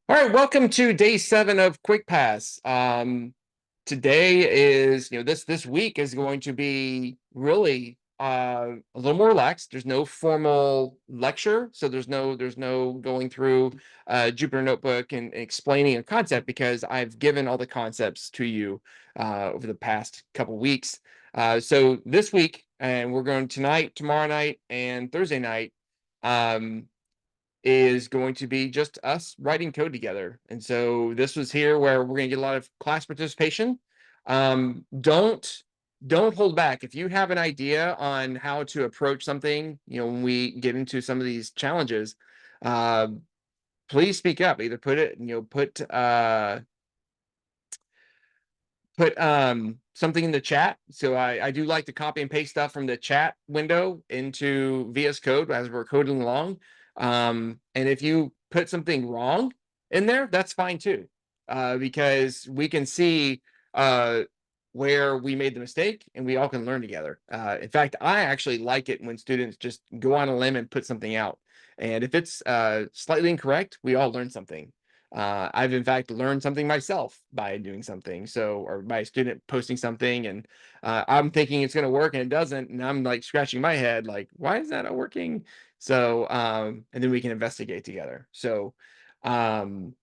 All right, welcome to day 7 of QuickPass. Today is, this week is going to be really a little more relaxed. There's no formal lecture, so there's no going through Jupyter Notebook and explaining a concept because I've given all the concepts to you over the past couple weeks. So this week, and we're going tonight, tomorrow night, and Thursday night. Is going to be just us writing code together. And so this was here where we're going to get a lot of class participation. Don't hold back. If you have an idea on how to approach something, when we get into some of these challenges, uh, please speak up. Either put it, put something in the chat. So I do like to copy and paste stuff from the chat window into VS Code as we're coding along. And if you put something wrong in there, that's fine too, because we can see where we made the mistake and we all can learn together. In fact, I actually like it when students just go on a limb and put something out. And if it's slightly incorrect, we all learn something. I've in fact learned something myself by doing something. So, or by a student posting something, and I'm thinking it's going to work and it doesn't, and I'm like scratching my head, like, why is that not working? So, and then we can investigate together. So, um,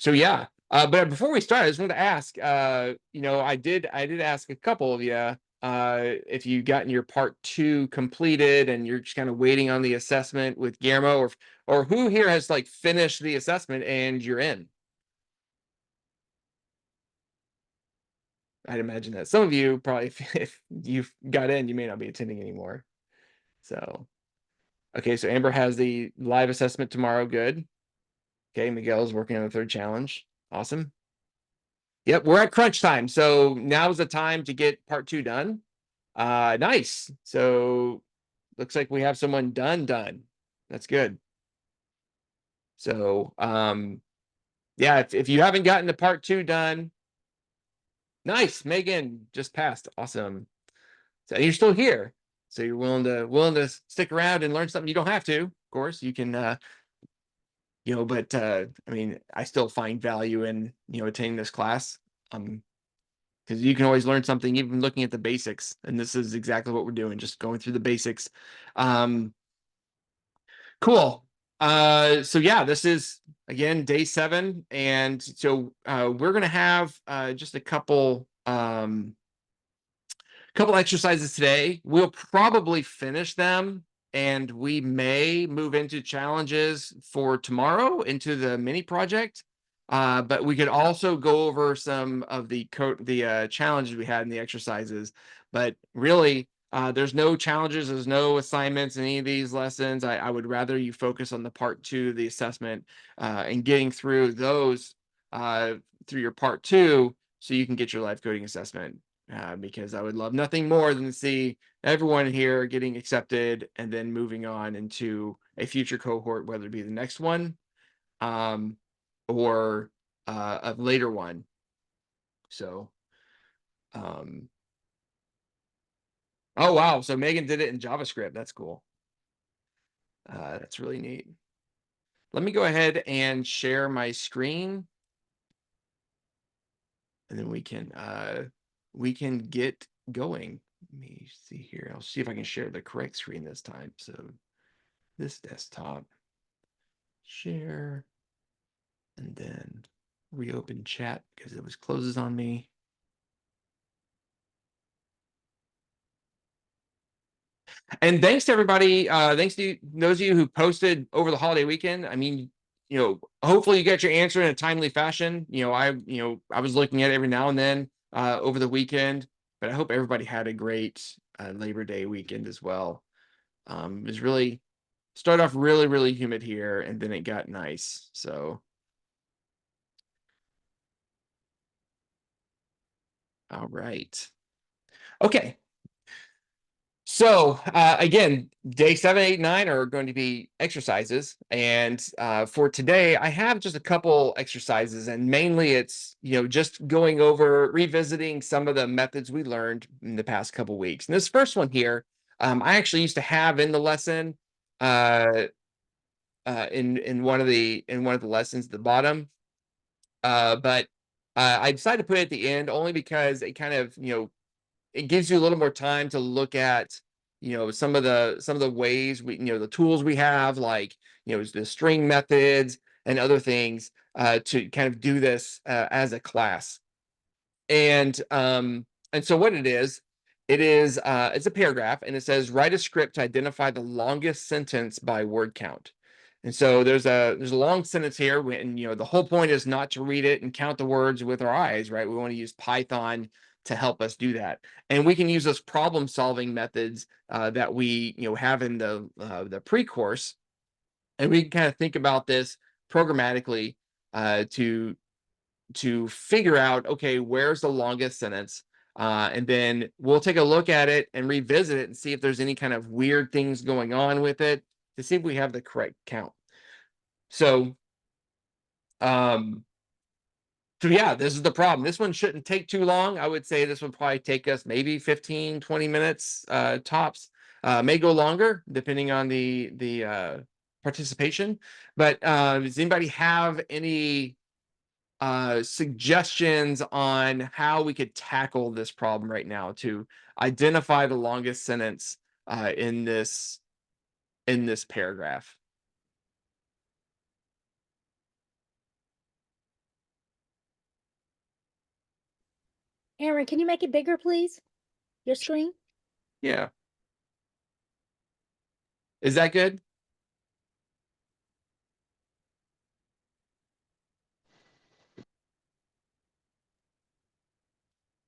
yeah. But before we start, I just wanted to ask, I did ask a couple of you if you gotten your part 2 completed and you're just kind of waiting on the assessment with Guillermo, or who here has like finished the assessment and you're in. I'd imagine that some of you probably, if you've got in, you may not be attending anymore. So, okay, so Amber has the live assessment tomorrow. Good. Okay, Miguel's working on the 3rd challenge. Awesome. Yep, we're at crunch time. So now's the time to get part 2 done. Nice. So looks like we have someone done. That's good. So yeah, if you haven't gotten the part 2 done, nice. Megan just passed. Awesome. So you're still here. So you're willing to stick around and learn something. You don't have to, of course. You can but I mean, I still find value in, attending this class. Because you can always learn something even looking at the basics, and this is exactly what we're doing, just going through the basics. Cool. So yeah, this is again day 7, and so we're gonna have just a couple exercises today. We'll probably finish them, and we may move into challenges for tomorrow into the mini project. But we could also go over some of the challenges we had in the exercises. But really, there's no challenges, there's no assignments in any of these lessons. I would rather you focus on the part 2, the assessment, and getting through those through your part 2, so you can get your live coding assessment. Because I would love nothing more than to see everyone here getting accepted and then moving on into a future cohort, whether it be the next one um, or a later one. So, um, oh wow! So Megan did it in JavaScript. That's cool. That's really neat. Let me go ahead and share my screen, and then we can get going. Let me see here. I'll see if I can share the correct screen this time. So this desktop, share, and then reopen chat because it was closes on me. And thanks to everybody. Thanks to those of you who posted over the holiday weekend. I mean, hopefully you get your answer in a timely fashion. I was looking at it every now and then over the weekend, but I hope everybody had a great Labor Day weekend as well. It was really started off really, really humid here, and then it got nice. So, all right. Okay. So again, day 7, 8, 9 are going to be exercises, and for today, I have just a couple exercises, and mainly it's just going over revisiting some of the methods we learned in the past couple weeks. And this first one here, I actually used to have in the lesson. in one of the lessons at the bottom. But I decided to put it at the end only because it kind of, it gives you a little more time to look at, some of the ways we, the tools we have, like, the string methods and other things, to kind of do this as a class. And so what it is it's a paragraph, and it says write a script to identify the longest sentence by word count. And so there's a long sentence here, and the whole point is not to read it and count the words with our eyes, right? We want to use Python to help us do that, and we can use those problem solving methods that we have in the pre-course, and we can kind of think about this programmatically to figure out, okay, where's the longest sentence, and then we'll take a look at it and revisit it and see if there's any kind of weird things going on with it, to see if we have the correct count. So um so yeah, this is the problem. This one shouldn't take too long. I would say this would probably take us maybe 15-20 minutes tops. May go longer depending on the participation. But does anybody have any suggestions on how we could tackle this problem right now to identify the longest sentence in this paragraph? Aaron, can you make it bigger, please? Your screen? Yeah. Is that good?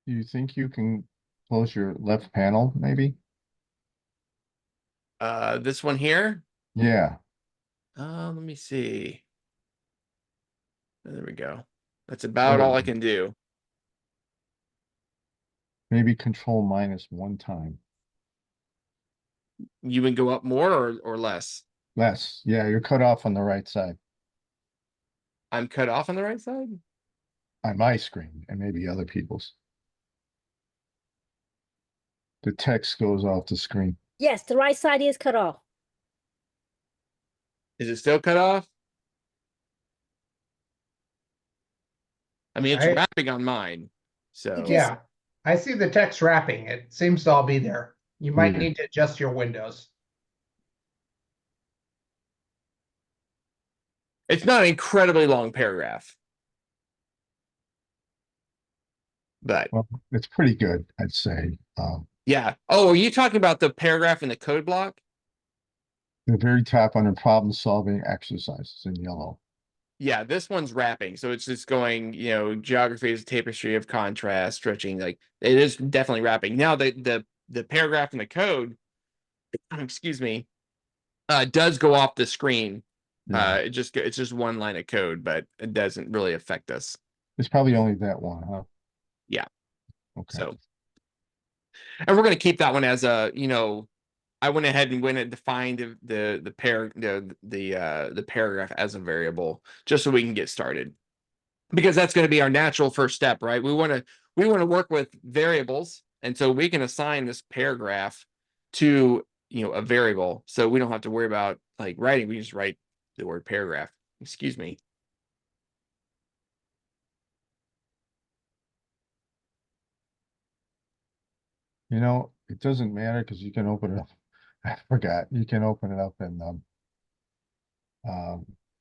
Do you think you can close your left panel, maybe? This one here. Yeah, Let me see. There we go. That's about there all you I go. can do. Maybe control minus one time. You would go up more or less? Less. Yeah, you're cut off on the right side I'm cut off on the right side. on my screen and maybe other people's. The text goes off the screen. Yes, the right side is cut off. Is it still cut off? I mean, it's I wrapping on mine. So just- Yeah, I see the text wrapping. It seems to all be there. You might Yeah. need to adjust your windows. it's not an incredibly long paragraph, but Well, it's pretty good, I'd say. yeah. Oh, are you talking about the paragraph in the code block? The very top under problem solving exercises in yellow. Yeah, this one's wrapping. So it's just going, geography is a tapestry of contrast, stretching, like it is definitely wrapping. Now the paragraph in the code, excuse me, does go off the screen. Yeah, It's just one line of code, but it doesn't really affect us. it's probably only that one, huh? Yeah. Okay. So, and we're gonna keep that one as a, I went ahead and defined the paragraph as a variable just so we can get started, because that's going to be our natural first step, right? We want to work with variables, and so we can assign this paragraph to a variable, so we don't have to worry about like writing. We just write the word paragraph. Excuse me. It doesn't matter because you can open it up. I forgot. You can open it up in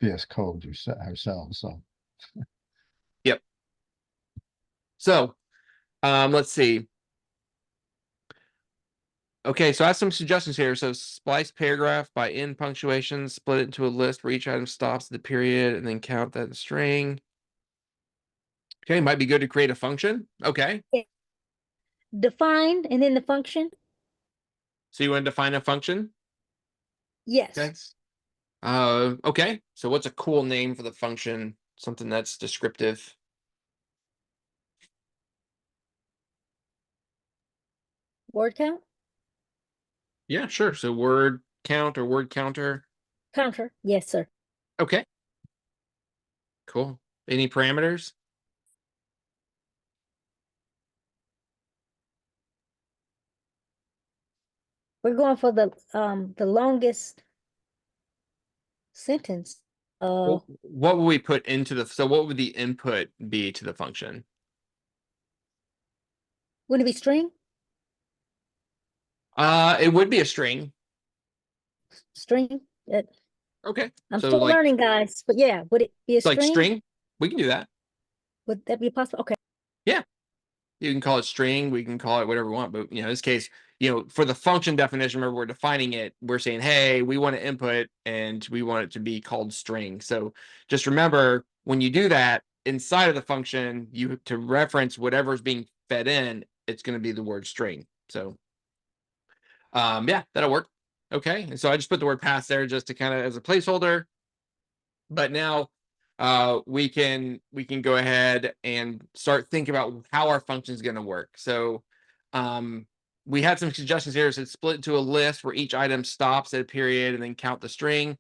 VS Code ourselves. So Yep. So let's see. Okay, so I have some suggestions here. So splice paragraph by end punctuation, split it into a list where each item stops at the period, and then count that string. Okay, might be good to create a function. Okay, Define and then the function. so you want to define a function? Yes. Okay. Okay. So what's a cool name for the function? Something that's descriptive. Word count? Yeah, sure. So word count or word counter. Counter. Yes, sir. Okay. Cool. Any parameters? We're going for the longest sentence. What would we put into the, so what would the input be to the function? Wouldn't it be string? It would be a string. String? Okay. I'm So still like, learning, guys, but yeah, would it be a like string? string, we can do that. Would that be possible? Okay. You can call it string, we can call it whatever we want, but in this case, for the function definition, remember we're defining it, we're saying, hey, we want to input and we want it to be called string. So just remember, when you do that inside of the function, you to reference whatever's being fed in, it's going to be the word string. So yeah, that'll work. Okay, and so I just put the word pass there just to kind of as a placeholder. But now we can go ahead and start thinking about how our function is going to work. So we had some suggestions here. So split into a list where each item stops at a period and then count the string.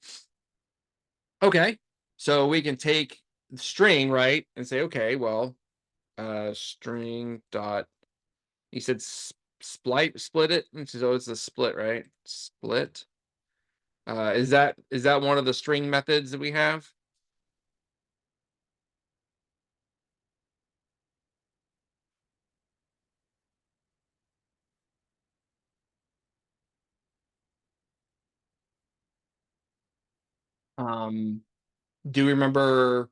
Okay, so we can take the string, right, and say, okay, well, string dot, you said split it, so it's a split, right? Split. Is that one of the string methods that we have? Do you remember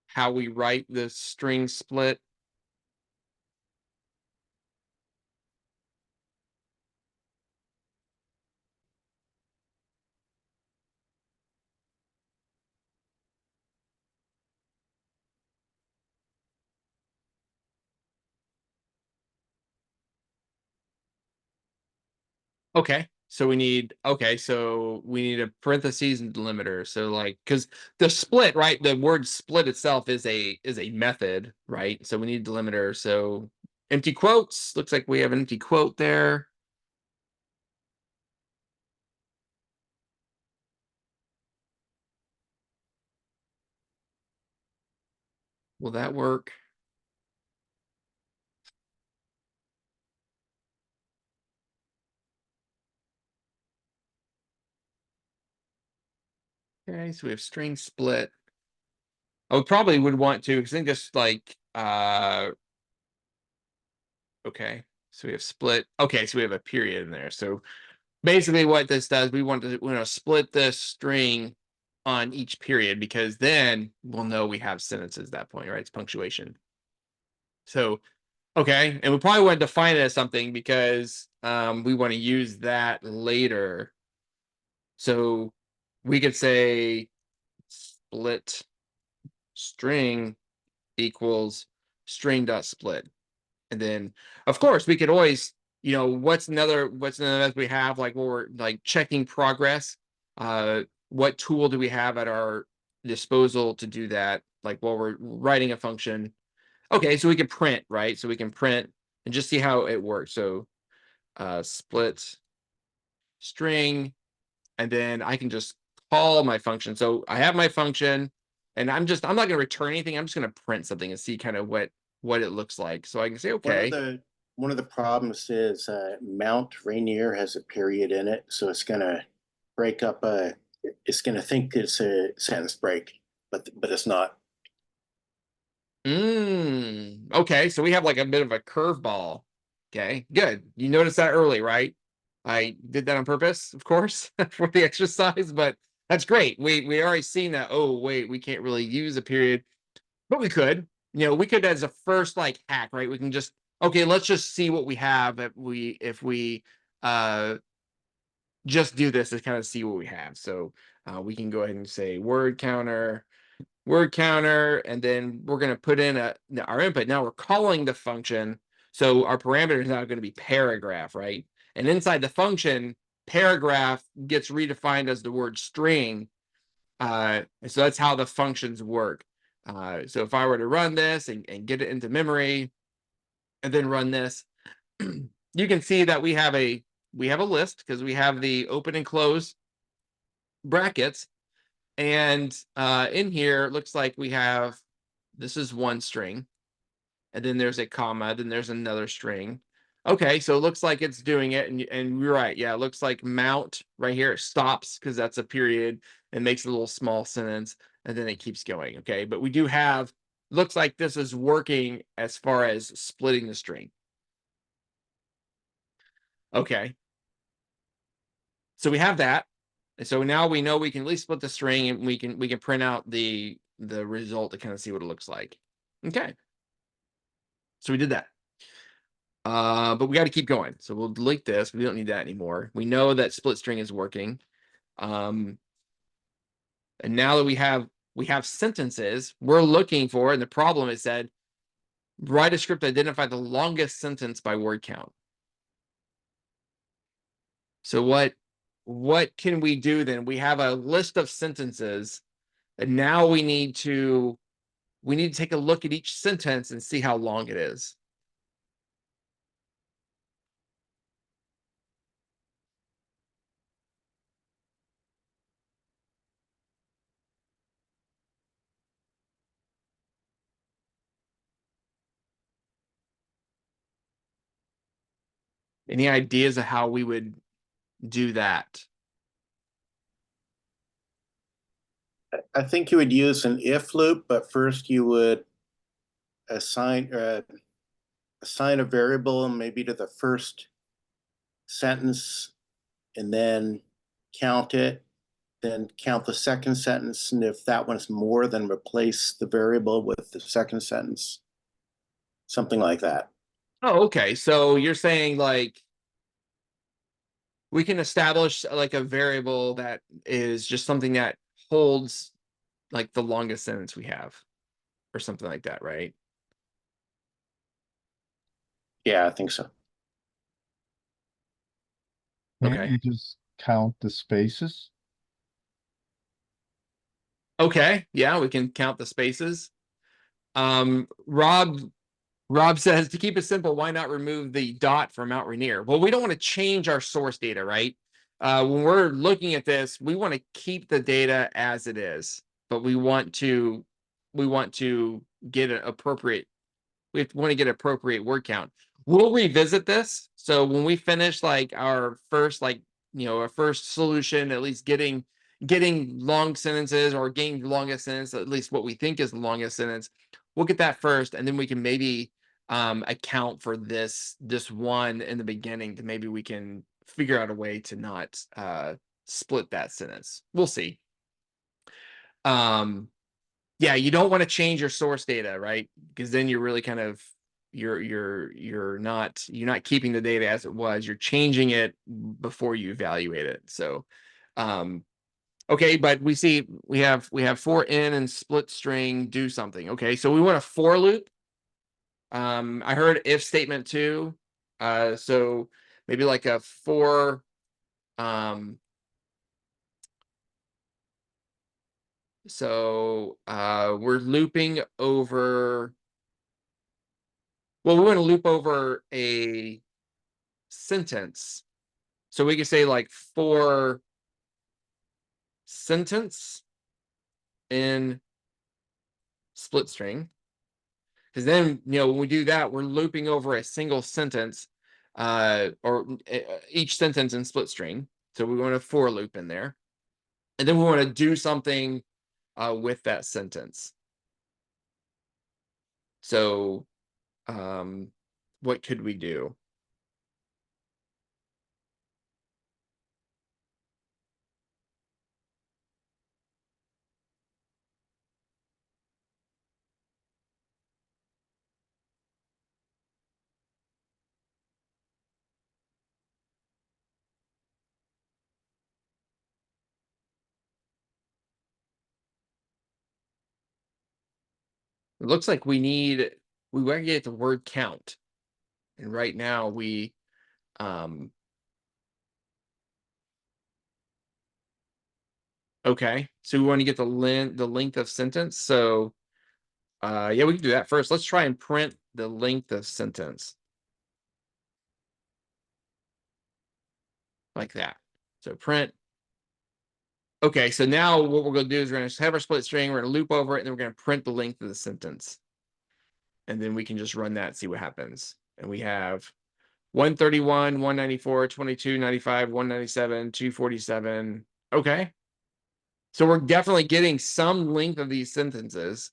how we write the string split? Okay, so we need a parentheses and delimiter. So like, because the split, right? The word split itself is a method, right? So we need delimiter. So empty quotes. Looks like we have an empty quote there. Will that work? Okay, so we have string split. I probably would want to, because I think just like okay, so we have split. Okay, so we have a period in there. So basically what this does, we want to split this string on each period, because then we'll know we have sentences at that point, right? It's punctuation. So okay, and we probably want to define it as something because we want to use that later. So we could say split string equals string dot split. And then of course we could always, what's another method we have, like when we're like checking progress, what tool do we have at our disposal to do that, like while we're writing a function? Okay, so we can print, right? So we can print and just see how it works. So split string, and then I can just call my function. So I have my function, and I'm not going to return anything. I'm just going to print something and see kind of what it looks like. So I can say, okay. One of the problems is Mount Rainier has a period in it, so it's gonna break up it's gonna think it's a sentence break, but it's not. Okay, so we have like a bit of a curveball. Okay, good. You noticed that early, right? I did that on purpose, of course, for the exercise, but that's great. We already seen that. Oh, wait, we can't really use a period, but we could. We could, as a first like hack, right? We can just, okay, let's just see what we have if we just do this to kind of see what we have. So we can go ahead and say word counter, and then we're going to put in our input. Now we're calling the function, so our parameter is now going to be paragraph, right? And inside the function, paragraph gets redefined as the word string. So that's how the functions work. So if I were to run this and get it into memory and then run this, you can see that we have a list because we have the open and close brackets. And in here, it looks like we have, this is one string, and then there's a comma, then there's another string. Okay, so it looks like it's doing it, and you're right. Yeah, it looks like mount right here, it stops because that's a period, and makes a little small sentence, and then it keeps going. Okay, but we do have, looks like this is working as far as splitting the string. Okay. So we have that. And so now we know we can at least split the string, and we can print out the result to kind of see what it looks like. Okay. So we did that. But we got to keep going. So we'll delete this. We don't need that anymore. We know that split string is working. And now that we have sentences, we're looking for, and the problem is said, write a script to identify the longest sentence by word count. So what can we do then? We have a list of sentences, and now we need to take a look at each sentence and see how long it is. Any ideas of how we would do that? I think you would use an if loop, but first you would assign a variable maybe to the first sentence, and then count it, then count the second sentence, and if that one's more, then replace the variable with the second sentence. Something like that. Oh, okay. So you're saying like we can establish like a variable that is just something that holds like the longest sentence we have, or something like that, right? Yeah, I think so. Can't Okay. you just count the spaces? Okay, yeah, we can count the spaces. Rob says, to keep it simple, why not remove the dot from Mount Rainier? Well, we don't want to change our source data, right? When we're looking at this, we want to keep the data as it is, but we want to get an appropriate, we want to get appropriate word count. We'll revisit this. So when we finish like our first, like, our first solution, at least getting long sentences, or getting the longest sentence, at least what we think is the longest sentence, we'll get that first, and then we can maybe account for this one in the beginning, to maybe we can figure out a way to not split that sentence. We'll see. Yeah, you don't want to change your source data, right? Because then you're really kind of you're not keeping the data as it was. You're changing it before you evaluate it. So okay, but we see we have for in and split string do something. Okay, so we want a for loop. I heard if statement too. So maybe like a for so we're looping over, well, we want to loop over a sentence. So we can say like for sentence in split string. Because then, when we do that, we're looping over a single sentence, or each sentence in split string. So we want a for loop in there. And then we want to do something with that sentence. So what could we do? It looks like we want to get the word count. And right now we okay, so we want to get the length of sentence. So yeah, we can do that first. Let's try and print the length of sentence like that. So print. Okay, so now what we're going to do is we're going to have our split string, we're going to loop over it, and then we're going to print the length of the sentence. And then we can just run that and see what happens. And we have 131, 194, 22, 95, 197, 247. Okay. So we're definitely getting some length of these sentences.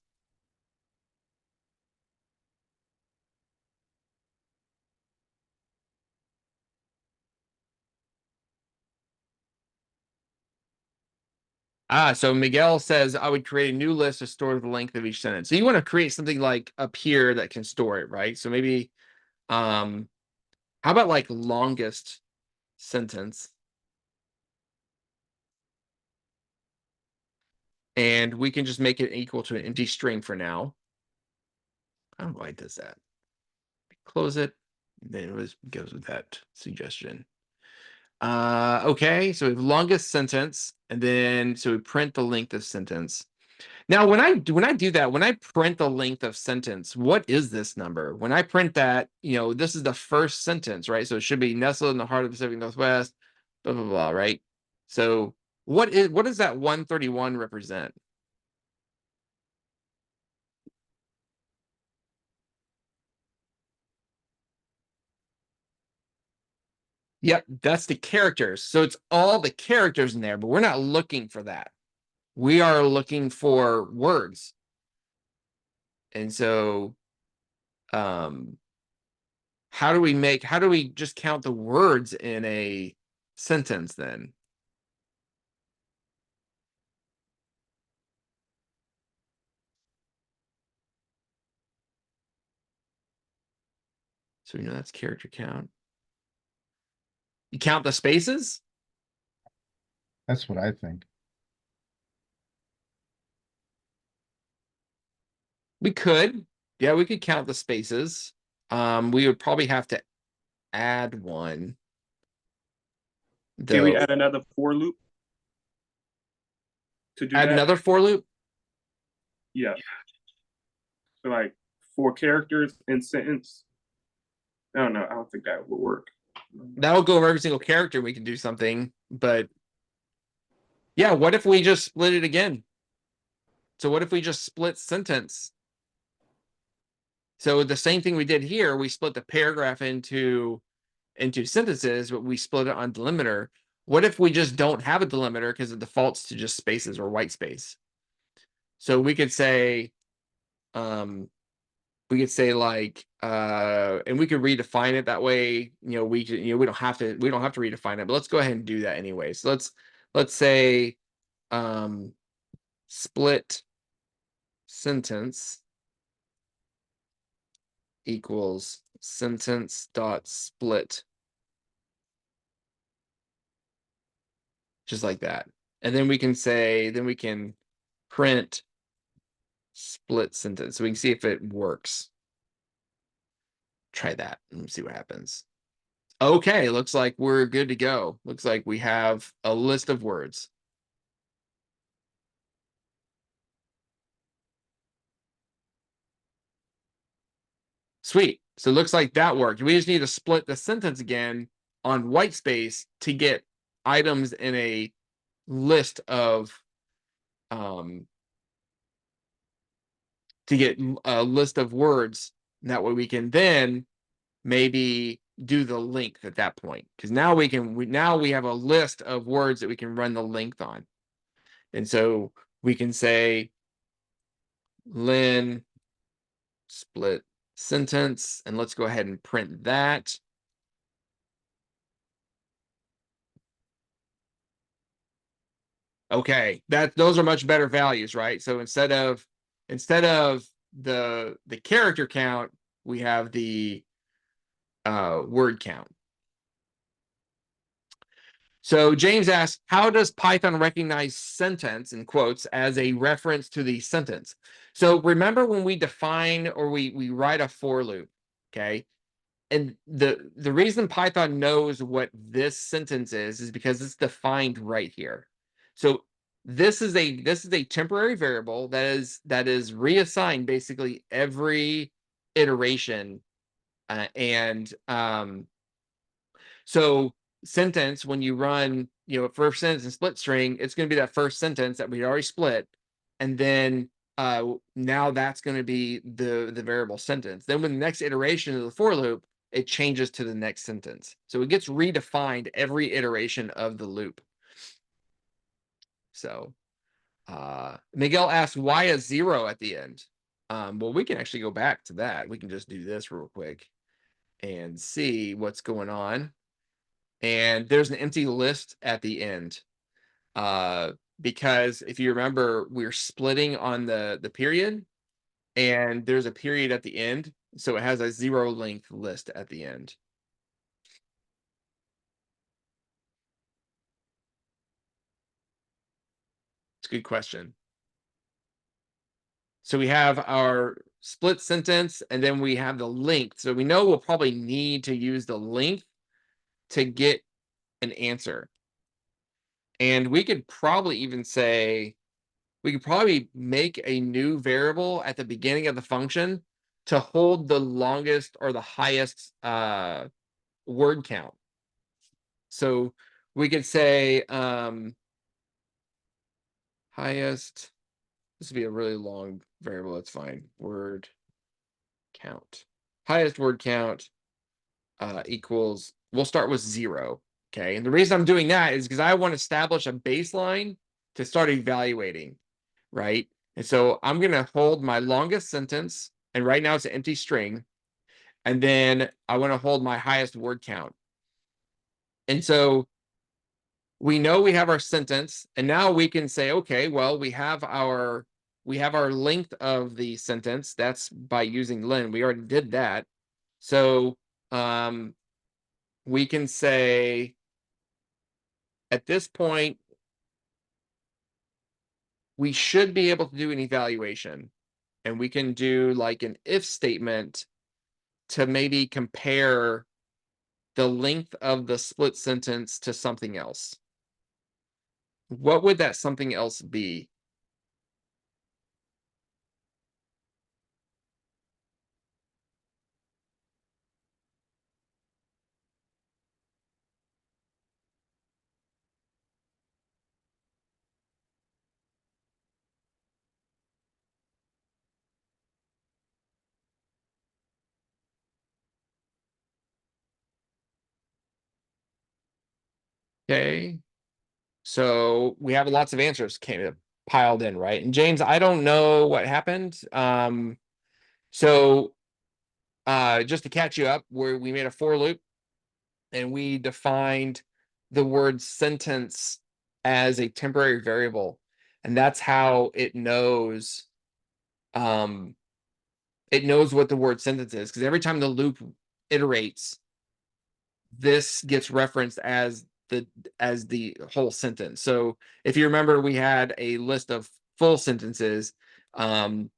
So Miguel says I would create a new list to store the length of each sentence. So you want to create something like up here that can store it, right? So maybe, how about like longest sentence? And we can just make it equal to an empty string for now. I don't know why it does that. Close it. Then it goes with that suggestion. Okay, so we have longest sentence, and then so we print the length of sentence. Now, when I do that, when I print the length of sentence, what is this number? When I print that, this is the first sentence, right? So it should be nestled in the heart of the Pacific Northwest, blah blah blah, right? So what does that 131 represent? Yep, that's the characters. So it's all the characters in there, but we're not looking for that. We are looking for words. And so, how do we just count the words in a sentence then? So we know that's character count. You count the spaces? That's what I think. We could. Yeah, we could count the spaces. We would probably have to add one. Can we Though. add another for loop to do Add that? another for loop? Yeah. So like 4 characters in sentence. I don't know. I don't think that would work. That'll go over every single character. We can do something, but yeah, what if we just split it again? So what if we just split sentence? So the same thing we did here, we split the paragraph into sentences, but we split it on delimiter. What if we just don't have a delimiter because it defaults to just spaces or white space? So we could say, like, and we could redefine it that way. We don't have to redefine it, but let's go ahead and do that anyway. So let's say, split sentence equals sentence dot split, just like that. And then we can print split sentence, so we can see if it works. Try that and see what happens. Okay, looks like we're good to go. Looks like we have a list of words. Sweet. So it looks like that worked. We just need to split the sentence again on white space to get items in a list of, to get a list of words. And that way we can then maybe do the length at that point. Because now we have a list of words that we can run the length on. And so we can say len split sentence, and let's go ahead and print that. Okay, those are much better values, right? So instead of the character count, we have the word count. So James asks, how does Python recognize sentence in quotes as a reference to the sentence? So remember when we define or we write a for loop, okay? And the reason Python knows what this sentence is because it's defined right here. So this is a temporary variable that is reassigned basically every iteration, and so sentence, when you run first sentence and split string, it's going to be that first sentence that we already split, and then now that's going to be the variable sentence. Then when the next iteration of the for loop, it changes to the next sentence. So it gets redefined every iteration of the loop. So Miguel asked why a 0 at the end. Well, we can actually go back to that. We can just do this real quick and see what's going on. And there's an empty list at the end. Because if you remember, we're splitting on the period, and there's a period at the end, so it has a 0 length list at the end. It's a good question. So we have our split sentence, and then we have the length. So we know we'll probably need to use the length to get an answer. And we could probably even say, we could probably make a new variable at the beginning of the function to hold the longest or the highest word count. So we could say highest, this would be a really long variable, that's fine. Word count. Highest word count equals, we'll start with 0. Okay. And the reason I'm doing that is because I want to establish a baseline to start evaluating, right? And so I'm going to hold my longest sentence, and right now it's an empty string. And then I want to hold my highest word count. And so we know we have our sentence, and now we can say, okay, well, we have our length of the sentence. That's by using len. We already did that. So we can say at this point, we should be able to do an evaluation, and we can do like an if statement to maybe compare the length of the split sentence to something else. What would that something else be? Okay. So we have lots of answers came piled in, right? And James, I don't know what happened. So just to catch you up, we made a for loop, and we defined the word sentence as a temporary variable, and that's how it knows what the word sentence is, because every time the loop iterates, this gets referenced as the whole sentence. So if you remember, we had a list of full sentences, and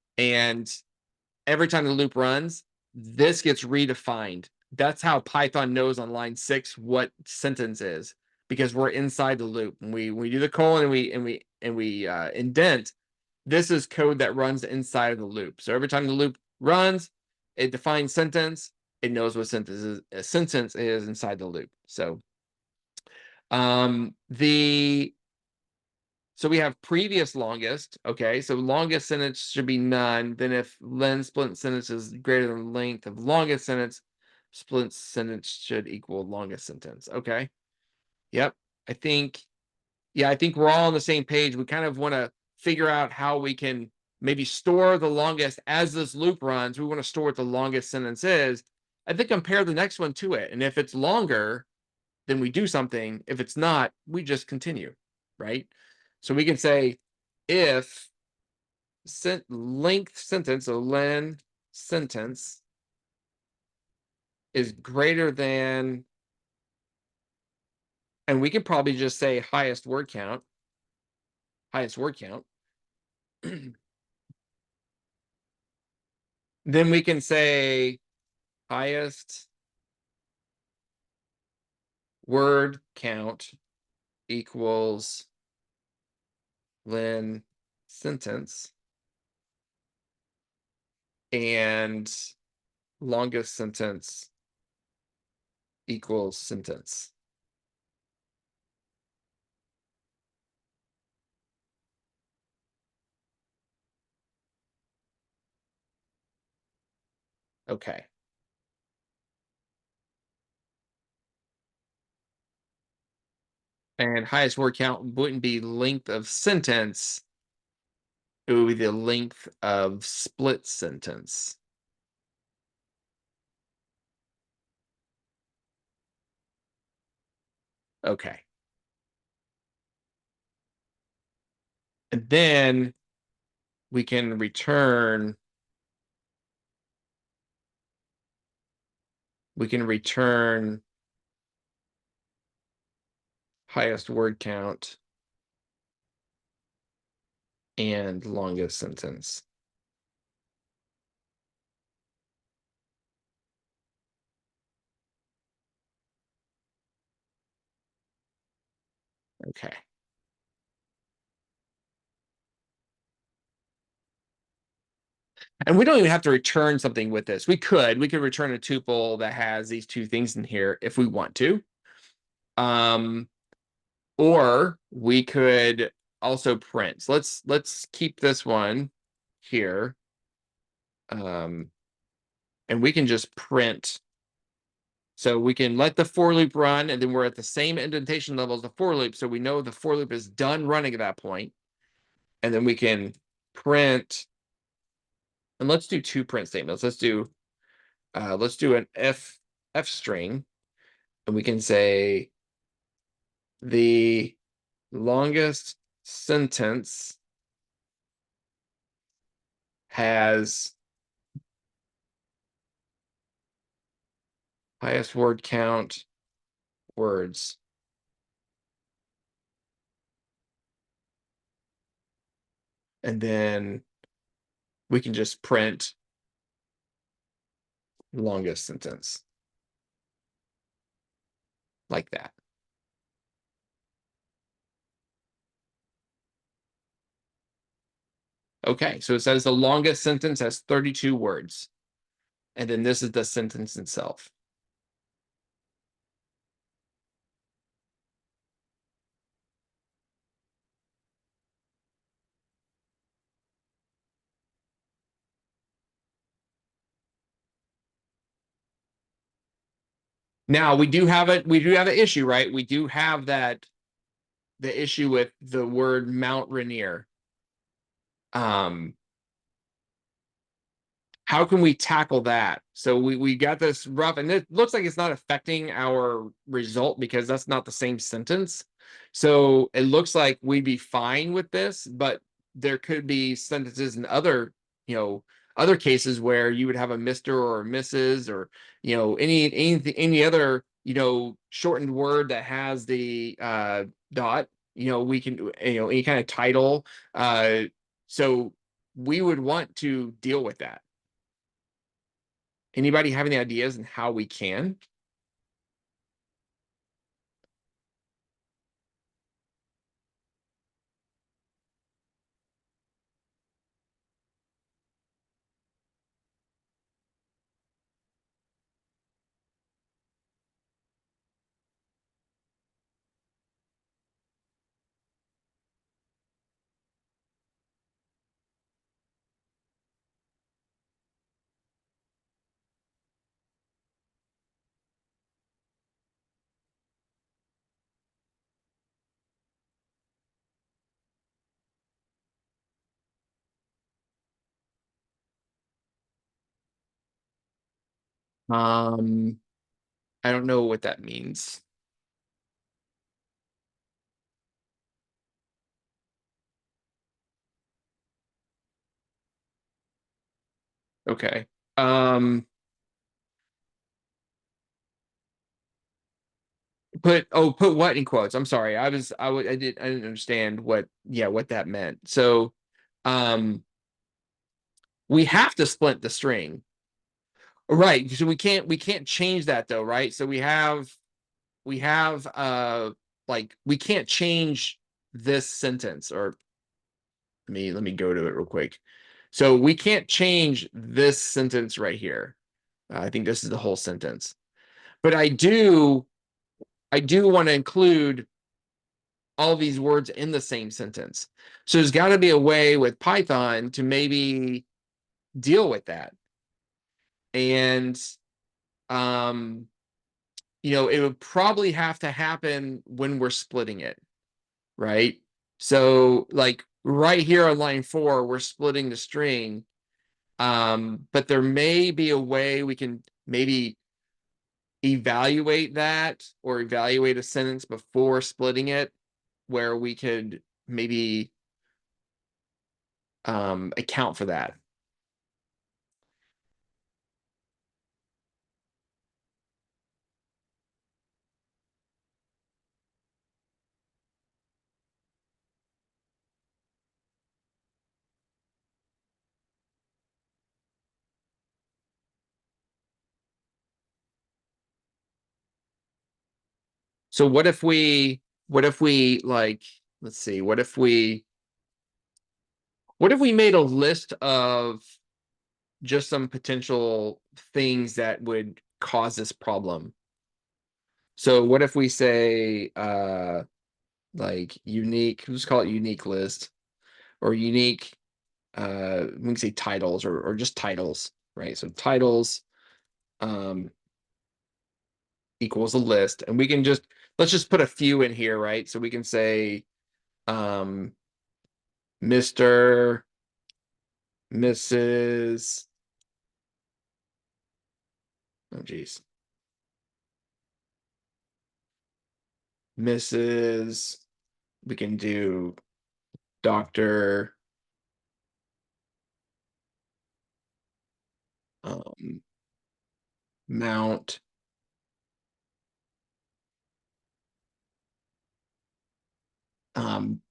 every time the loop runs, this gets redefined. That's how Python knows on line 6 what sentence is, because we're inside the loop. And we do the colon, and we indent. This is code that runs inside of the loop. So every time the loop runs, it defines sentence. It knows what a sentence is inside the loop. So so we have previous longest. Okay, so longest sentence should be none. Then if len split sentence is greater than length of longest sentence, split sentence should equal longest sentence. Okay. Yep. I think we're all on the same page. We kind of want to figure out how we can maybe store the longest as this loop runs. We want to store what the longest sentence is, and then compare the next one to it. And if it's longer, then we do something. If it's not, we just continue, right? So we can say if length sentence, so len sentence is greater than, and we can probably just say highest word count. Then we can say highest word count equals len sentence, and longest sentence equals sentence. Okay. And highest word count wouldn't be length of sentence. It would be the length of split sentence. Okay. And then we can return highest word count and longest sentence. Okay. And we don't even have to return something with this. We could return a tuple that has these two things in here if we want to. Or we could also print. So let's keep this one here. And we can just print. So we can let the for loop run, and then we're at the same indentation level as the for loop. So we know the for loop is done running at that point. And then we can print. And let's do two print statements. Let's do an f string, and we can say the longest sentence has highest word count words. And then we can just print longest sentence like that. Okay, so it says the longest sentence has 32 words. And then this is the sentence itself. Now we do have an issue, right? We do have the issue with the word Mount Rainier. How can we tackle that? So we got this rough, and it looks like it's not affecting our result because that's not the same sentence. So it looks like we'd be fine with this, but there could be sentences in other cases where you would have a Mr. or a Mrs. or any other shortened word that has the dot. We can any kind of title. So we would want to deal with that. Anybody have any ideas on how we can? I don't know what that means. Okay. Put what in quotes? I'm sorry. I didn't understand what that meant. So we have to split the string. Right. So we can't change that though, right? So we have like we can't change this sentence, or let me go to it real quick. So we can't change this sentence right here. I think this is the whole sentence. But I do want to include all these words in the same sentence. So there's got to be a way with Python to maybe deal with that. And it would probably have to happen when we're splitting it, right? So like right here on line 4, we're splitting the string. But there may be a way we can maybe evaluate that or evaluate a sentence before splitting it, where we could maybe account for that. So what if we like, let's see, what if we made a list of just some potential things that would cause this problem? So what if we say like unique, let's call it unique list, or unique we can say titles, or just titles, right? So titles equals a list, and we can just, let's just put a few in here, right? So we can say Mr., Mrs. Oh geez. Mrs. We can do Dr. Mount.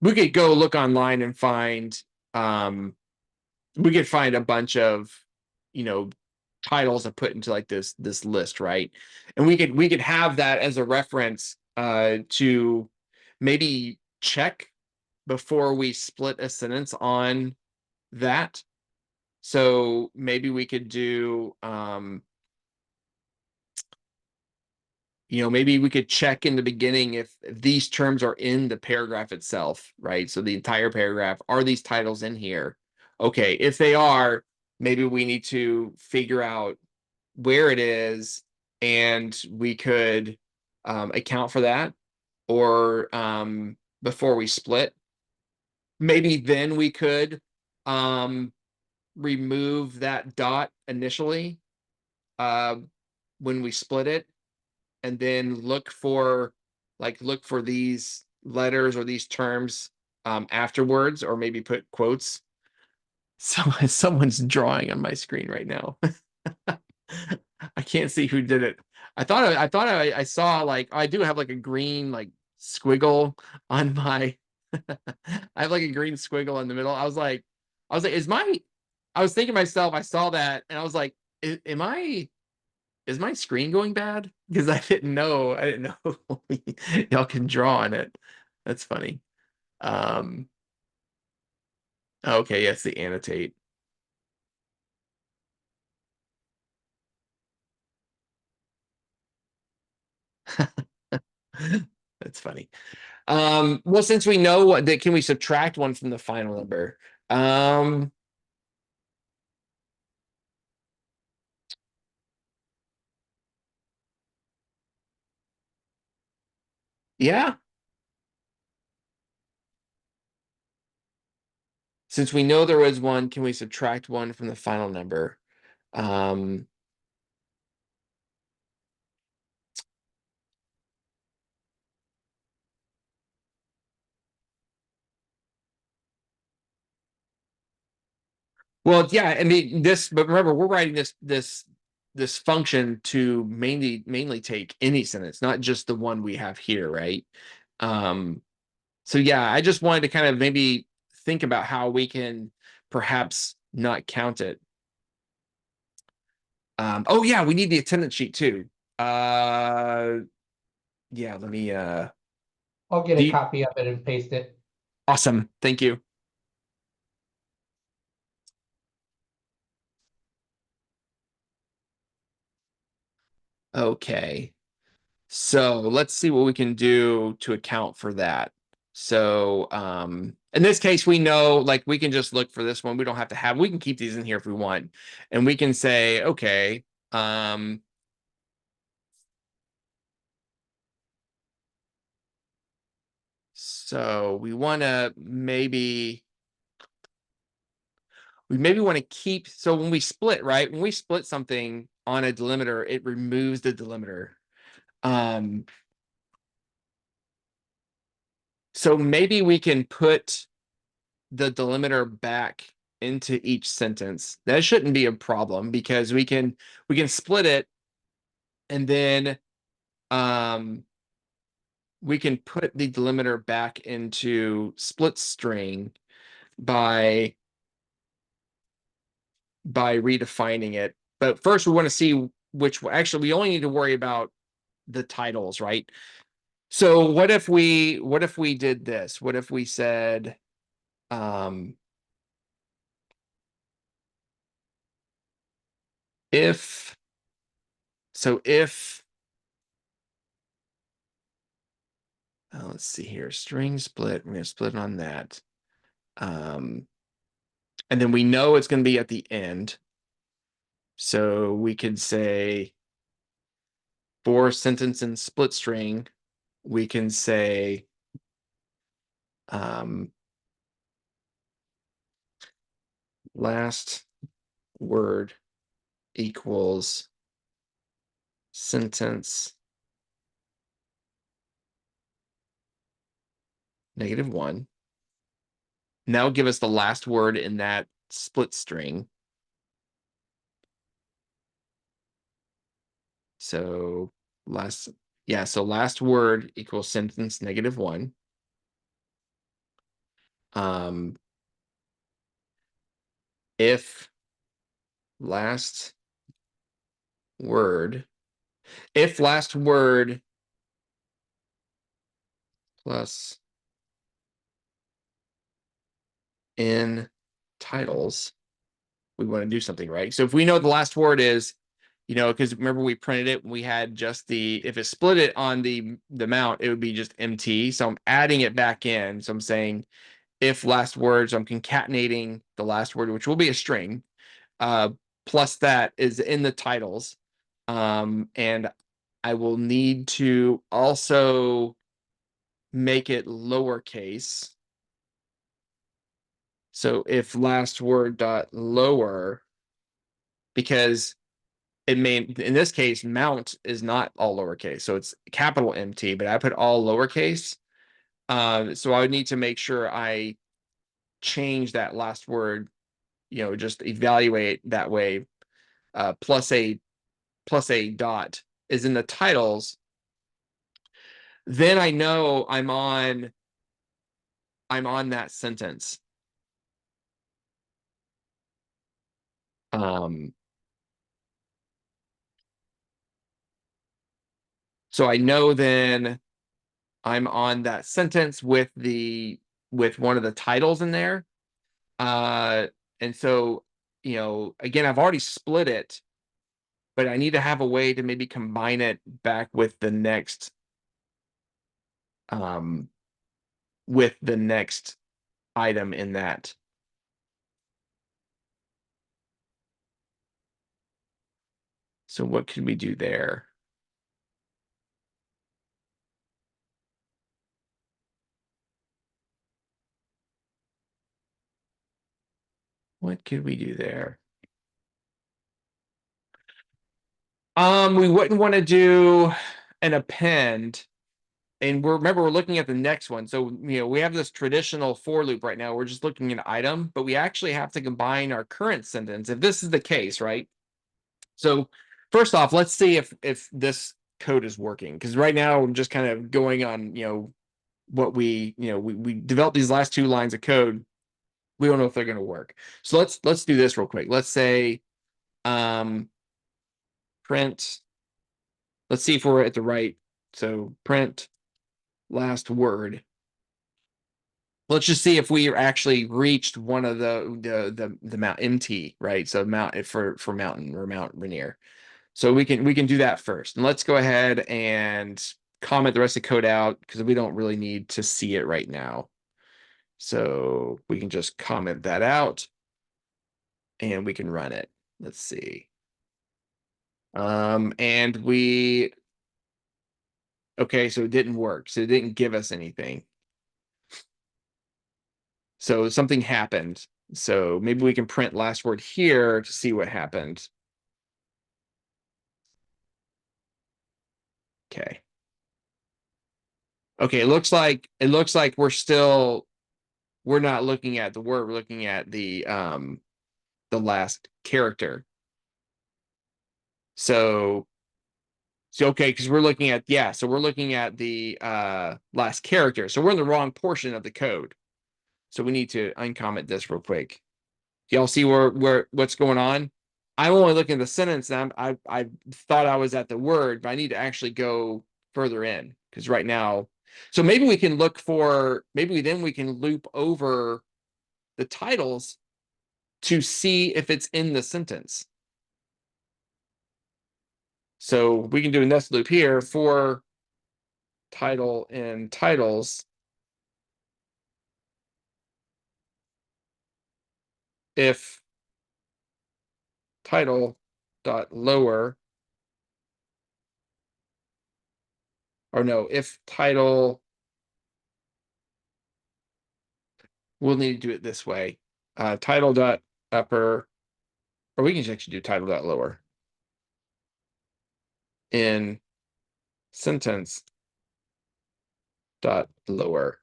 We could go look online and find we could find a bunch of, you know, titles to put into like this list, right? And we could have that as a reference to maybe check before we split a sentence on that. So maybe we could do you know, maybe we could check in the beginning if these terms are in the paragraph itself, right? So the entire paragraph, are these titles in here? Okay, if they are, maybe we need to figure out where it is, and we could account for that, or before we split. Maybe then we could remove that dot initially when we split it, and then look for these letters or these terms afterwards, or maybe put quotes. So someone's drawing on my screen right now. I can't see who did it. I thought I saw, like, I do have like a green like squiggle on my I have like a green squiggle in the middle. I was like, I was thinking to myself, I saw that and I was like, is my screen going bad? Because I didn't know y'all can draw on it. That's funny. Um, okay, yes, the annotate. That's funny. Well, since we know what that, can we subtract one from the final number? Yeah. Since we know there was one, can we subtract one from the final number? Well, yeah, I mean this, but remember, we're writing this function to mainly take any sentence, not just the one we have here, right? So yeah, I just wanted to kind of maybe think about how we can perhaps not count it. Oh yeah, we need the attendance sheet too. Yeah, let me I'll get a copy of it and paste it. awesome, thank you. Okay, so let's see what we can do to account for that. So in this case, we know, like, we can just look for this one. We don't have to have, we can keep these in here if we want, and we can say, okay, so we want to maybe we maybe want to keep, so when we split, right? When we split something on a delimiter, it removes the delimiter. So maybe we can put the delimiter back into each sentence. That shouldn't be a problem because we can split it, and then we can put the delimiter back into split string by redefining it. But first we want to see which, actually we only need to worry about the titles, right? So what if we did this? What if we said if let's see here, string split, we're gonna split on that. And then we know it's going to be at the end. So we could say for sentence and split string, we can say last word equals sentence -1. Now give us the last word in that split string. So last word equals sentence -1. If last word plus in titles, we want to do something, right? So if we know the last word is, because remember we printed it, we had just if it split it on the mount, it would be just MT. So I'm adding it back in. So I'm saying if last word, so I'm concatenating the last word, which will be a string, plus that is in the titles. And I will need to also make it lowercase. So if last word dot lower, because it may, in this case, mount is not all lowercase, so it's capital MT, but I put all lowercase. So I would need to make sure I change that last word, just evaluate that way. Plus a dot is in the titles. Then I know I'm on that sentence. So I know then I'm on that sentence with one of the titles in there. And so, again, I've already split it, but I need to have a way to maybe combine it back with the next item in that. So what could we do there? What could we do there? We wouldn't want to do an append. And remember, we're looking at the next one. So, we have this traditional for loop right now. We're just looking at item, but we actually have to combine our current sentence if this is the case, right? So first off, let's see if this code is working, because right now we're just kind of going on, what we developed these last 2 lines of code. We don't know if they're going to work. So let's do this real quick. Let's say print. Let's see if we're at the right. So print last word. Let's just see if we actually reached one of the mount MT, right? So mount for mountain or Mount Rainier. So we can do that first. And let's go ahead and comment the rest of the code out because we don't really need to see it right now. So we can just comment that out and we can run it. Let's see. And okay, so it didn't work. So it didn't give us anything. So something happened. So maybe we can print last word here to see what happened. Okay. Okay, it looks like we're not looking at the word, we're looking at the last character. So okay, because we're looking at so we're looking at the last character. So we're in the wrong portion of the code. So we need to uncomment this real quick. Y'all see what's going on? I'm only looking at the sentence and I thought I was at the word, but I need to actually go further in because right now, so maybe we can look for, maybe then we can loop over the titles to see if it's in the sentence. So we can do a nested loop here for title and titles. If title dot lower, or no, if title, we'll need to do it this way. Title dot upper, or we can actually do title dot lower in sentence dot lower.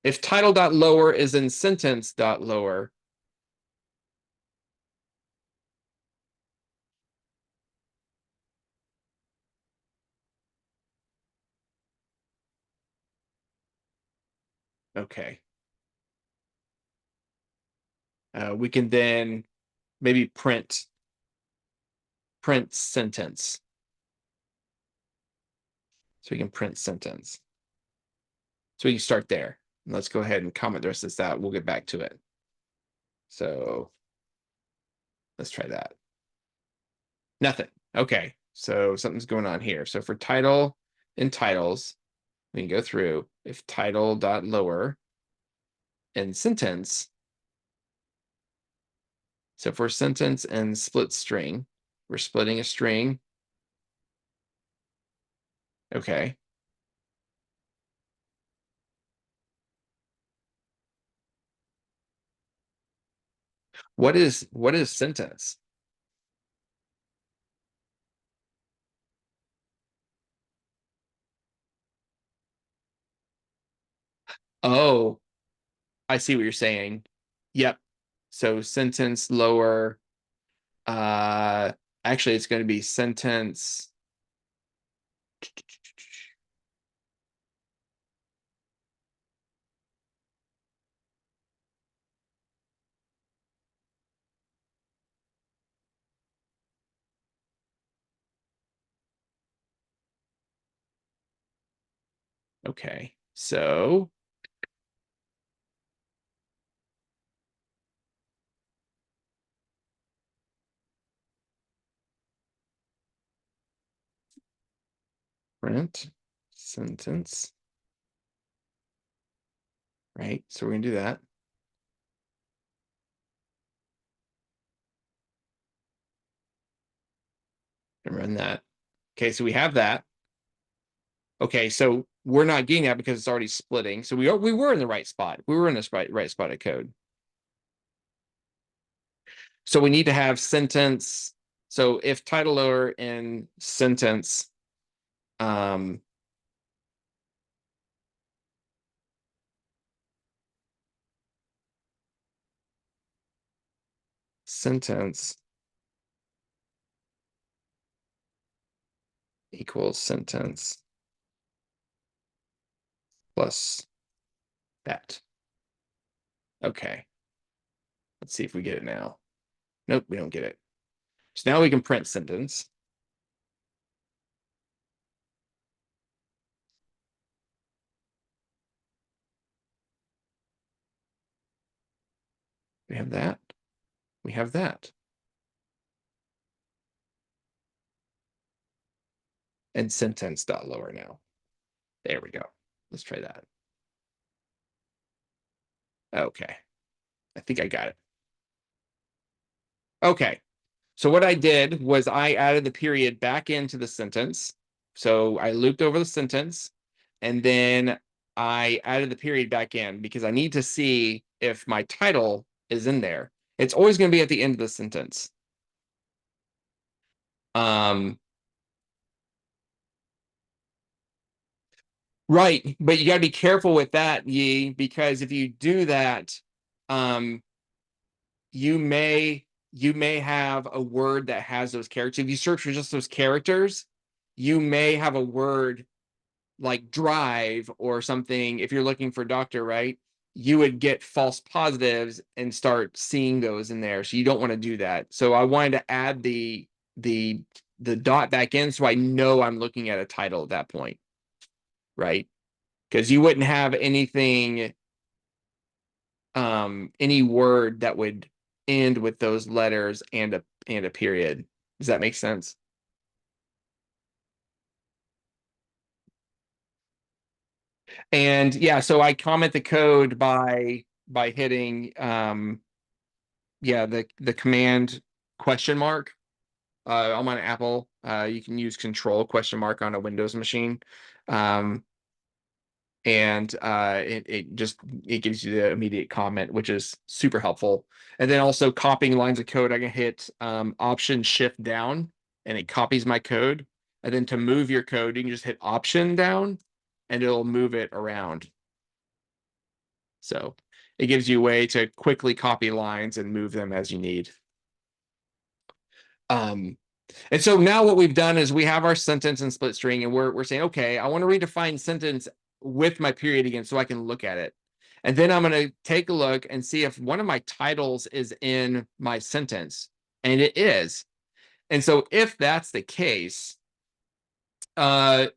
If title dot lower is in sentence dot lower, okay. We can then maybe print sentence. So we can print sentence. So we can start there. Let's go ahead and comment the rest of this out. We'll get back to it. So let's try that. Nothing. Okay. So something's going on here. So for title and titles, we can go through if title dot lower and sentence. So for sentence and split string, we're splitting a string. Okay. What is sentence? Oh, I see what you're saying. Yep. So sentence lower. Actually, it's going to be sentence. Okay, so print sentence. Right, so we're gonna do that. And run that. Okay, so we have that. Okay, so we're not getting that because it's already splitting. So we were in the right spot. We were in the right spot of code. So we need to have sentence. So if title lower in sentence, sentence equals sentence plus that. Okay. Let's see if we get it now. Nope, we don't get it. So now we can print sentence. We have that. We have that. And sentence dot lower now. There we go. Let's try that. Okay. I think I got it. Okay. So what I did was I added the period back into the sentence. So I looped over the sentence and then I added the period back in because I need to see if my title is in there. It's always going to be at the end of the sentence. Right, but you got to be careful with that, Yi, because if you do that, you may have a word that has those characters. If you search for just those characters, you may have a word like drive or something. If you're looking for doctor, right, you would get false positives and start seeing those in there. So you don't want to do that. So I wanted to add the dot back in so I know I'm looking at a title at that point, right? Because you wouldn't have anything, any word that would end with those letters and a period. Does that make sense? And yeah, so I comment the code by hitting yeah, the command question mark. I'm on Apple. You can use control question mark on a Windows machine. And it gives you the immediate comment, which is super helpful. And then also copying lines of code, I can hit Option Shift down, and it copies my code. And then to move your code, you can just hit Option down, and it'll move it around. So it gives you a way to quickly copy lines and move them as you need. And so now what we've done is we have our sentence and split string, and we're saying, okay, I want to redefine sentence with my period again so I can look at it. And then I'm going to take a look and see if one of my titles is in my sentence. And it is. And so if that's the case, I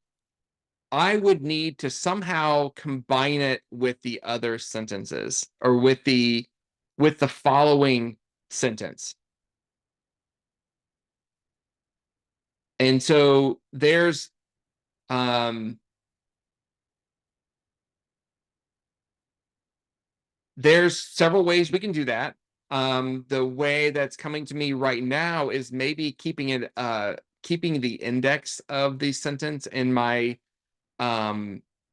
would need to somehow combine it with the other sentences or with the following sentence. And so there's several ways we can do that. The way that's coming to me right now is maybe keeping the index of the sentence in my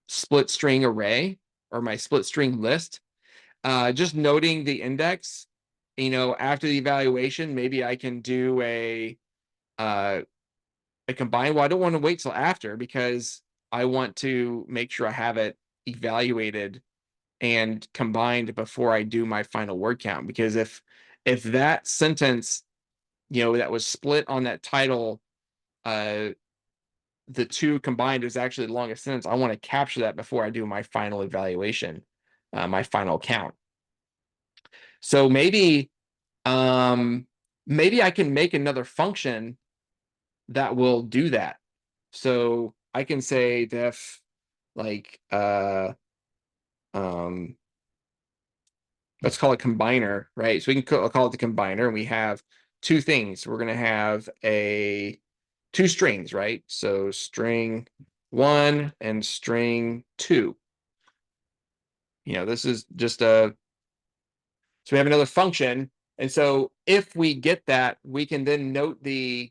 split string array or my split string list. Just noting the index, after the evaluation, maybe I can do a combine. Well, I don't want to wait till after because I want to make sure I have it evaluated and combined before I do my final word count. Because if that sentence, that was split on that title, the two combined is actually the longest sentence, I want to capture that before I do my final evaluation, my final count. So maybe I can make another function that will do that. So I can say def like let's call it combiner, right? So we can call it the combiner, and we have two things. We're going to have two strings, right? So string 1 and string 2. This is just so we have another function. And so if we get that, we can then note the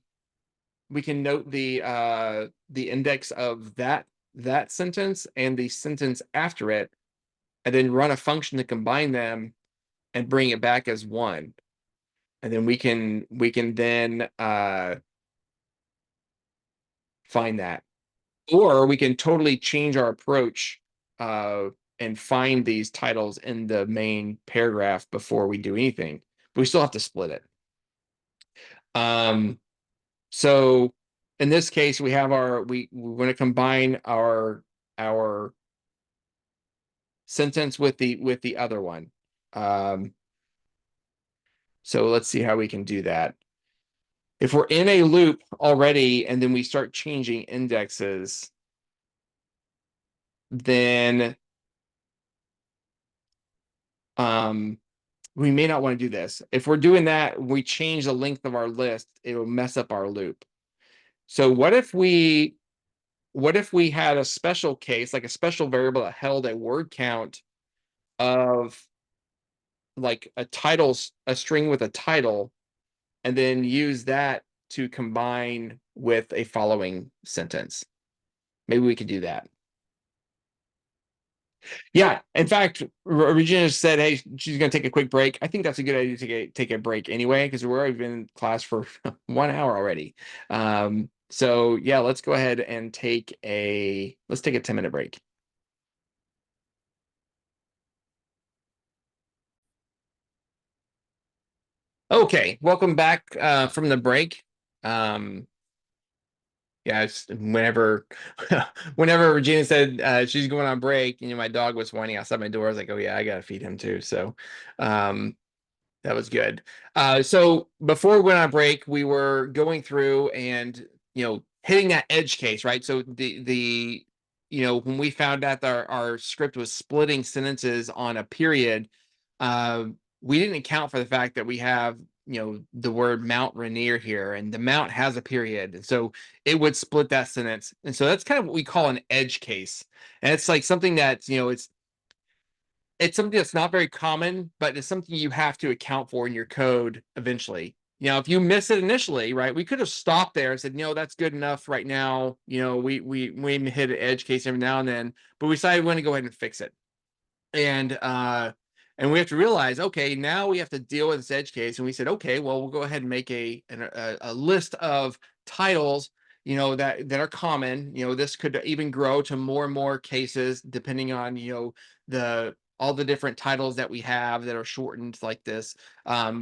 index of that sentence and the sentence after it, and then run a function to combine them and bring it back as one. And then we can then find that. Or we can totally change our approach and find these titles in the main paragraph before we do anything. But we still have to split it. So in this case, we have we want to combine our sentence with the other one. So let's see how we can do that. If we're in a loop already and then we start changing indexes, then we may not want to do this. If we're doing that, we change the length of our list, it will mess up our loop. So what if we had a special case, like a special variable that held a word count of like a string with a title, and then use that to combine with a following sentence? Maybe we could do that. Yeah, in fact, Regina said, "Hey, she's going to take a quick break." I think that's a good idea to take a break anyway, because we're already been in class for 1 hour already. So yeah, let's go ahead and take a 10-minute break. Okay, welcome back from the break. Yeah, whenever whenever Regina said she's going on break, my dog was whining outside my door. I was like, oh yeah, I gotta feed him too. So that was good. So before we went on break, we were going through and hitting that edge case, right? So the when we found out that our script was splitting sentences on a period, uh, we didn't account for the fact that we have the word Mount Rainier here, and the Mount has a period, and so it would split that sentence. And so that's kind of what we call an edge case, and it's like something that it's something that's not very common, but it's something you have to account for in your code eventually. If you miss it initially, right, we could have stopped there and said, that's good enough right now. We hit an edge case every now and then, but we decided we want to go ahead and fix it. And we have to realize, okay, now we have to deal with this edge case. And we said, okay, well, we'll go ahead and make a list of titles, that are common. This could even grow to more and more cases depending on, all the different titles that we have that are shortened like this.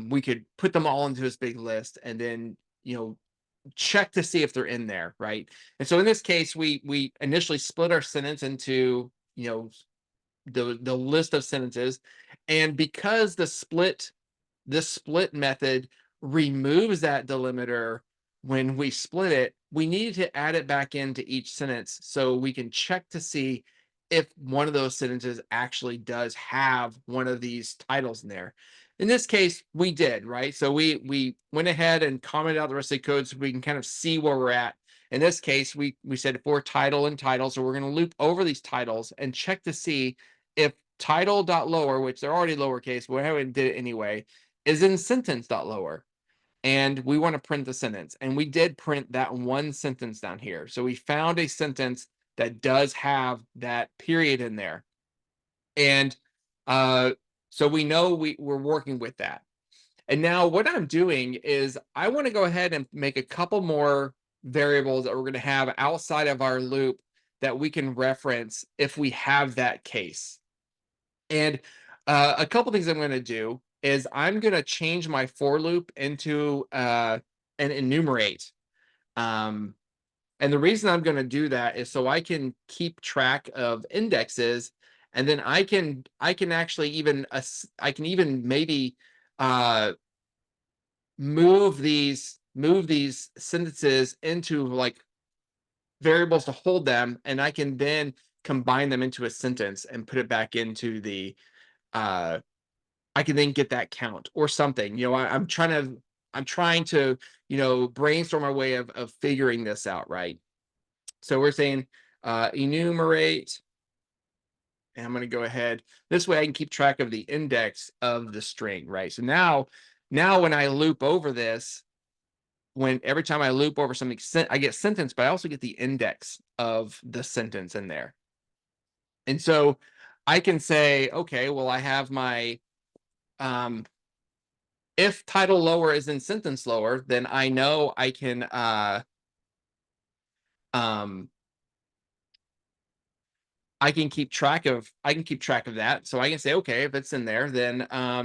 We could put them all into this big list and then, check to see if they're in there, right? And so in this case, we initially split our sentence into, the list of sentences, and because this split method removes that delimiter when we split it, we needed to add it back into each sentence so we can check to see if one of those sentences actually does have one of these titles in there. In this case, we did, right? So we went ahead and commented out the rest of the code so we can kind of see where we're at. In this case, we said for title and title, so we're going to loop over these titles and check to see if title.lower, which they're already lowercase, but we haven't did it anyway, is in sentence.lower. And we want to print the sentence. And we did print that one sentence down here. So we found a sentence that does have that period in there. And so we know we're working with that. And now what I'm doing is I want to go ahead and make a couple more variables that we're going to have outside of our loop that we can reference if we have that case. And a couple things I'm going to do is I'm going to change my for loop into an enumerate. And the reason I'm going to do that is so I can keep track of indexes, and then I can actually even maybe move these sentences into like variables to hold them, and I can then combine them into a sentence and put it back into the I can then get that count or something. I'm trying to, brainstorm our way of figuring this out, right? So we're saying enumerate, and I'm going to go ahead. This way I can keep track of the index of the string, right? So now when I loop over this, every time I loop over something, I get sentence, but I also get the index of the sentence in there. And so I can say, okay, well, I have my if title lower is in sentence lower, then I know I can I can keep track of that. So I can say, okay, if it's in there, then I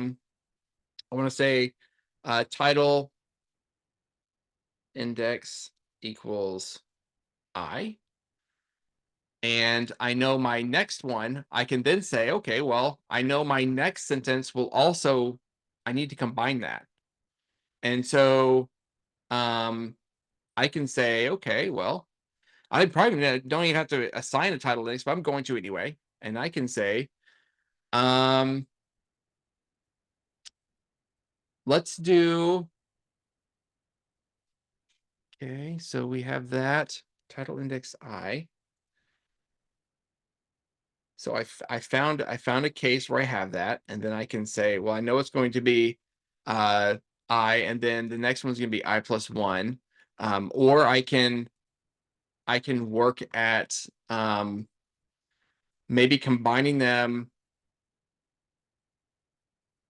want to say title index equals I. And I know my next one, I can then say, okay, well, I know my next sentence will also, I need to combine that. And so I can say, okay, well, I probably don't even have to assign a title index, but I'm going to anyway. And I can say, let's do, okay, so we have that title index I. So I found a case where I have that, and then I can say, well, I know it's going to be I, and then the next one's going to be I plus 1. Or I can work at maybe combining them.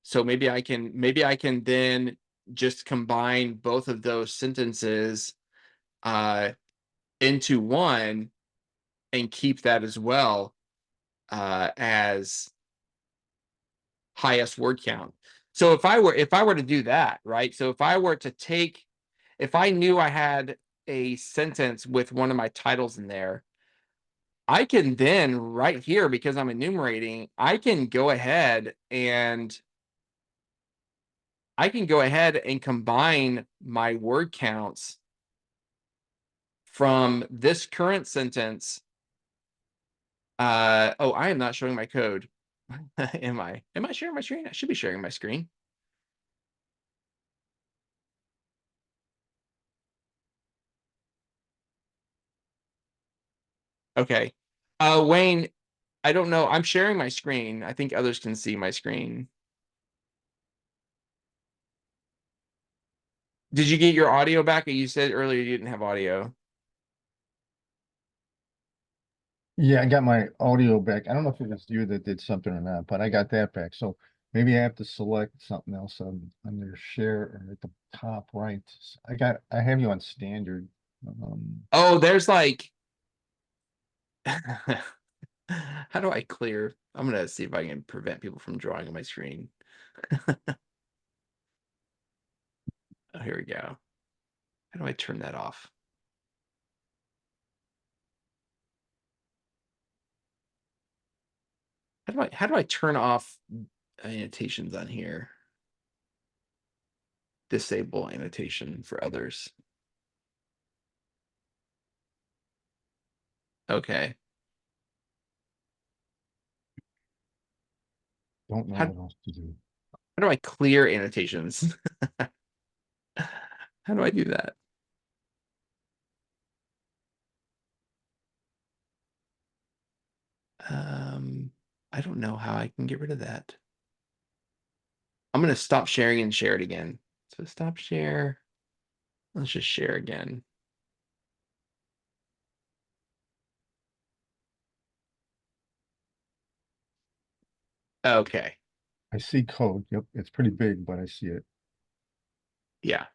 So maybe I can then just combine both of those sentences into one and keep that as well as highest word count. So if I were to do that, right? So if I were to take, if I knew I had a sentence with one of my titles in there, I can then right here, because I'm enumerating, I can go ahead and combine my word counts from this current sentence. Oh, I am not showing my code. Am I sharing my screen? I should be sharing my screen. Okay. Wayne, I don't know. I'm sharing my screen. I think others can see my screen. Did you get your audio back? You said earlier you didn't have audio. Yeah, I got my audio back. I don't know if it was you that did something or not, but I got that back. So maybe I have to select something else on your share or at the top right. I have you on standard. Oh, there's like how do I clear? I'm gonna see if I can prevent people from drawing on my screen. Oh, here we go. How do I turn that off? How do I turn off annotations on here? Disable annotation for others. Okay. Don't know How, what else to do. how do I clear annotations? How do I do that? I don't know how I can get rid of that. I'm gonna stop sharing and share it again. So stop share. Let's just share again. Okay. I see code. Yep, it's pretty big, but I see it. Yeah.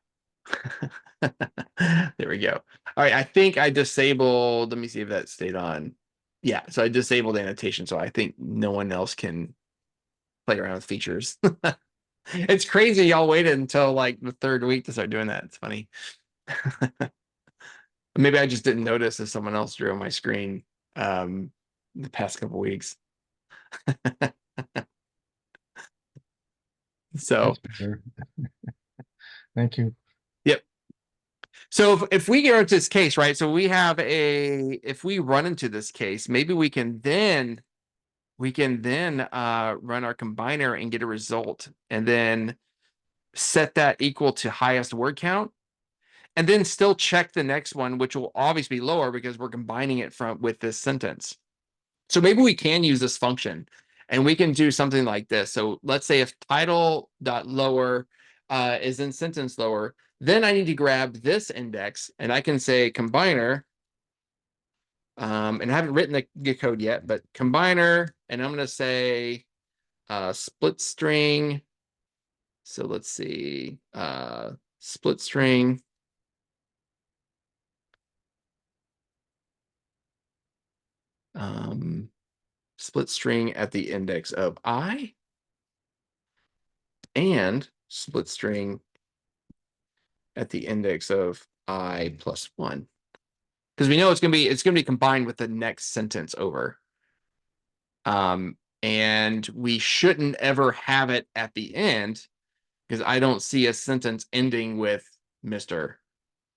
There we go. All right. I think I disabled. Let me see if that stayed on. Yeah. So I disabled annotation. So I think no one else can play around with features. It's crazy. Y'all waited until like the third week to start doing that. It's funny. Maybe I just didn't notice if someone else drew on my screen the past couple weeks. So, That's better. Thank you. yep. So if we get into this case, right? So we have if we run into this case, maybe we can then run our combiner and get a result and then set that equal to highest word count. And then still check the next one, which will obviously be lower because we're combining it with this sentence. So maybe we can use this function and we can do something like this. So let's say if title.lower is in sentence lower, then I need to grab this index and I can say combiner. And I haven't written the code yet, but combiner, and I'm going to say split string. So let's see, split string. Split string at the index of I and split string at the index of I plus 1. Because we know it's gonna be combined with the next sentence over. And we shouldn't ever have it at the end because I don't see a sentence ending with Mr.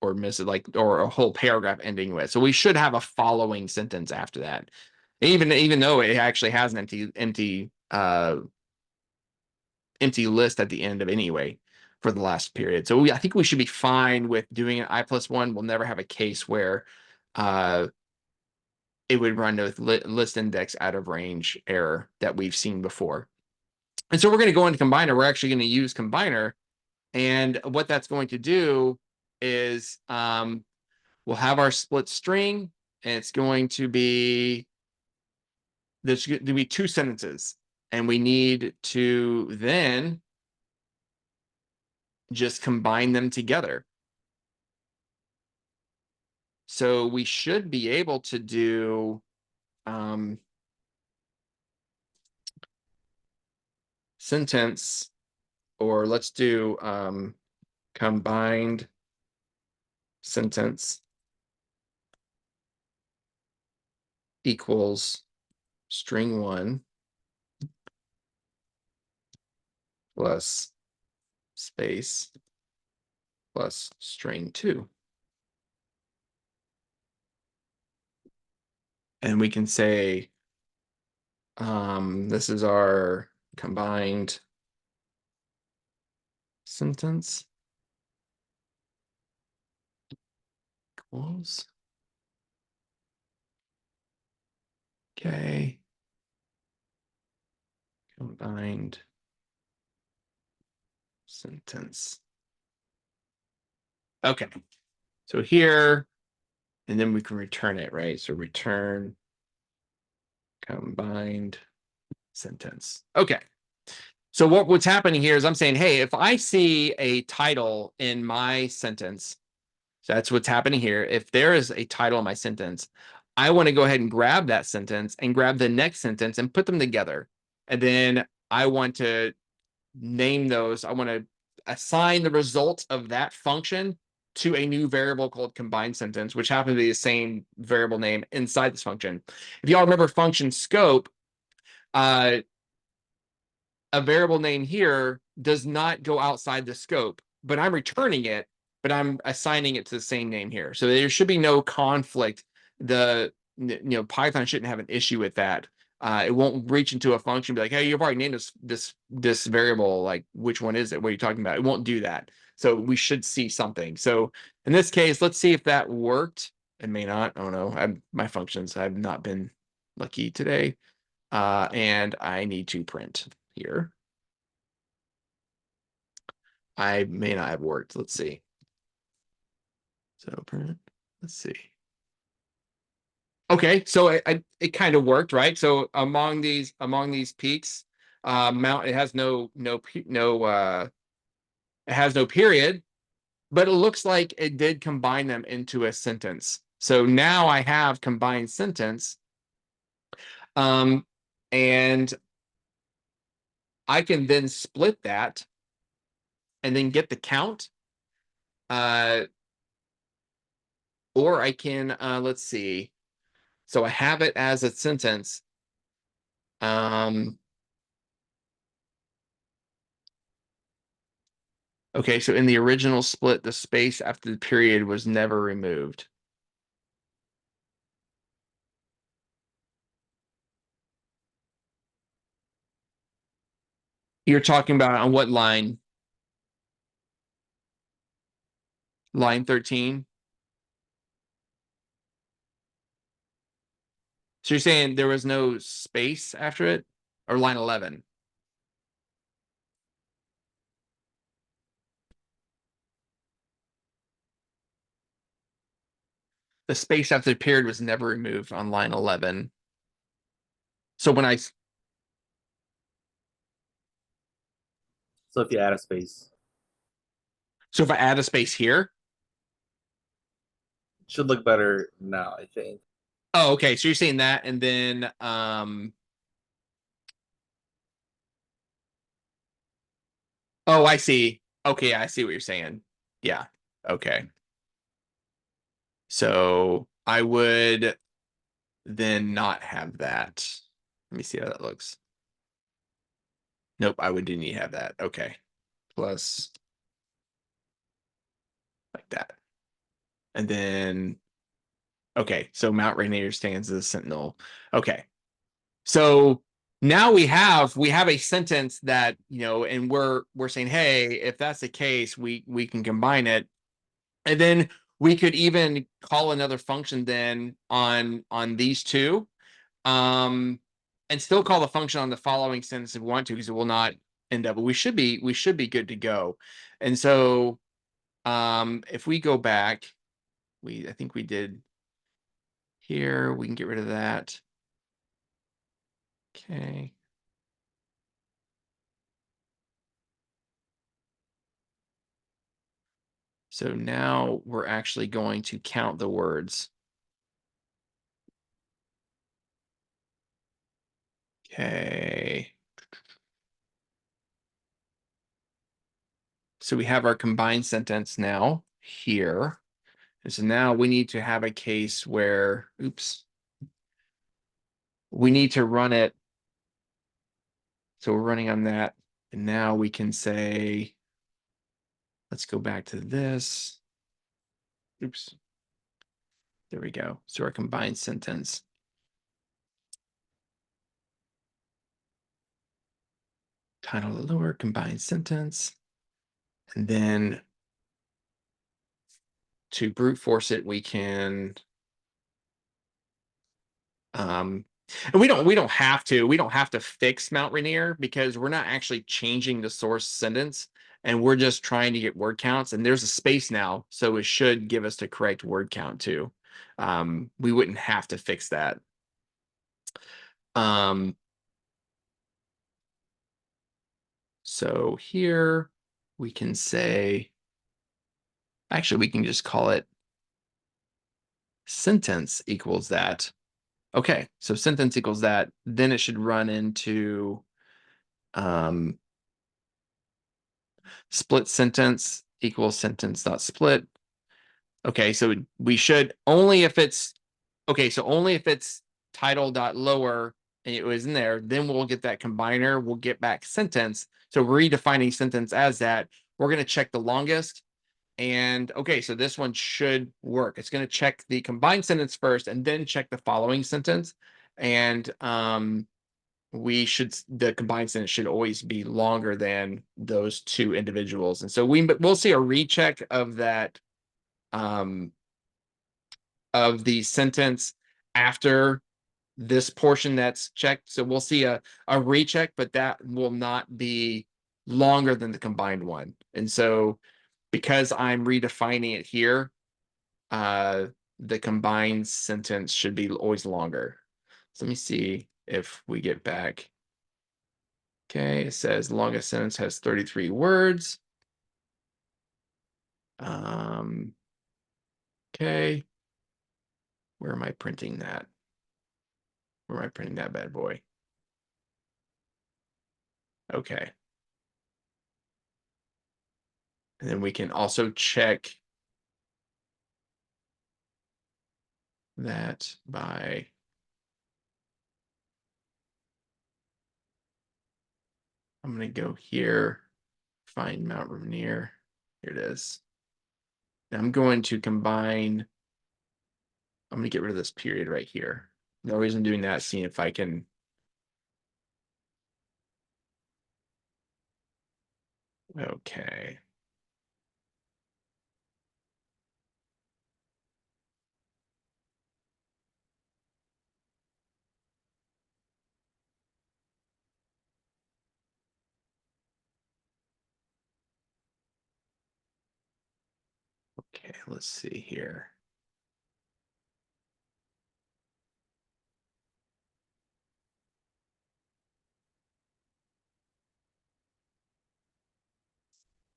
or Mrs. or a whole paragraph ending with. So we should have a following sentence after that. Even though it actually has an empty list at the end of anyway for the last period. So I think we should be fine with doing an I plus 1. We'll never have a case where it would run with list index out of range error that we've seen before. And so we're going to go into combiner. We're actually going to use combiner. And what that's going to do is we'll have our split string and it's going to be there's going to be 2 sentences, and we need to then just combine them together. So we should be able to do sentence, or let's do combined sentence equals string 1 plus space plus string 2. And we can say, this is our combined sentence equals. Okay. Combined sentence. Okay. So here, and then we can return it, right? So return combined sentence. Okay. So what's happening here is I'm saying, hey, if I see a title in my sentence, so that's what's happening here. If there is a title in my sentence, I want to go ahead and grab that sentence and grab the next sentence and put them together. And then I want to name those. I want to assign the result of that function to a new variable called combined sentence, which happens to be the same variable name inside this function. If y'all remember function scope, a variable name here does not go outside the scope, but I'm returning it, but I'm assigning it to the same name here. So there should be no conflict. Python shouldn't have an issue with that. It won't reach into a function and be like, hey, you've already named this variable. Like, which one is it? What are you talking about? It won't do that. So we should see something. So in this case, let's see if that worked. It may not. I don't know. My functions have not been lucky today. And I need to print here. I may not have worked. Let's see. So print. Let's see. Okay, so it kind of worked, right? So among these peaks, mount, it has no it has no period, but it looks like it did combine them into a sentence. So now I have combined sentence, and I can then split that and then get the count. Or I can let's see. So I have it as a sentence. Okay, so in the original split, the space after the period was never removed. You're talking about on what line? Line 13? So you're saying there was no space after it? Or line 11? The space after the period was never removed on line 11. So when So if you add a space, so if I add a space here, it should look better now, I think. oh, okay. So you're saying that, and then oh, I see. Okay, I see what you're saying. Yeah. Okay. So I would then not have that. Let me see how that looks. Nope, I would didn't have that. Okay. Plus like that. And then okay, so Mount Rainier stands as a sentinel. Okay. So now we have a sentence that, and we're saying, hey, if that's the case, we can combine it. And then we could even call another function then on these two. And still call the function on the following sentence if we want to, because it will not end up, but we should be good to go. And so if we go back, I think we did here, we can get rid of that. Okay. So now we're actually going to count the words. Okay. So we have our combined sentence now here. And so now we need to have a case where, oops, we need to run it. So we're running on that. And now we can say, let's go back to this. Oops. There we go. So our combined sentence. Title lower, combined sentence. And then to brute force it, we can and we don't have to fix Mount Rainier because we're not actually changing the source sentence, and we're just trying to get word counts, and there's a space now, so it should give us the correct word count too. We wouldn't have to fix that. So here we can say, actually we can just call it sentence equals that. Okay, so sentence equals that, then it should run into split sentence equals sentence dot split. Okay, so we should only if it's okay, so only if it's title dot lower and it was in there, then we'll get that combiner, we'll get back sentence. So redefining sentence as that, we're going to check the longest. And okay, so this one should work. It's going to check the combined sentence first and then check the following sentence. And the combined sentence should always be longer than those two individuals. And so we'll see a recheck of that of the sentence after this portion that's checked. So we'll see a recheck, but that will not be longer than the combined one. And so because I'm redefining it here, the combined sentence should be always longer. So let me see if we get back. Okay, it says longest sentence has 33 words. Okay. Where am I printing that? Where am I printing that bad boy? Okay. And then we can also check that by I'm going to go here, find Mount Rainier. Here it is. And I'm going to combine. I'm going to get rid of this period right here. No reason doing that, seeing if I can. Okay. Okay, let's see here.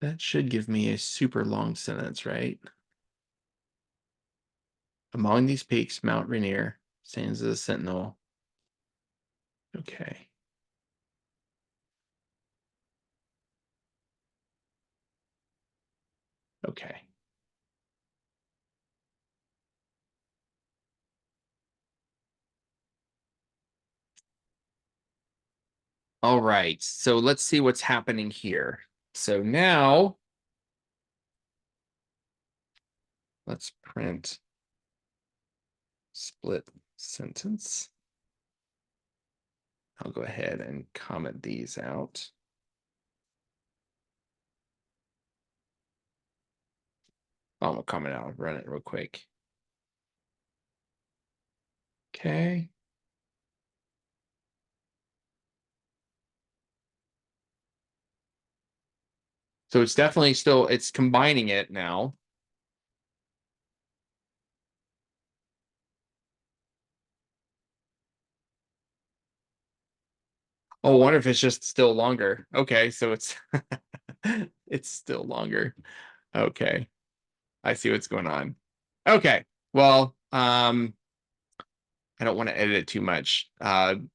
That should give me a super long sentence, right? Among these peaks, Mount Rainier stands as a sentinel. Okay. Okay. All right, so let's see what's happening here. So now let's print split sentence. I'll go ahead and comment these out. I'm gonna comment out, run it real quick. Okay. So it's definitely still, it's combining it now. Oh, I wonder if it's just still longer. Okay, so it's it's still longer. Okay. I see what's going on. Okay. Well, I don't want to edit it too much.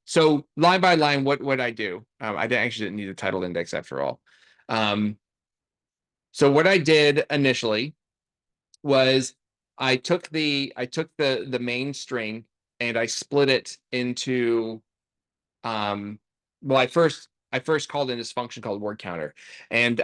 So line by line, what I do? Actually didn't need a title index after all. So what I did initially was I took the main string and I split it into well, I first called in this function called word counter. And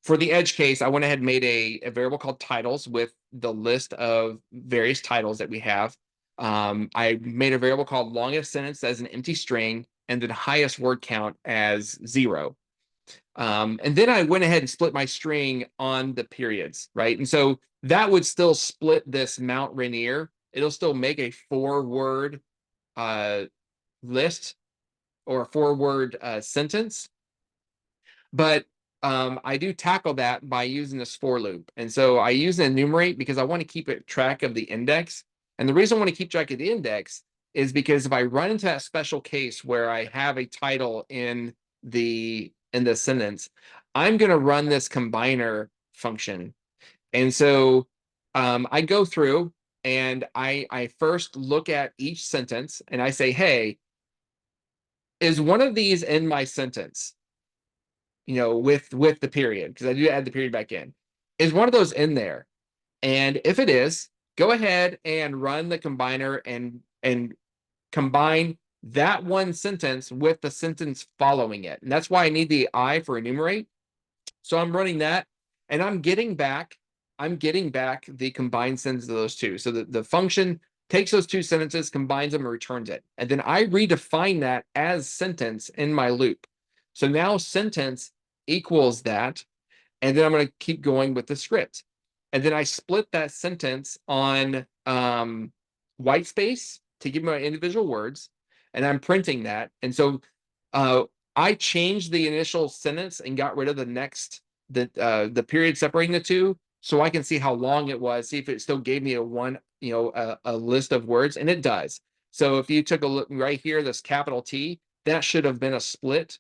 for the edge case, I went ahead and made a variable called titles with the list of various titles that we have. I made a variable called longest sentence as an empty string, and then highest word count as 0. And then I went ahead and split my string on the periods, right? And so that would still split this Mount Rainier. It'll still make a 4-word list or a 4-word sentence. But I do tackle that by using this for loop. And so I use an enumerate because I want to keep it track of the index. And the reason I want to keep track of the index is because if I run into that special case where I have a title in the sentence, I'm going to run this combiner function. And so I go through and I first look at each sentence and I say, hey, is one of these in my sentence? With the period, because I do add the period back in. Is one of those in there? And if it is, go ahead and run the combiner and combine that one sentence with the sentence following it. And that's why I need the I for enumerate. So I'm running that and I'm getting back the combined sentence of those two. So the function takes those two sentences, combines them, and returns it. And then I redefine that as sentence in my loop. So now sentence equals that. And then I'm going to keep going with the script. And then I split that sentence on white space to give my individual words. And I'm printing that. And so I changed the initial sentence and got rid of the period separating the two, so I can see how long it was, see if it still gave me a list of words, and it does. So if you took a look right here, this capital T, that should have been a split,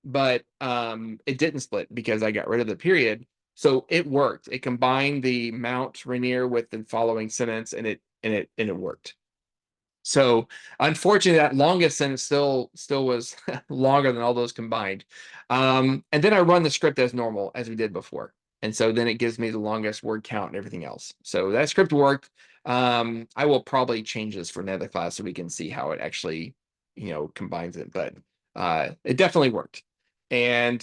but it didn't split because I got rid of the period. So it worked. It combined the Mount Rainier with the following sentence, and it worked. So unfortunately, that longest sentence still was longer than all those combined. And then I run the script as normal as we did before. And so then it gives me the longest word count and everything else. So that script worked. I will probably change this for another class so we can see how it actually, combines it. But it definitely worked. And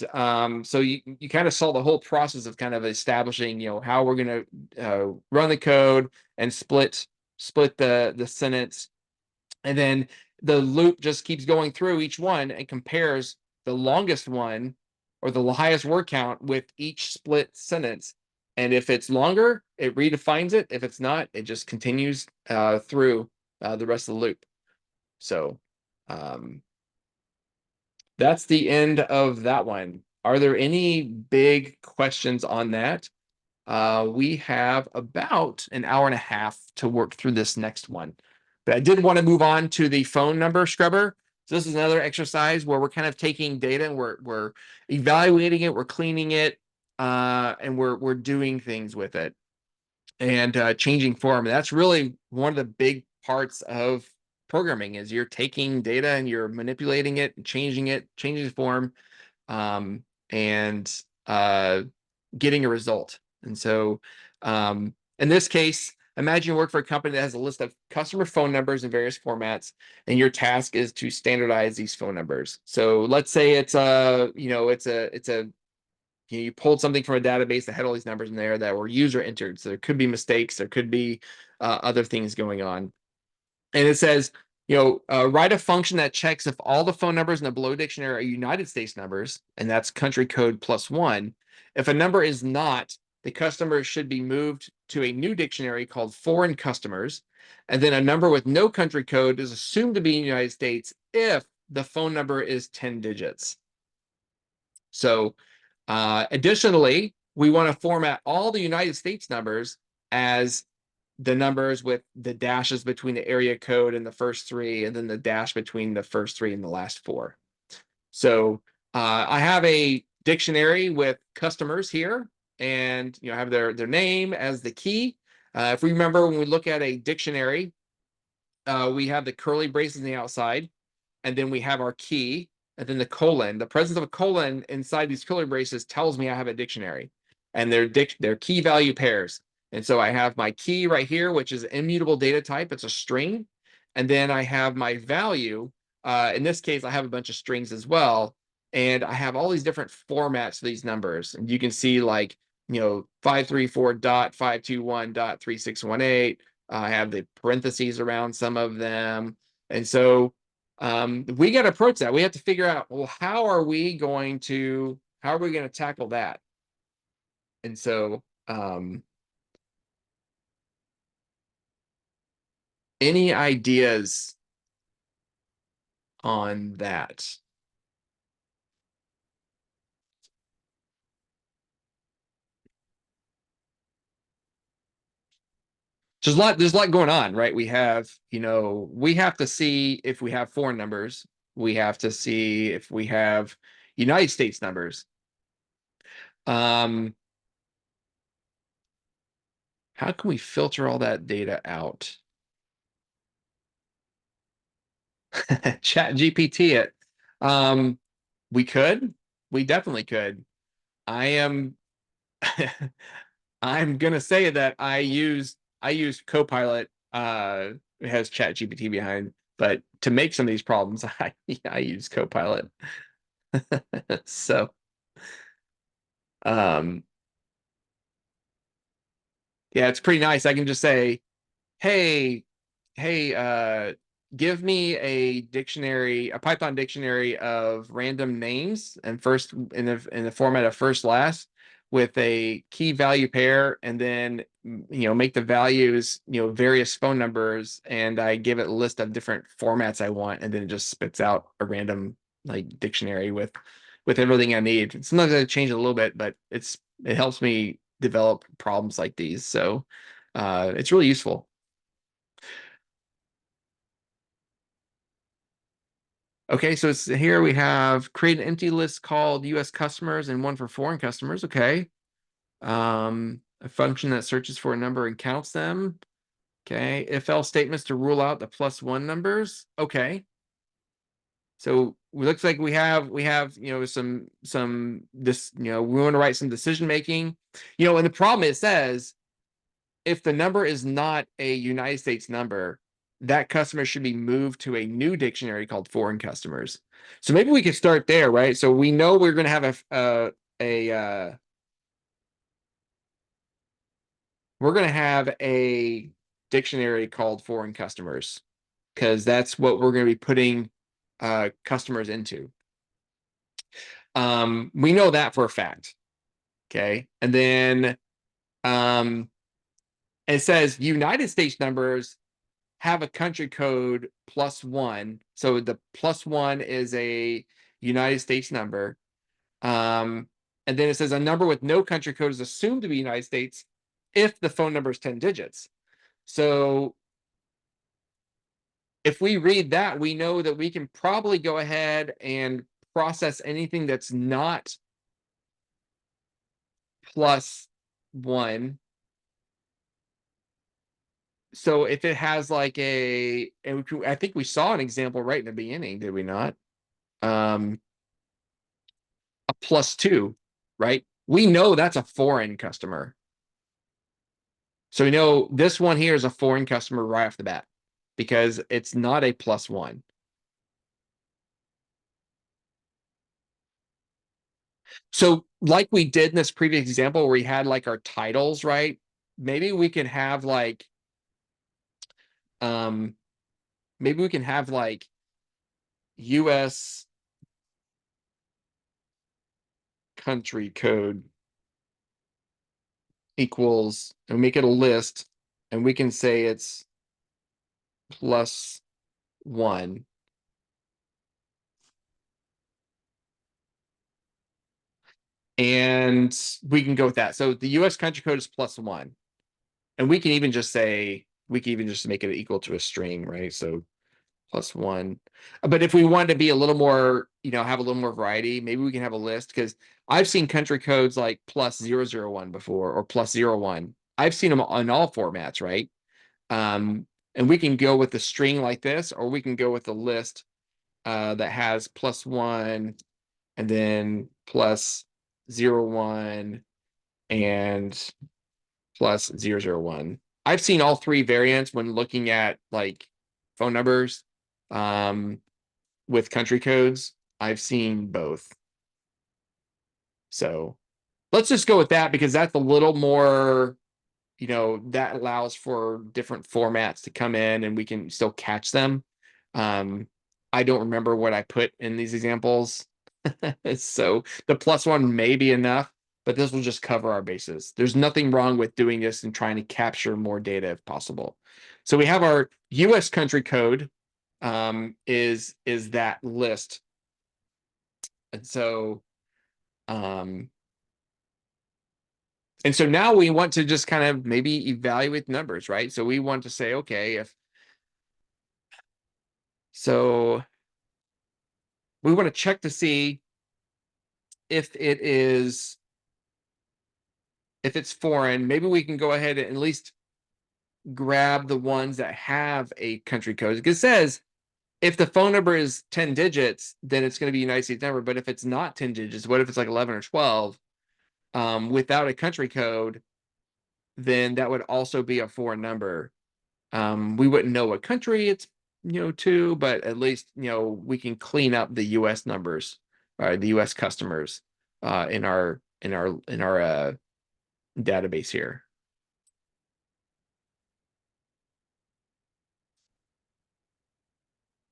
so you kind of saw the whole process of kind of establishing, how we're going to run the code and split the sentence. And then the loop just keeps going through each one and compares the longest one or the highest word count with each split sentence. And if it's longer, it redefines it. If it's not, it just continues through the rest of the loop. So that's the end of that one. Are there any big questions on that? We have about an hour and a half to work through this next one. But I did want to move on to the phone number scrubber. So this is another exercise where we're kind of taking data and we're evaluating it, we're cleaning it, and we're doing things with it and changing form. And that's really one of the big parts of programming is you're taking data and you're manipulating it, changing the form, and getting a result. And so in this case, imagine you work for a company that has a list of customer phone numbers in various formats, and your task is to standardize these phone numbers. So let's say you pulled something from a database that had all these numbers in there that were user entered. So there could be mistakes, there could be other things going on. And it says, write a function that checks if all the phone numbers in the below dictionary are United States numbers, and that's country code +1. If a number is not, the customer should be moved to a new dictionary called foreign customers. And then a number with no country code is assumed to be in the United States if the phone number is 10 digits. So additionally, we want to format all the United States numbers as the numbers with the dashes between the area code and the first 3, and then the dash between the first 3 and the last 4. So I have a dictionary with customers here, and I have their name as the key. If we remember, when we look at a dictionary, we have the curly braces on the outside, and then we have our key, and then the colon. The presence of a colon inside these curly braces tells me I have a dictionary, and they're key value pairs. And so I have my key right here, which is immutable data type. It's a string. And then I have my value. In this case, I have a bunch of strings as well. And I have all these different formats for these numbers. And you can see like, 534.521.3618. I have the parentheses around some of them. And so we got to approach that. We have to figure out, well, how are we going to tackle that? And so any ideas on that? There's a lot going on, right? We have to see if we have foreign numbers. We have to see if we have United States numbers. How can we filter all that data out? Chat GPT it. We definitely could. I'm gonna say that I use Copilot. It has Chat GPT behind, but to make some of these problems, I use Copilot. So yeah, it's pretty nice. I can just say, hey, give me a Python dictionary of random names and first in the format of first last with a key value pair, and then make the values various phone numbers, and I give it a list of different formats I want, and then it just spits out a random like dictionary with everything I need. Sometimes I change it a little bit, but it helps me develop problems like these. So it's really useful. Okay, so it's here we have create an empty list called US customers and one for foreign customers. Okay. A function that searches for a number and counts them. Okay. If else statements to rule out the +1 numbers. Okay. So it looks like we have some this we want to write some decision making. And the problem, it says if the number is not a United States number, that customer should be moved to a new dictionary called foreign customers. So maybe we could start there, right? So we know we're going to have we're going to have a dictionary called foreign customers, because that's what we're going to be putting customers into. We know that for a fact. Okay. And then it says United States numbers have a country code +1. So the +1 is a United States number. And then it says a number with no country code is assumed to be United States if the phone number is 10 digits. So if we read that, we know that we can probably go ahead and process anything that's not +1. So if it has like I think we saw an example right in the beginning, did we not? A +2, right? We know that's a foreign customer. So we know this one here is a foreign customer right off the bat because it's not a +1. So like we did in this previous example where we had like our titles, right? Maybe we can have like US country code equals, and make it a list, and we can say it's +1. And we can go with that. So the US country code is +1. And we can even just make it equal to a string, right? So +1. But if we want to be a little more, have a little more variety, maybe we can have a list, because I've seen country codes like +001 before, or +01. I've seen them on all formats, right? And we can go with the string like this, or we can go with the list that has +1 and then +01 and +001. I've seen all three variants when looking at like phone numbers with country codes. I've seen both. So let's just go with that, because that's a little more, that allows for different formats to come in and we can still catch them. I don't remember what I put in these examples. So the +1 may be enough, but this will just cover our bases. There's nothing wrong with doing this and trying to capture more data if possible. So we have our US country code is that list. And so now we want to just kind of maybe evaluate numbers, right? So we want to say, okay, so we want to check to see if it's foreign. Maybe we can go ahead and at least grab the ones that have a country code. It says if the phone number is 10 digits, then it's going to be a United States number. But if it's not 10 digits, what if it's like 11 or 12 without a country code? Then that would also be a foreign number. We wouldn't know what country it's to, but at least we can clean up the US numbers, the US customers in our database here.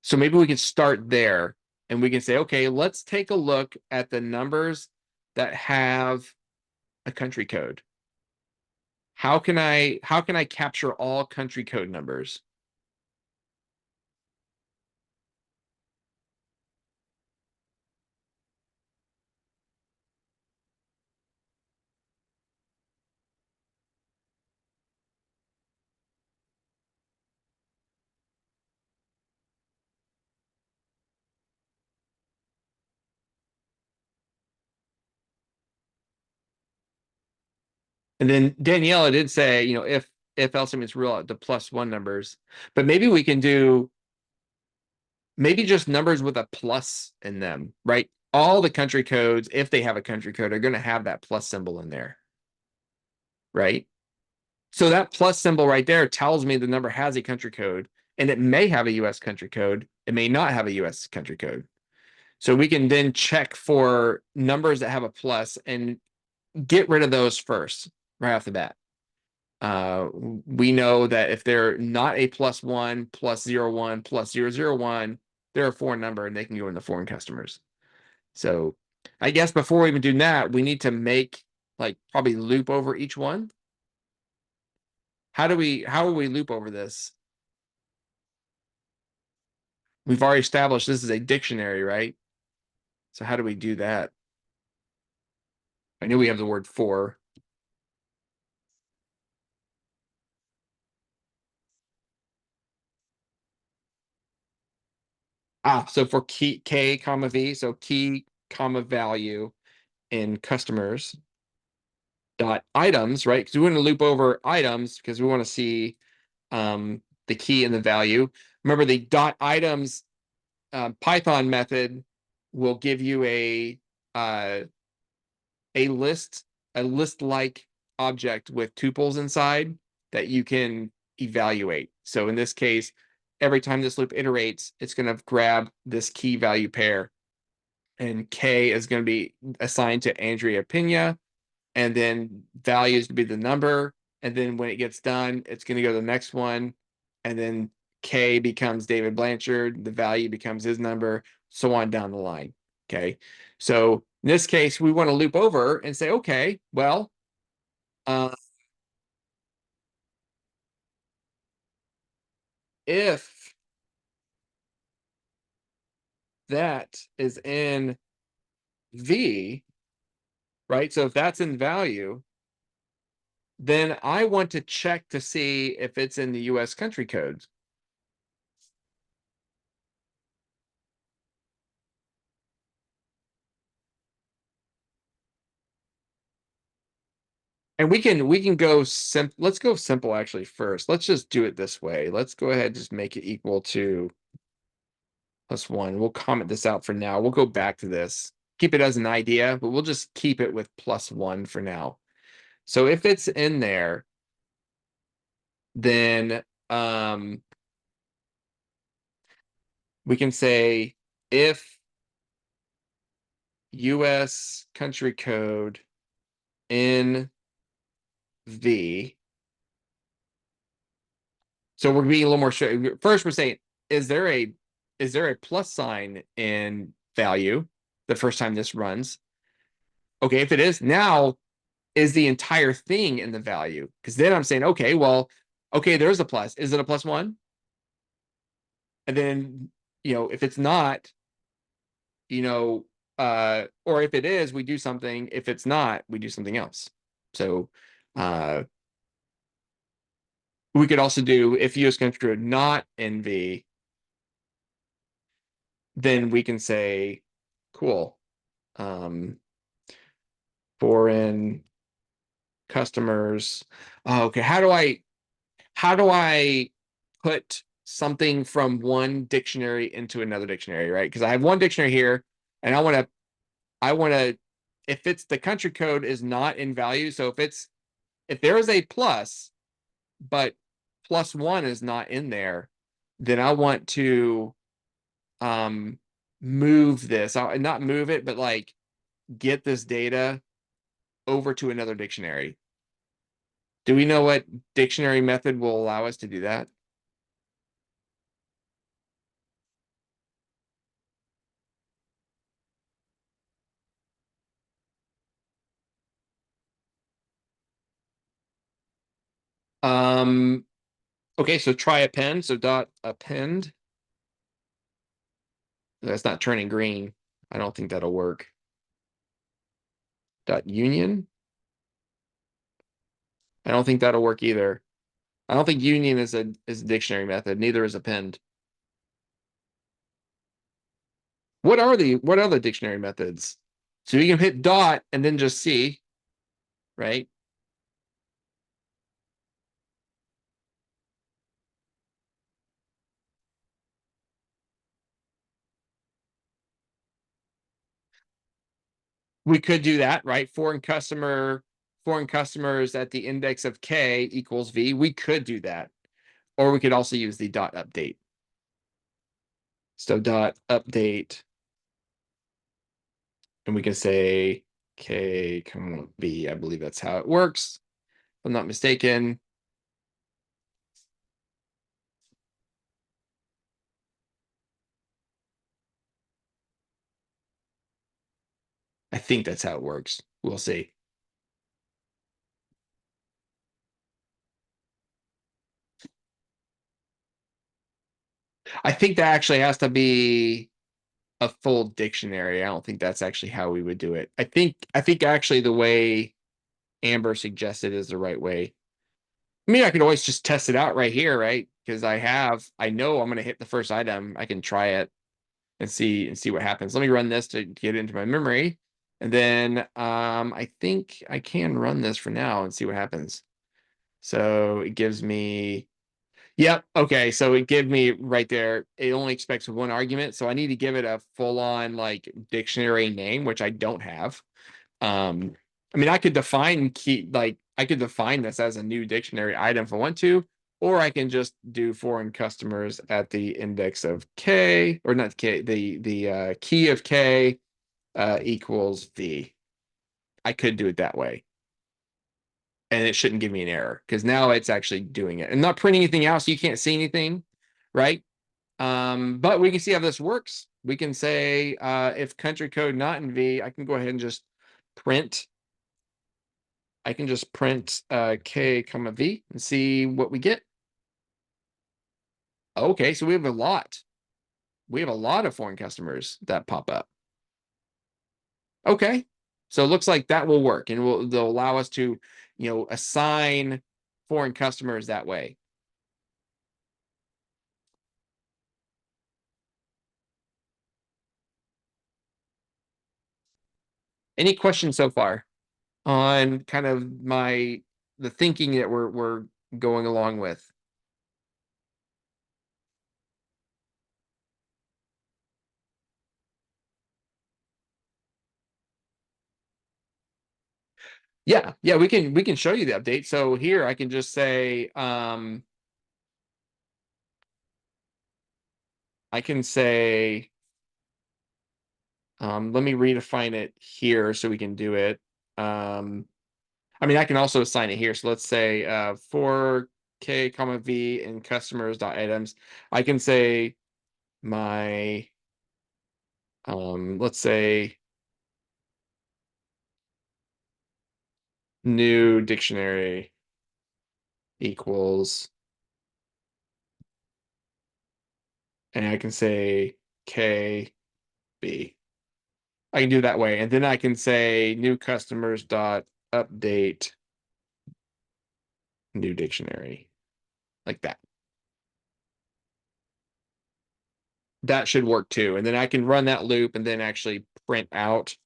So maybe we can start there and we can say, okay, let's take a look at the numbers that have a country code. How can I capture all country code numbers? And then Daniela did say, if else it's real, the +1 numbers, but maybe we can do maybe just numbers with a plus in them, right? All the country codes, if they have a country code, are going to have that plus symbol in there, right? So that plus symbol right there tells me the number has a country code, and it may have a US country code. It may not have a US country code. So we can then check for numbers that have a plus and get rid of those first, right off the bat. We know that if they're not a +1, +01, +001, they're a foreign number and they can go into foreign customers. So I guess before we even do that, we need to make probably loop over each one. How will we loop over this? We've already established this is a dictionary, right? So how do we do that? I knew we have the word for. So for key K, comma V, so key, comma value in customers dot items, right? Because we want to loop over items because we want to see the key and the value. Remember the dot items Python method will give you a list like object with tuples inside that you can evaluate. So in this case, every time this loop iterates, it's going to grab this key value pair, and K is going to be assigned to Andrea Pena, and then value is to be the number, and then when it gets done, it's going to go to the next one, and then K becomes David Blanchard, the value becomes his number, so on down the line. Okay, so in this case, we want to loop over and say, okay, well, if that is in V, right? So if that's in value, then I want to check to see if it's in the US country codes. And we can go let's go simple actually first. Let's just do it this way. Let's go ahead and just make it equal to +1. We'll comment this out for now. We'll go back to this. Keep it as an idea, but we'll just keep it with +1 for now. So if it's in there, then we can say if US country code in V. So we're being a little more sure. First, we're saying, is there a plus sign in value the first time this runs? Okay, if it is, now is the entire thing in the value? Because then I'm saying, okay, well, okay, there's a plus. Is it a +1? And then, if it's not, or if it is, we do something. If it's not, we do something else. So we could also do if US country code not in V, then we can say, cool. Foreign customers. Okay, how do I put something from one dictionary into another dictionary, right? Because I have one dictionary here, and I want to, if it's the country code is not in value, so if there is a plus, but +1 is not in there, then I want to move this. I'll not move it, but like get this data over to another dictionary. Do we know what dictionary method will allow us to do that? Okay, so try append. So dot append. That's not turning green. I don't think that'll work. Dot union. I don't think that'll work either. I don't think union is a dictionary method. Neither is append. What are the dictionary methods? So you can hit dot and then just see, right? We could do that, right? Foreign customers at the index of K equals V. We could do that. Or we could also use the dot update. So dot update. And we can say K, V. I believe that's how it works. If I'm not mistaken. I think that's how it works. We'll see. I think that actually has to be a full dictionary. I don't think that's actually how we would do it. I think actually the way Amber suggested is the right way. I mean, I could always just test it out right here, right? Because I know I'm going to hit the first item. I can try it and see what happens. Let me run this to get into my memory. And then I think I can run this for now and see what happens. So it gives me, yep, okay. So it gives me right there, it only expects one argument. So I need to give it a full-on like dictionary name, which I don't have. I mean, I could define I could define this as a new dictionary item if I want to, or I can just do foreign customers at the index of K, or not K, the key of K equals V. I could do it that way. And it shouldn't give me an error because now it's actually doing it and not printing anything out, so you can't see anything, right? But we can see how this works. We can say if country code not in V, I can go ahead and just print. I can just print K comma V and see what we get. Okay, so we have a lot. We have a lot of foreign customers that pop up. Okay, so it looks like that will work and they'll allow us to, assign foreign customers that way. Any questions so far? on kind of the thinking that we're going along with. Yeah, yeah, we can show you the update. So here I can just say I can say let me redefine it here so we can do it. I mean, I can also assign it here. So let's say 4K comma V and customers dot items. I can say my let's say new dictionary equals, and I can say KB. I can do it that way. And then I can say new customers dot update new dictionary, like that. That should work too. And then I can run that loop and then actually print out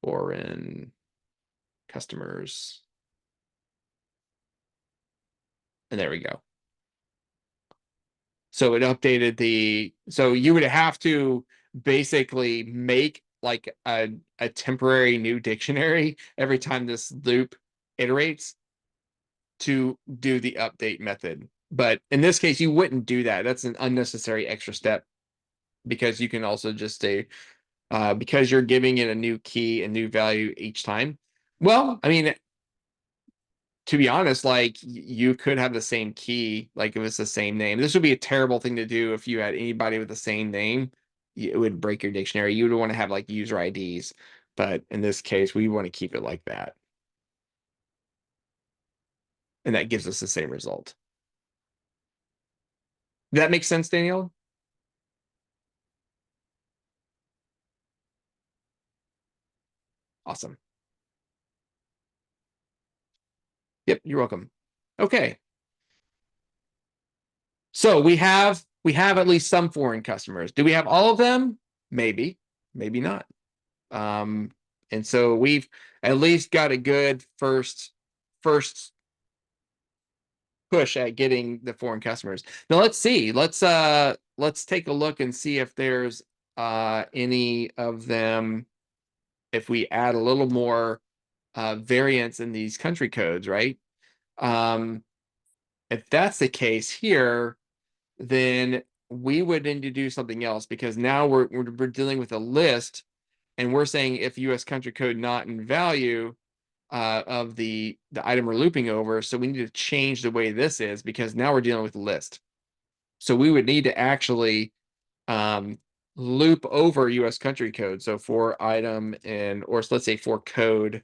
foreign customers. And there we go. So it updated so you would have to basically make like a temporary new dictionary every time this loop iterates to do the update method. But in this case, you wouldn't do that. That's an unnecessary extra step because you can also just say, because you're giving it a new key, a new value each time. Well, I mean, to be honest, like you could have the same key, like if it's the same name. This would be a terrible thing to do if you had anybody with the same name. It would break your dictionary. You would want to have like user IDs, but in this case, we want to keep it like that. And that gives us the same result. Does that make sense, Daniel? Awesome. Yep, you're welcome. Okay. So we have at least some foreign customers. Do we have all of them? Maybe, maybe not. And so we've at least got a good first push at getting the foreign customers. Now let's see. Let's take a look and see if there's any of them, if we add a little more variance in these country codes, right? If that's the case here, then we would need to do something else because now we're dealing with a list and we're saying if US country code not in value of the item we're looping over. So we need to change the way this is because now we're dealing with a list. So we would need to actually loop over US country code. So for item and, or let's say for code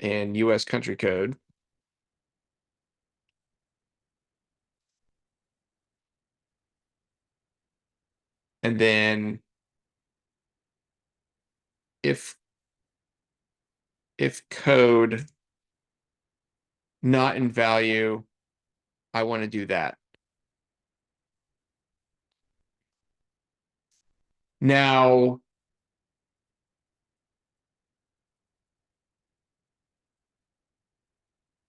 and US country code. And then if code not in value, I want to do that. Now,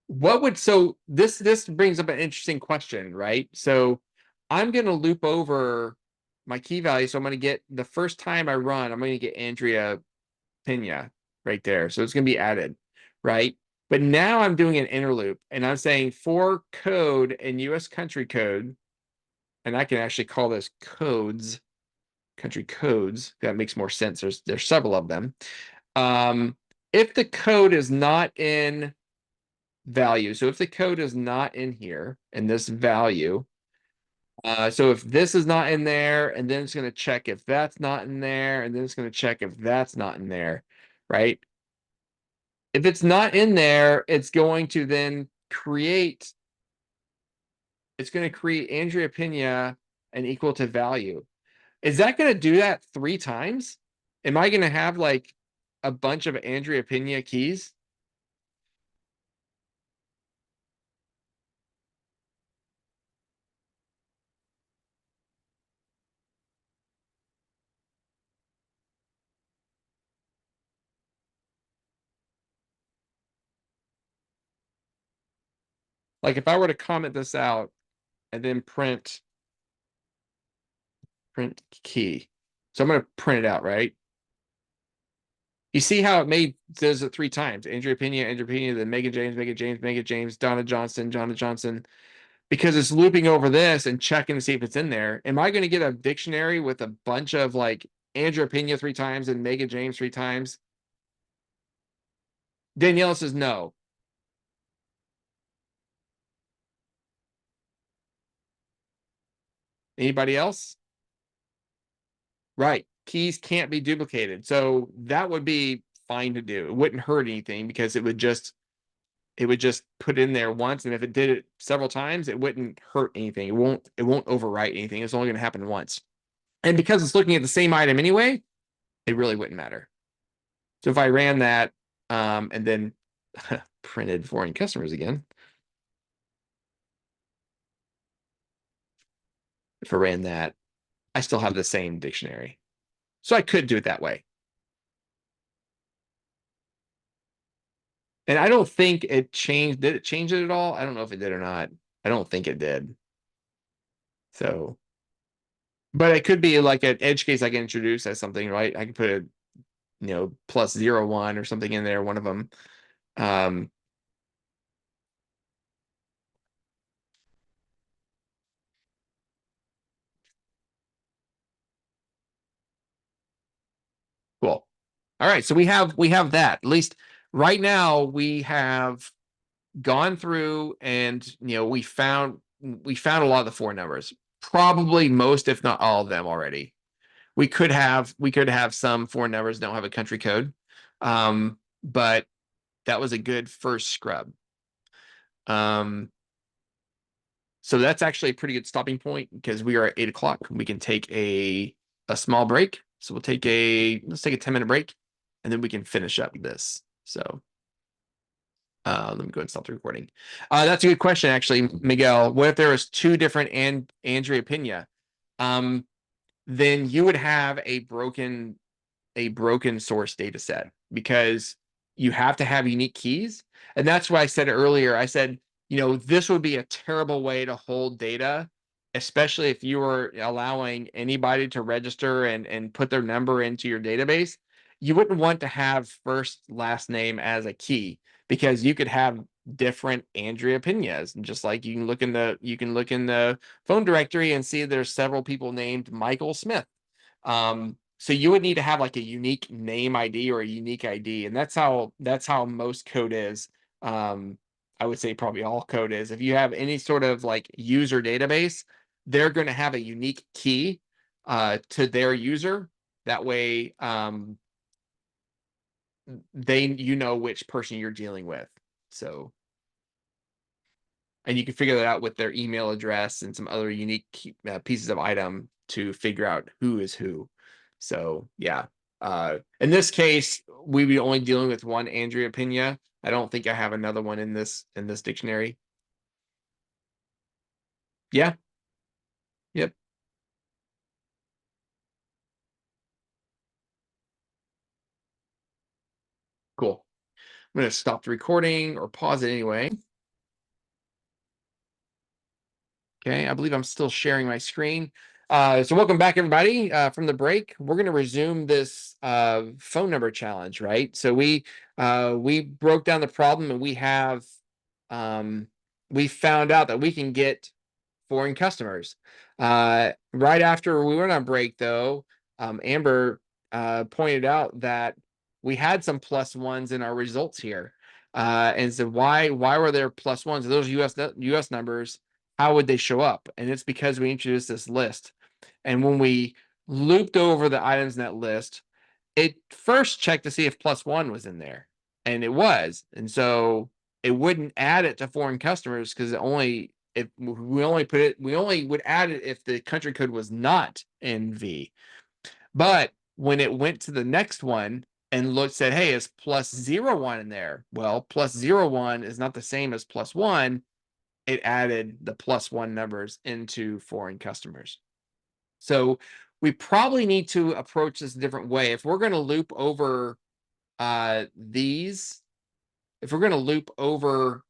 what would, so this brings up an interesting question, right? So I'm going to loop over my key value. So I'm going to get the first time I run, I'm going to get Andrea Pena right there. So it's going to be added, right? But now I'm doing an inner loop and I'm saying for code and US country code, and I can actually call this codes, country codes. That makes more sense. There's several of them. If the code is not in value, so if the code is not in here in this value, so if this is not in there, and then it's going to check if that's not in there, and then it's going to check if that's not in there, right? If it's not in there, it's going to then create, it's going to create Andrea Pena and equal to value. Is that going to do that 3 times? Am I going to have like a bunch of Andrea Pena keys? Like if I were to comment this out and then print key. So I'm going to print it out, right? You see how it does it 3 times. Andrea Pena, then Megan James, Donna Johnson. Because it's looping over this and checking to see if it's in there. Am I going to get a dictionary with a bunch of like Andrea Pena 3 times and Megan James 3 times? Danielle says no. Anybody else? Right. Keys can't be duplicated. So that would be fine to do. It wouldn't hurt anything because it would just put in there once. And if it did it several times, it wouldn't hurt anything. It won't overwrite anything. It's only going to happen once. And because it's looking at the same item anyway, it really wouldn't matter. So if I ran that, and then printed foreign customers again. If I ran that, I still have the same dictionary. So I could do it that way. And I don't think it changed. Did it change it at all? I don't know if it did or not. I don't think it did. So, but it could be like an edge case I can introduce as something, right? I can put a, +01 or something in there, one of them. Cool. All right, so we have that. At least right now we have gone through and we found a lot of the 4 numbers. Probably most, if not all of them already. We could have some 4 numbers don't have a country code. But that was a good first scrub. So that's actually a pretty good stopping point because we are at 8 o'clock. We can take a small break. So let's take a 10-minute break and then we can finish up this. So let me go and stop the recording. That's a good question, actually, Miguel. What if there was 2 different Andrea Pena? Then you would have a broken source data set because you have to have unique keys. And that's why I said earlier, I said, this would be a terrible way to hold data, especially if you were allowing anybody to register and put their number into your database. You wouldn't want to have first, last name as a key because you could have different Andrea Penas. And just like you can look in the phone directory and see there's several people named Michael Smith. So you would need to have like a unique name ID or a unique ID, and that's how most code is. I would say probably all code is. If you have any sort of like user database, they're going to have a unique key to their user. That way, you know which person you're dealing with. So, and you can figure that out with their email address and some other unique pieces of item to figure out who is who. So yeah, in this case, we'd be only dealing with one Andrea Pena. I don't think I have another one in this dictionary. Yeah. Yep. Cool. I'm going to stop the recording or pause it anyway. Okay, I believe I'm still sharing my screen. So welcome back, everybody, from the break. We're going to resume this phone number challenge, right? So we broke down the problem and we found out that we can get foreign customers. Right after we went on break, though, Amber pointed out that we had some +1s in our results here. And so why were there +1s? Those US numbers, how would they show up? And it's because we introduced this list. And when we looped over the items in that list, it first checked to see if +1 was in there. And it was. And so it wouldn't add it to foreign customers because we only would add it if the country code was not in V. But when it went to the next one and said, hey, is +01 in there? Well, +01 is not the same as +1. It added the +1 numbers into foreign customers. So we probably need to approach this a different way. If we're going to loop over these, if we're going to loop over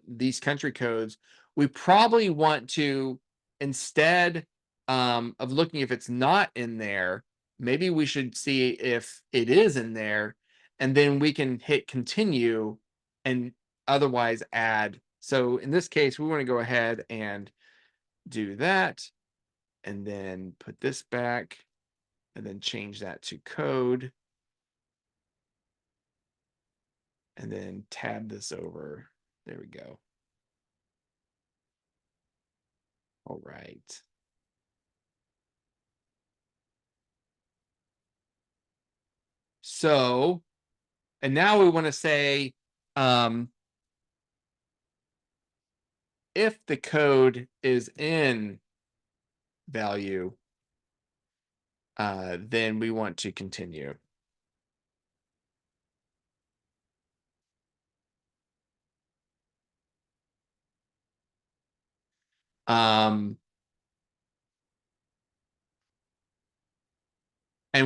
these country codes, we probably want to, instead of looking if it's not in there, maybe we should see if it is in there, and then we can hit continue and otherwise add. So in this case, we want to go ahead and do that, and then put this back, and then change that to code, and then tab this over. There we go. All right. So, and now we want to say, if the code is in value, then we want to continue. And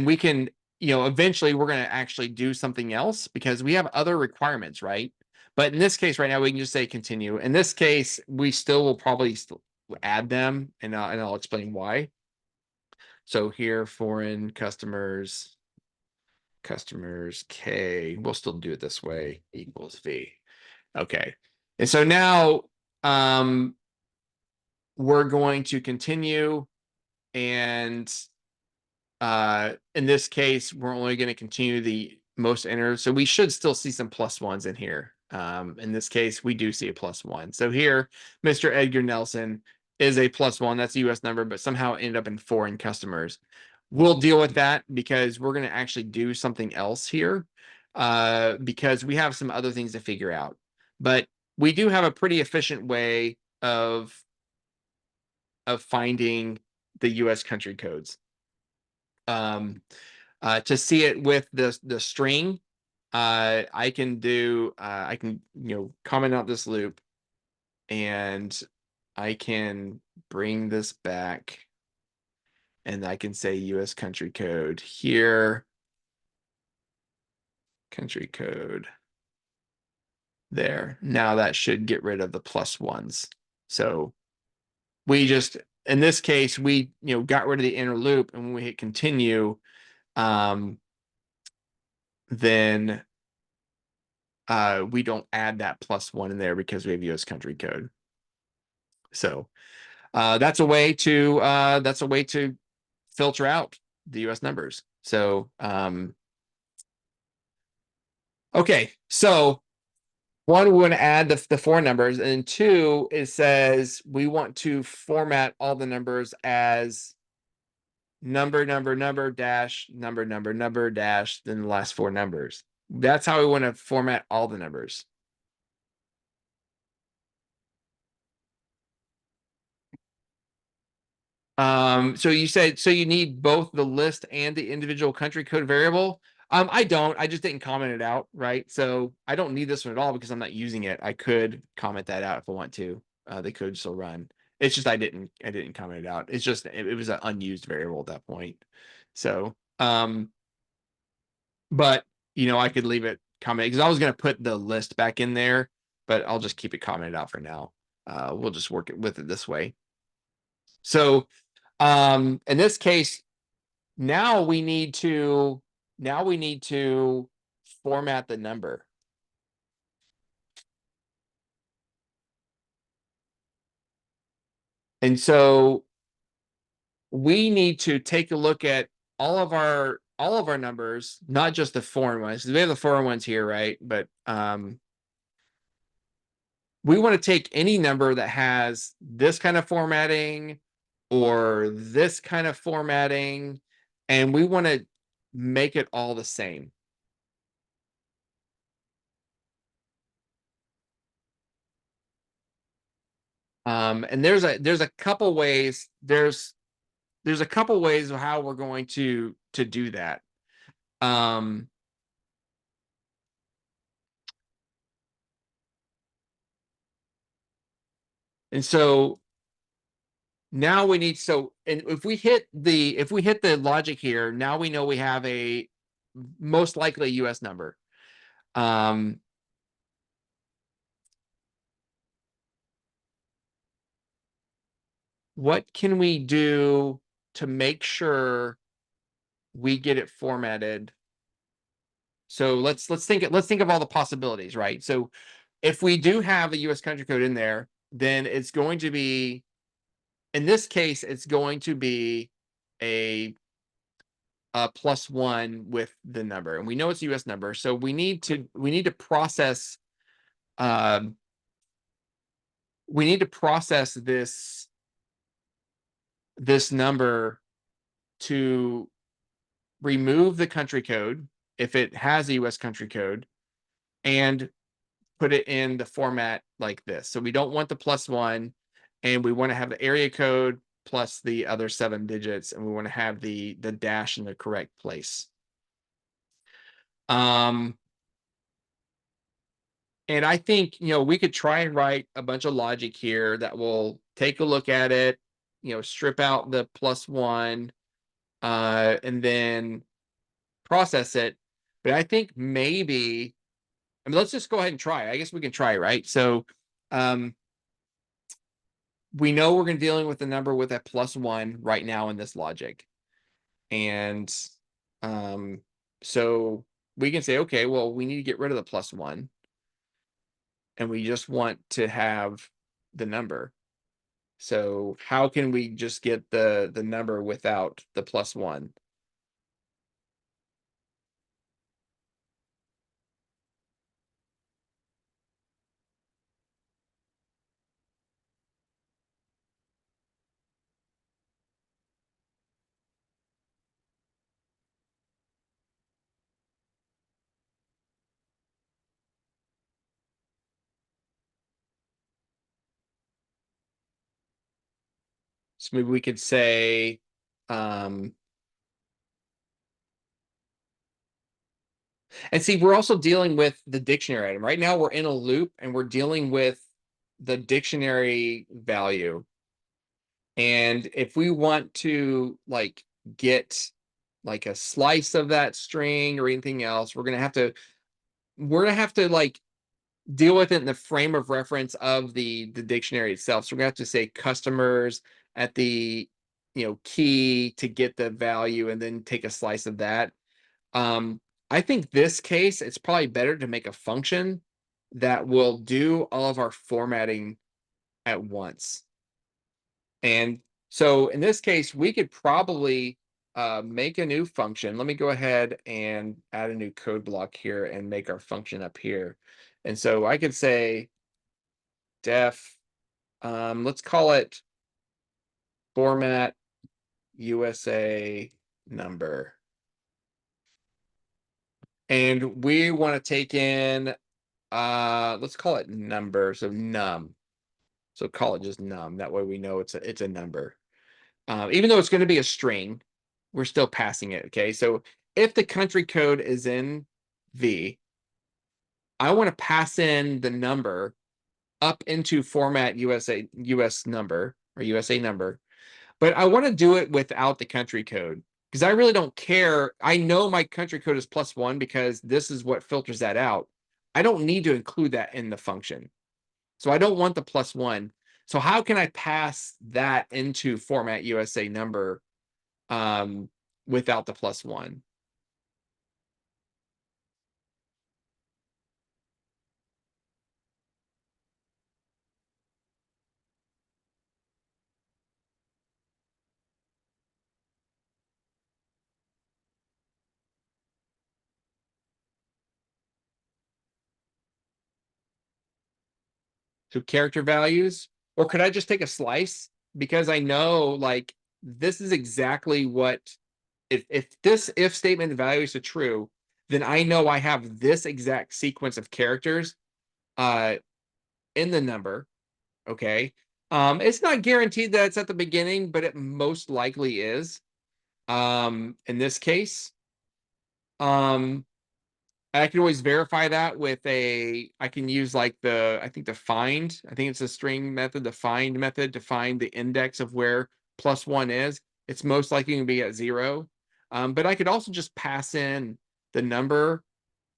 we can, eventually we're going to actually do something else because we have other requirements, right? But in this case right now, we can just say continue. In this case, we still will probably still add them, and I'll explain why. So here, foreign customers K, we'll still do it this way, equals V. Okay. And so now we're going to continue, and in this case, we're only going to continue the most entered. So we should still see some +1s in here. In this case, we do see a +1. So here, Mr. Edgar Nelson is a +1. That's a US number, but somehow ended up in foreign customers. We'll deal with that because we're going to actually do something else here, because we have some other things to figure out. But we do have a pretty efficient way of finding the US country codes. To see it with the string, I can comment out this loop, and I can bring this back, and I can say US country code here, country code there. Now that should get rid of the +1s. So we just, in this case, we got rid of the inner loop, and when we hit continue, then we don't add that +1 in there because we have US country code. So that's a way to filter out the US numbers. So okay, so one, we want to add the 4 numbers, and 2, it says we want to format all the numbers as number dash number dash, then the last 4 numbers. That's how we want to format all the numbers. So you said, so you need both the list and the individual country code variable. I don't, I just didn't comment it out, right? So I don't need this one at all because I'm not using it. I could comment that out if I want to. The code still run. It's just I didn't comment it out. It's just it was an unused variable at that point. So but I could leave it comment because I was gonna put the list back in there, but I'll just keep it commented out for now. We'll just work it with it this way. So in this case, now we need to format the number. And so we need to take a look at all of our numbers, not just the foreign ones. We have the foreign ones here, right? But we want to take any number that has this kind of formatting or this kind of formatting, and we want to make it all the same. And there's a couple ways. There's a couple ways of how we're going to do that. And so now we need, and if we hit the logic here, now we know we have a most likely US number. what can we do to make sure we get it formatted? So let's think of all the possibilities, right? So if we do have a US country code in there, then it's going to be, in this case, it's going to be a +1 with the number, and we know it's a US number, so we need to process this number to remove the country code if it has a US country code and put it in the format like this. So we don't want the +1, and we want to have the area code plus the other 7 digits, and we want to have the dash in the correct place. And I think, we could try and write a bunch of logic here that will take a look at it, strip out the +1, and then process it. But I think maybe, I mean, let's just go ahead and try. I guess we can try, right? So, we know we're going to be dealing with a number with a +1 right now in this logic. And, so we can say, okay, well, we need to get rid of the +1. And we just want to have the number. So how can we just get the number without the +1? So maybe we could say, and see, we're also dealing with the dictionary item. Right now we're in a loop and we're dealing with the dictionary value. And if we want to get like a slice of that string or anything else, we're gonna have to deal with it in the frame of reference of the dictionary itself. So we're gonna have to say customers at the key to get the value and then take a slice of that. I think this case it's probably better to make a function that will do all of our formatting at once. And so in this case, we could probably make a new function. Let me go ahead and add a new code block here and make our function up here. And so I could say def, let's call it format USA number. And we want to take in, let's call it number, so num. So call it just num. That way we know it's a number. Even though it's going to be a string, we're still passing it. Okay, so if the country code is in V, I want to pass in the number up into format US number or USA number, but I want to do it without the country code because I really don't care. I know my country code is +1 because this is what filters that out. I don't need to include that in the function. So I don't want the +1. So how can I pass that into format USA number without the +1? So character values, or could I just take a slice? Because I know this is exactly what, if this if statement values are true, then I know I have this exact sequence of characters in the number. Okay. It's not guaranteed that it's at the beginning, but it most likely is. In this case, I can always verify that with I can use I think it's a string method, the find method to find the index of where +1 is. It's most likely going to be at 0. But I could also just pass in the number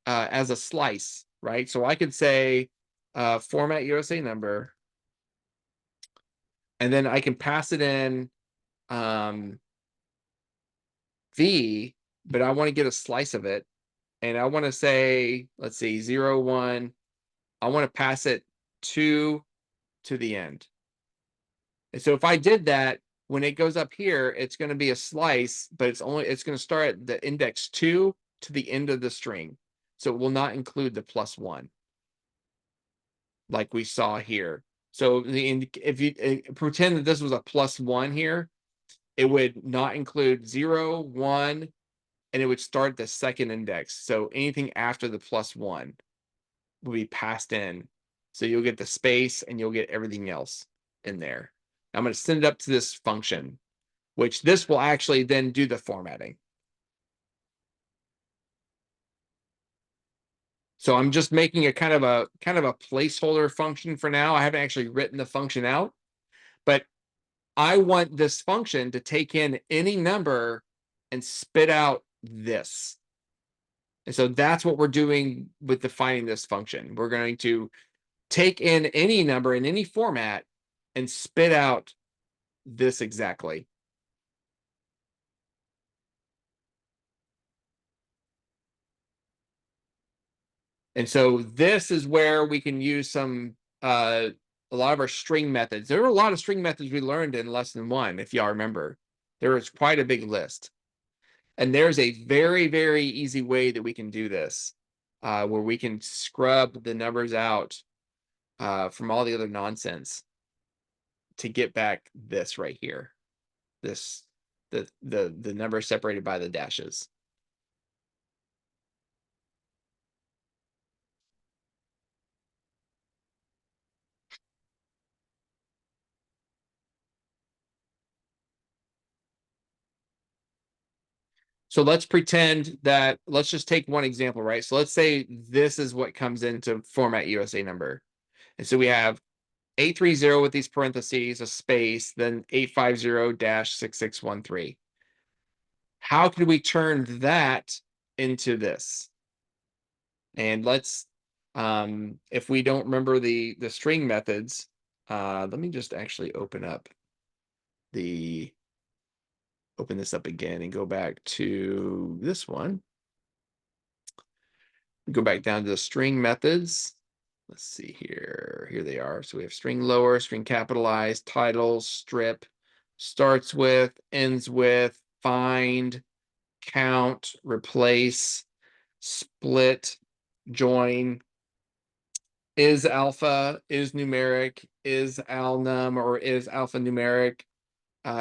as a slice, right? So I could say format USA number. and then I can pass it in V, but I want to get a slice of it. And I want to say, let's see, 0, 1. I want to pass it 2 to the end. And so if I did that, when it goes up here, it's going to be a slice, but it's going to start at the index 2 to the end of the string. So it will not include the +1 like we saw here. So if you pretend that this was a +1 here, it would not include 0, 1, and it would start the second index. So anything after the +1 will be passed in. So you'll get the space and you'll get everything else in there. I'm going to send it up to this function, which this will actually then do the formatting. So I'm just making a kind of a placeholder function for now. I haven't actually written the function out, but I want this function to take in any number and spit out this. And so that's what we're doing with defining this function. We're going to take in any number in any format and spit out this exactly. And so this is where we can use some a lot of our string methods. There were a lot of string methods we learned in lesson 1, if y'all remember. There was quite a big list. And there's a very, very easy way that we can do this, where we can scrub the numbers out from all the other nonsense to get back this right here. This the number separated by the dashes. So let's pretend that, let's just take one example, right? So let's say this is what comes into format USA number. And so we have 830 with these parentheses, a space, then 850-6613. How can we turn that into this? And let's, if we don't remember the string methods, let me just actually open this up again and go back to this one. Go back down to the string methods. Let's see here. Here they are. So we have string lower, string capitalized, title, strip, starts with, ends with, find, count, replace, split, join, is alpha, is numeric, is alnum, or is alphanumeric,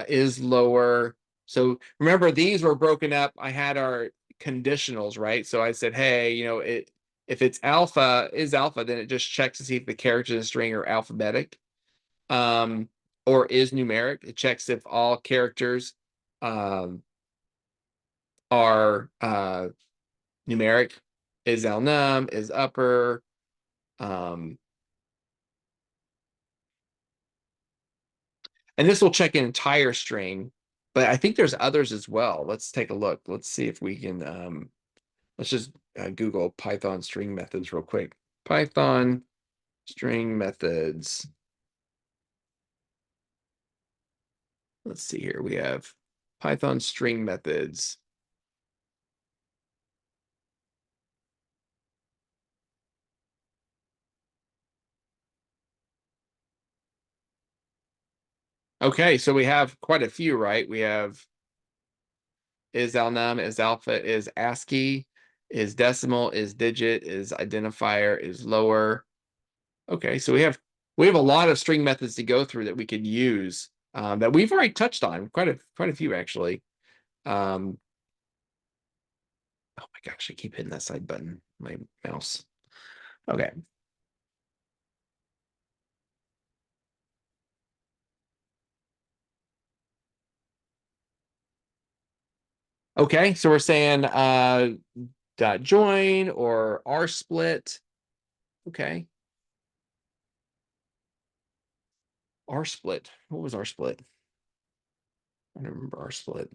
is lower. So remember, these were broken up. I had our conditionals, right? So I said, hey, if it's alpha, is alpha, then it just checks to see if the characters in the string are alphabetic. Or is numeric. It checks if all characters are numeric. Is alnum, is upper. And this will check an entire string, but I think there's others as well. Let's take a look. Let's see if we can, let's just Google Python string methods real quick. Python string methods. Let's see here. We have Python string methods. Okay, so we have quite a few, right? We have is alnum, is alpha, is ASCII, is decimal, is digit, is identifier, is lower. Okay, so we have a lot of string methods to go through that we could use, that we've already touched on, quite a few actually. Oh my gosh, I keep hitting that side button, my mouse. Okay. Okay, so we're saying dot join or R split. Okay. R split. What was R split? I don't remember R split.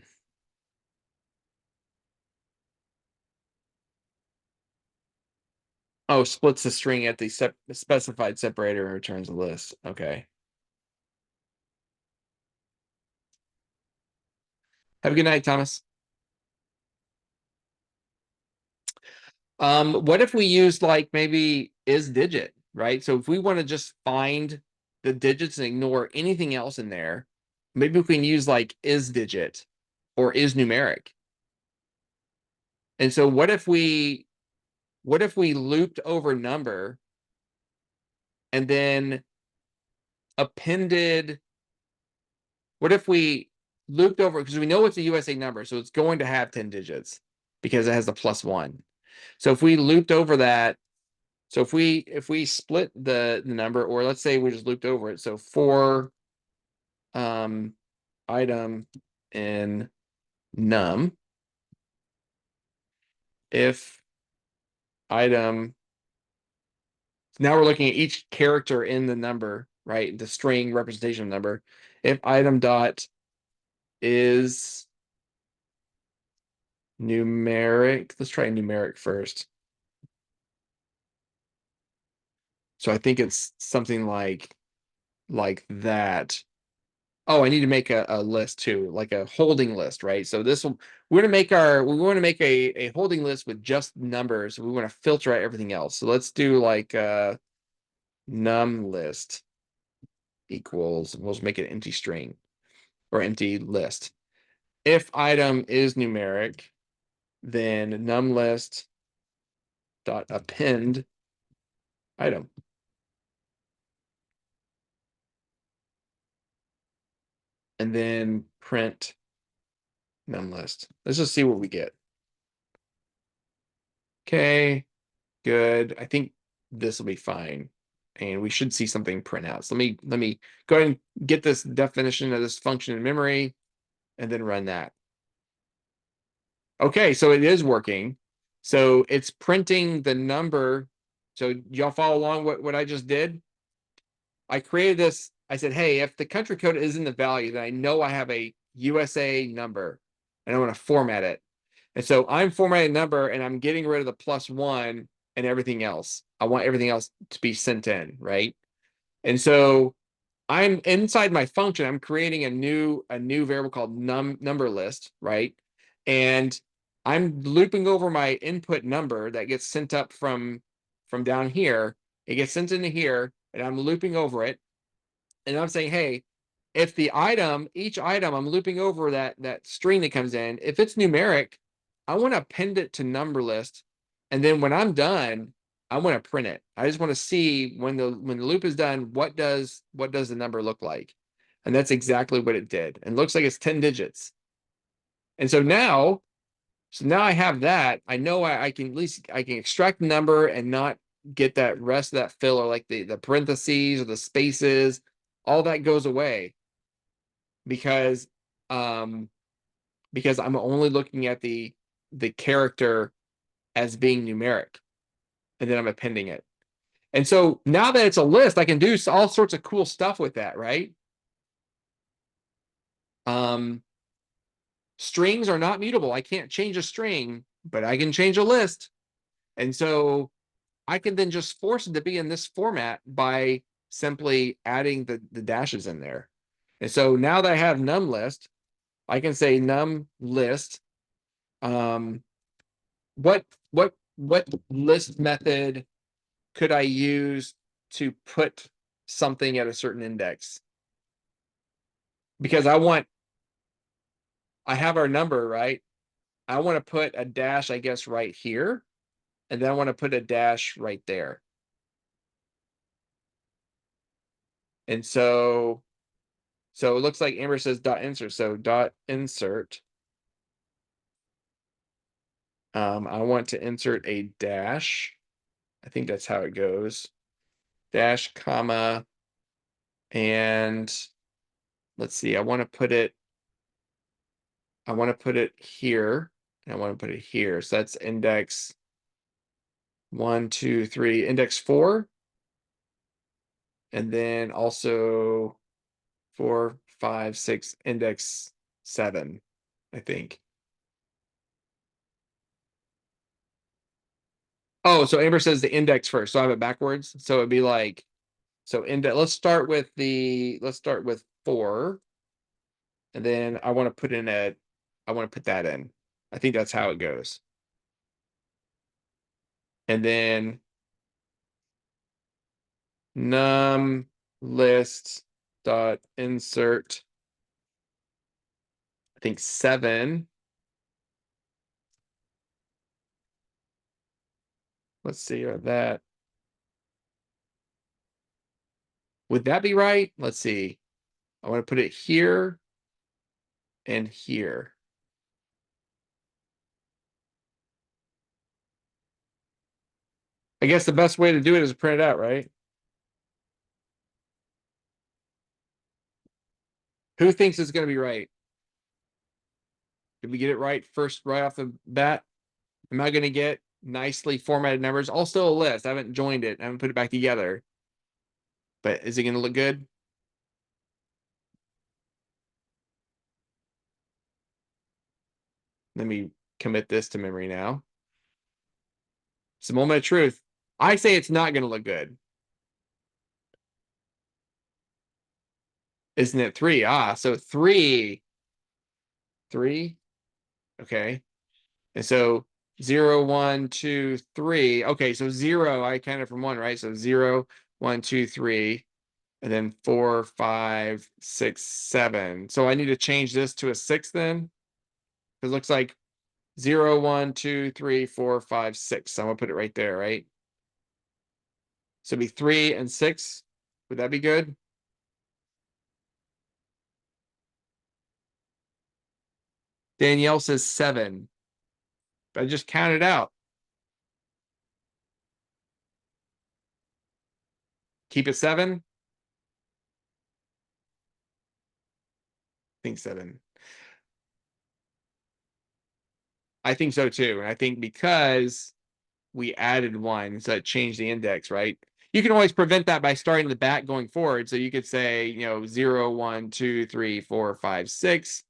Oh, splits the string at the specified separator and returns a list. Okay. Have a good night, Thomas. What if we use like maybe is digit, right? So if we want to just find the digits and ignore anything else in there, maybe we can use like is digit or is numeric. And so what if we looped over number and then appended, what if we looped over, because we know it's a USA number, so it's going to have 10 digits because it has a +1. So if we looped over that, so if we split the number, or let's say we just looped over it, so for item in num, if item, now we're looking at each character in the number, right? The string representation number. If item dot is numeric, let's try numeric first. So I think it's something like that. Oh, I need to make a list too, like a holding list, right? So this will, we want to make a holding list with just numbers. We want to filter out everything else. So let's do like num list equals, we'll just make it an empty string or empty list. If item is numeric, then num list dot append item. And then print num list. Let's just see what we get. Okay, good. I think this will be fine. And we should see something print out. So let me go ahead and get this definition of this function in memory and then run that. Okay, so it is working. So it's printing the number. So y'all follow along what I just did? I created this. I said, hey, if the country code is in the value, then I know I have a USA number and I want to format it. And so I'm formatting number and I'm getting rid of the +1 and everything else. I want everything else to be sent in, right? And so I'm inside my function, I'm creating a new variable called number list, right? And I'm looping over my input number that gets sent up from down here. It gets sent into here and I'm looping over it. And I'm saying, hey, if the item, each item, I'm looping over that string that comes in, if it's numeric, I want to append it to number list. And then when I'm done, I want to print it. I just want to see when the loop is done, what does the number look like? And that's exactly what it did. And it looks like it's 10 digits. And so now I have that. I know I can at least I can extract the number and not get that rest of that filler, like the parentheses or the spaces, all that goes away because I'm only looking at the character as being numeric, and then I'm appending it. And so now that it's a list, I can do all sorts of cool stuff with that, right? Strings are not mutable. I can't change a string, but I can change a list. And so I can then just force it to be in this format by simply adding the dashes in there. And so now that I have num list, I can say num list. What list method could I use to put something at a certain index? Because I have our number, right? I want to put a dash, I guess, right here. And then I want to put a dash right there. And so it looks like Amber says dot insert. So dot insert. I want to insert a dash. I think that's how it goes. Dash, comma, and let's see. I want to put it here, and I want to put it here. So that's index 1, 2, 3, index 4, and then also 4, 5, 6, index 7, I think. Oh, so Amber says the index first. So I have it backwards. So it'd be like, so index, let's start with 4. And then I want to put in I want to put that in. I think that's how it goes. And then num list dot insert, I think 7. Let's see that. Would that be right? Let's see. I want to put it here and here. I guess the best way to do it is to print it out, right? Who thinks it's going to be right? Did we get it right first, right off the bat? Am I going to get nicely formatted numbers? Also a list. I haven't joined it. I haven't put it back together. But is it going to look good? Let me commit this to memory now. It's a moment of truth. I say it's not going to look good. Isn't it 3? Ah, so 3. 3. Okay. And so 0, 1, 2, 3. Okay, so 0, I counted from 1, right? So 0, 1, 2, 3. And then 4, 5, 6, 7. So I need to change this to a 6 then. It looks like 0, 1, 2, 3, 4, 5, 6. So I'm gonna put it right there, right? So it'd be 3 and 6. Would that be good? Danielle says 7. I just counted out. Keep it 7. I think 7. I think so too. And I think because we added 1, so it changed the index, right? You can always prevent that by starting the back going forward. So you could say, 0, 1, 2, 3, 4, 5, 6,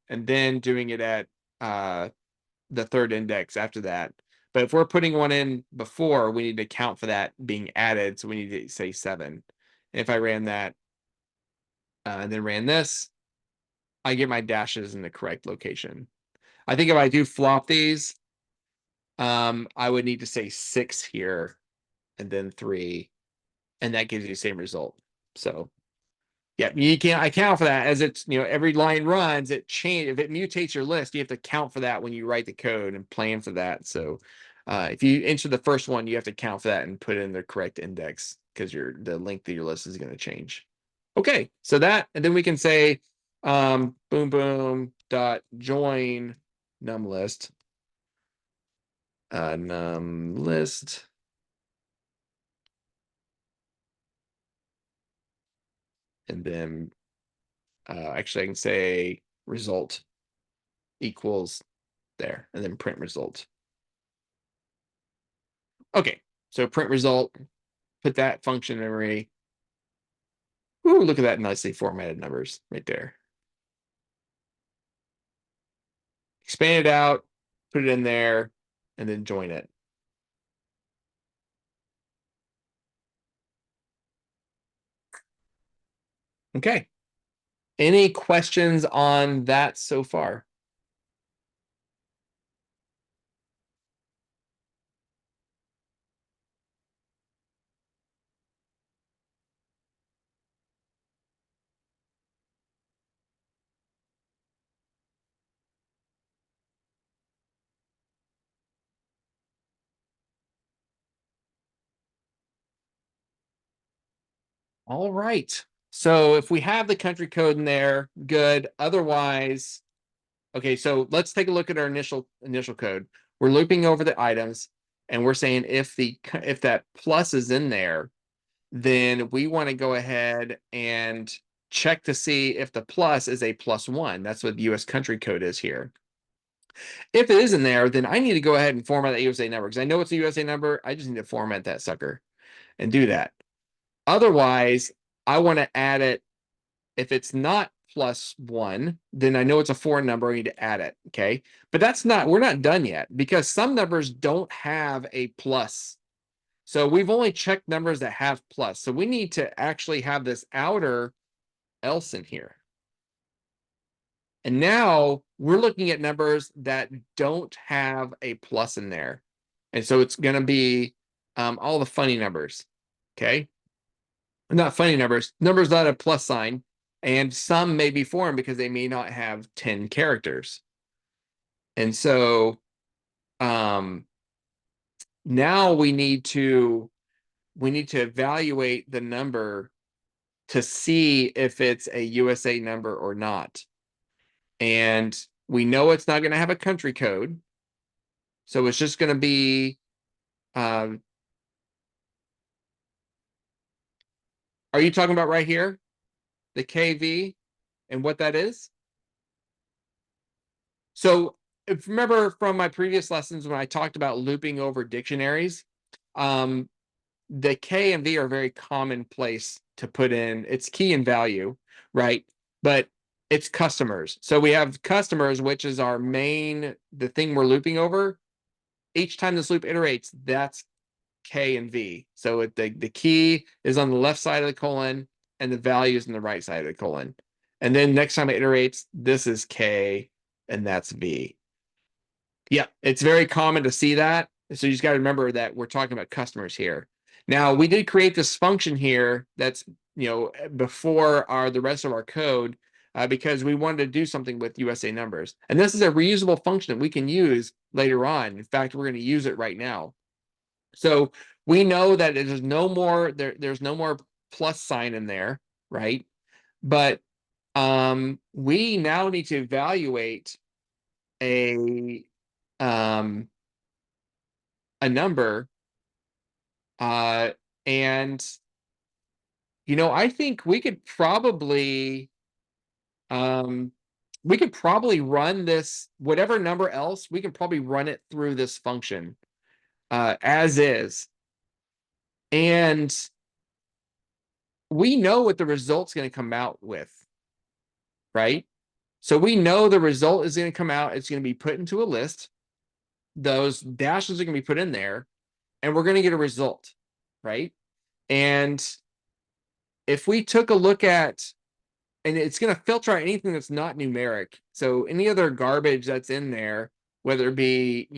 and then doing it at the third index after that. But if we're putting 1 in before, we need to account for that being added. So we need to say 7. And if I ran that and then ran this, I get my dashes in the correct location. I think if I do flop these, I would need to say 6 here and then 3, and that gives you the same result. So yeah, you can't account for that as it's, every line runs, it change. If it mutates your list, you have to account for that when you write the code and plan for that. So if you enter the first one, you have to account for that and put it in the correct index because the length of your list is going to change. Okay, so that, and then we can say boom boom dot join num list num list. And then actually I can say result equals there and then print result. Okay, so print result, put that function memory. Ooh, look at that nicely formatted numbers right there. Expand it out, put it in there, and then join it. Okay. Any questions on that so far? All right. So if we have the country code in there, good. Otherwise, okay, so let's take a look at our initial code. We're looping over the items and we're saying if that plus is in there, then we want to go ahead and check to see if the plus is a +1. That's what the US country code is here. If it is in there, then I need to go ahead and format that USA number because I know it's a USA number. I just need to format that sucker and do that. Otherwise, I want to add it. If it's not +1, then I know it's a foreign number. I need to add it. Okay. But we're not done yet because some numbers don't have a plus. So we've only checked numbers that have plus. So we need to actually have this outer else in here. And now we're looking at numbers that don't have a plus in there. And so it's going to be all the funny numbers. Okay. Not funny numbers, numbers that have a plus sign. And some may be foreign because they may not have 10 characters. And so now we need to evaluate the number to see if it's a USA number or not. And we know it's not going to have a country code. So it's just going to be, are you talking about right here? The KV and what that is? So if remember from my previous lessons when I talked about looping over dictionaries, the K and V are very commonplace to put in. It's key and value, right? But it's customers. So we have customers, which is our main, the thing we're looping over. Each time this loop iterates, that's K and V. So the key is on the left side of the colon and the value is on the right side of the colon. And then next time it iterates, this is K and that's V. Yeah, it's very common to see that. So you just got to remember that we're talking about customers here. Now we did create this function here that's, before the rest of our code because we wanted to do something with USA numbers. And this is a reusable function that we can use later on. In fact, we're going to use it right now. So we know that there's no more there's no more plus sign in there, right? But we now need to evaluate a number and I think we could probably run this whatever number else, we can probably run it through this function as is. And we know what the result's going to come out with, right? So we know the result is going to come out. It's going to be put into a list. Those dashes are going to be put in there, and we're going to get a result, right? And if we took a look at, and it's going to filter out anything that's not numeric. So any other garbage that's in there, whether it be,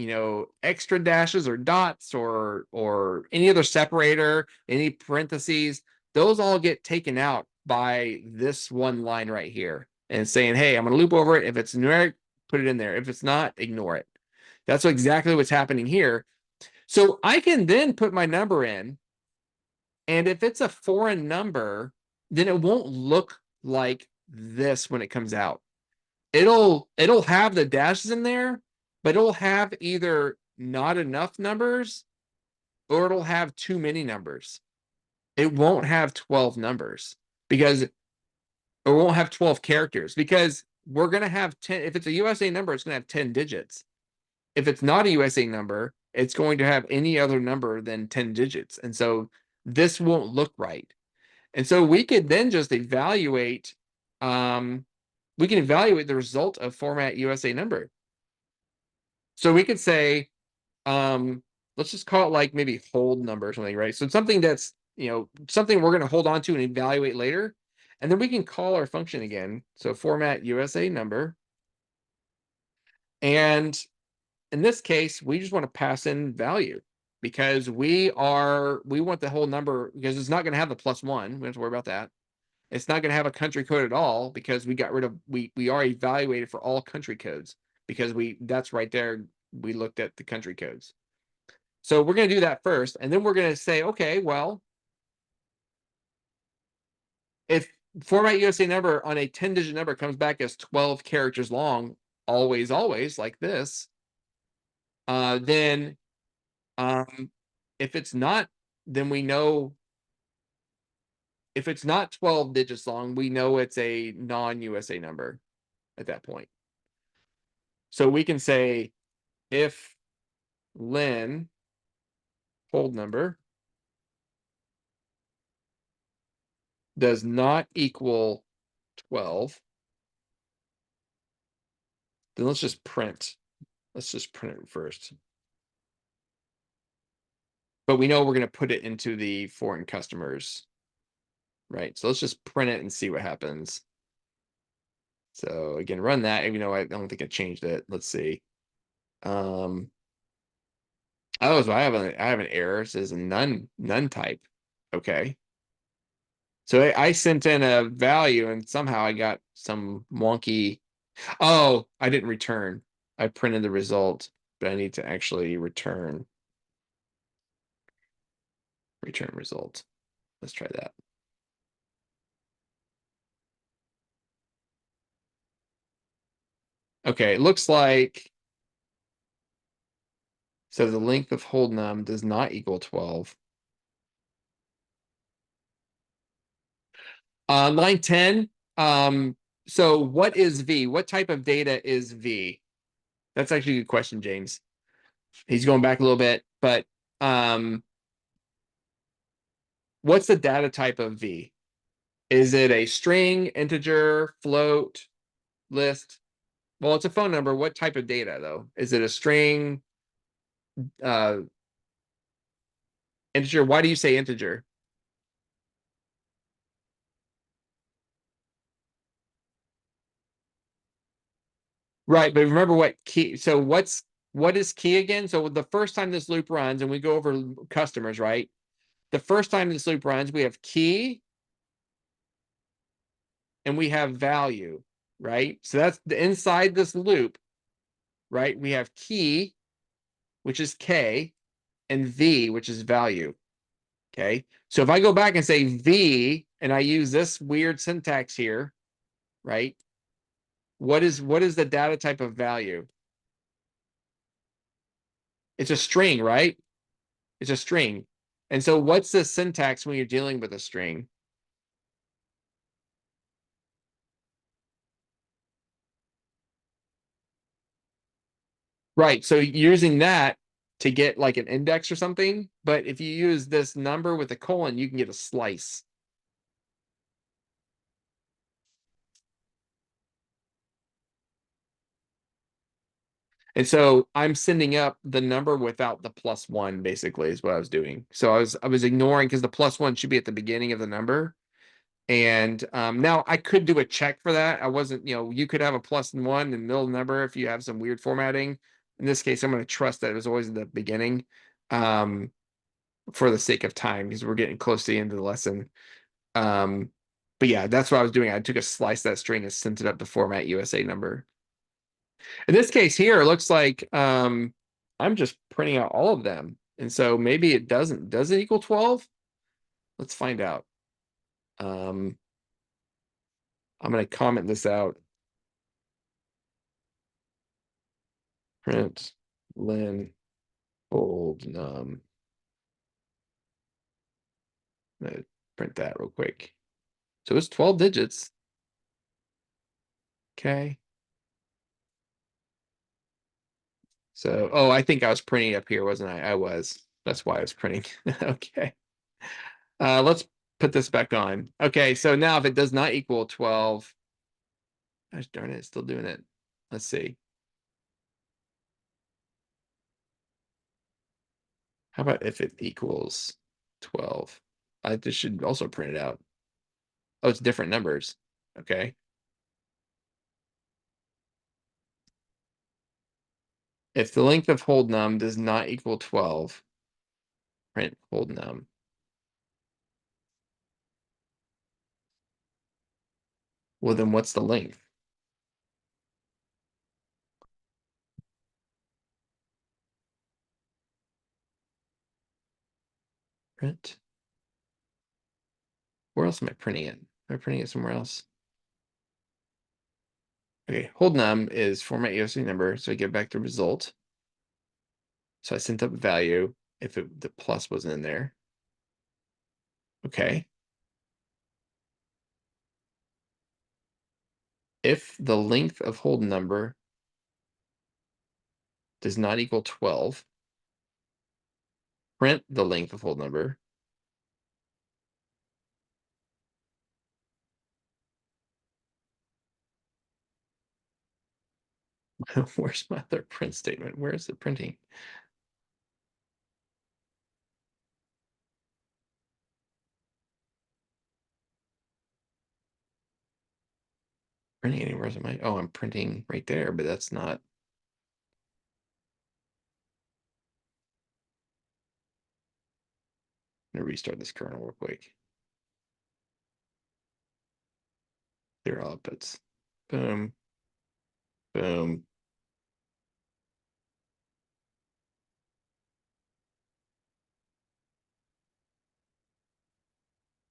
extra dashes or dots or any other separator, any parentheses, those all get taken out by this one line right here and saying, hey, I'm going to loop over it. If it's numeric, put it in there. If it's not, ignore it. That's exactly what's happening here. So I can then put my number in, and if it's a foreign number, then it won't look like this when it comes out. It'll have the dashes in there, but it'll have either not enough numbers or it'll have too many numbers. It won't have 12 numbers because it won't have 12 characters because we're going to have 10. If it's a USA number, it's going to have 10 digits. If it's not a USA number, it's going to have any other number than 10 digits. And so this won't look right. And so we could then just evaluate, we can evaluate the result of format USA number. So we could say, let's just call it like maybe hold number or something, right? So something that's, something we're going to hold on to and evaluate later. And then we can call our function again. So format USA number. And in this case, we just want to pass in value because we want the whole number because it's not going to have the +1. We don't have to worry about that. It's not going to have a country code at all because we got rid of, we already evaluated for all country codes because that's right there. We looked at the country codes. So we're going to do that first. And then we're going to say, okay, well, if format USA number on a 10-digit number comes back as 12 characters long, always, like this, then if it's not, then we know if it's not 12 digits long, we know it's a non-USA number at that point. So we can say if len hold number does not equal 12, then let's just print it first. But we know we're going to put it into the foreign customers, right? So let's just print it and see what happens. So again, run that, even though I don't think I changed it. Let's see. Oh, so I have an error. It says none type. Okay. So I sent in a value and somehow I got some wonky. Oh, I didn't return. I printed the result, but I need to actually return result. Let's try that. Okay, it looks like so the length of hold num does not equal 12. Line 10. So what is V? What type of data is V? That's actually a good question, James. He's going back a little bit, but what's the data type of V? Is it a string, integer, float, list? Well, it's a phone number. What type of data though? Is it a string, integer? Why do you say integer? Right, but remember what key, so what is key again? So the first time this loop runs and we go over customers, right? The first time this loop runs, we have key and we have value, right? So that's the inside this loop, right? We have key, which is K, and V, which is value. Okay. So if I go back and say V and I use this weird syntax here, right? What is the data type of value? It's a string, right? It's a string. And so what's the syntax when you're dealing with a string? Right. So using that to get like an index or something, but if you use this number with a colon, you can get a slice. And so I'm sending up the number without the +1, basically, is what I was doing. So I was ignoring because the +1 should be at the beginning of the number. And now I could do a check for that. I wasn't, you could have a +1 in the middle of the number if you have some weird formatting. In this case, I'm going to trust that it was always in the beginning for the sake of time because we're getting close to the end of the lesson. But yeah, that's what I was doing. I took a slice of that string and sent it up to format USA number. In this case here, it looks like I'm just printing out all of them. And so maybe it doesn't. Does it equal 12? Let's find out. I'm going to comment this out. Print len hold num. I'm going to print that real quick. So it's 12 digits. Okay. So, oh, I think I was printing up here, wasn't I? I was. That's why I was printing. Okay. Let's put this back on. Okay, so now if it does not equal 12, gosh darn it, it's still doing it. Let's see. How about if it equals 12? I just should also print it out. Oh, it's different numbers. Okay. If the length of hold num does not equal 12, print hold num. Well, then what's the length? Print. Where else am I printing it? Am I printing it somewhere else? Okay, hold num is format USA number, so I get back the result. So I sent up a value if the plus wasn't in there. Okay. If the length of hold number does not equal 12, print the length of hold number. Where's my other print statement? Where is the printing? Printing anywhere am I? Oh, I'm printing right there, but that's not. I'm gonna restart this kernel real quick. Zero outputs. Boom. Boom.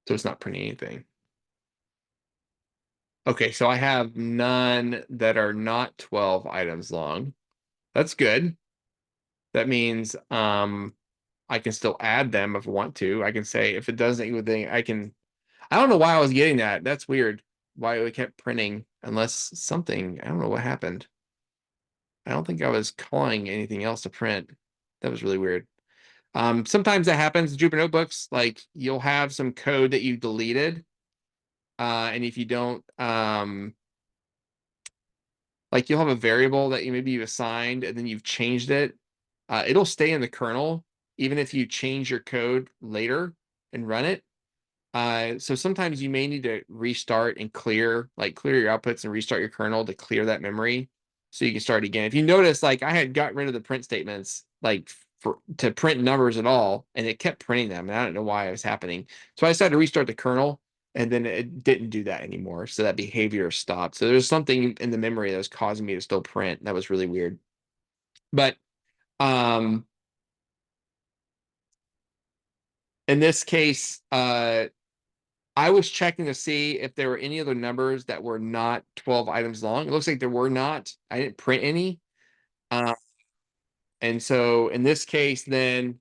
So it's not printing anything. Okay, so I have none that are not 12 items long. That's good. That means I can still add them if I want to. I can say if it doesn't equal thing, I don't know why I was getting that. That's weird. Why it kept printing unless something, I don't know what happened. I don't think I was calling anything else to print. That was really weird. Sometimes that happens in Jupyter notebooks. Like you'll have some code that you deleted. And if you don't, like you'll have a variable that you assigned and then you've changed it. It'll stay in the kernel, even if you change your code later and run it. So sometimes you may need to restart and clear your outputs and restart your kernel to clear that memory so you can start again. If you notice, like I had got rid of the print statements, like to print numbers at all, and it kept printing them. And I don't know why it was happening. So I decided to restart the kernel, and then it didn't do that anymore. So that behavior stopped. So there's something in the memory that was causing me to still print. That was really weird. But in this case, I was checking to see if there were any other numbers that were not 12 items long. It looks like there were not. I didn't print any. And so in this case, then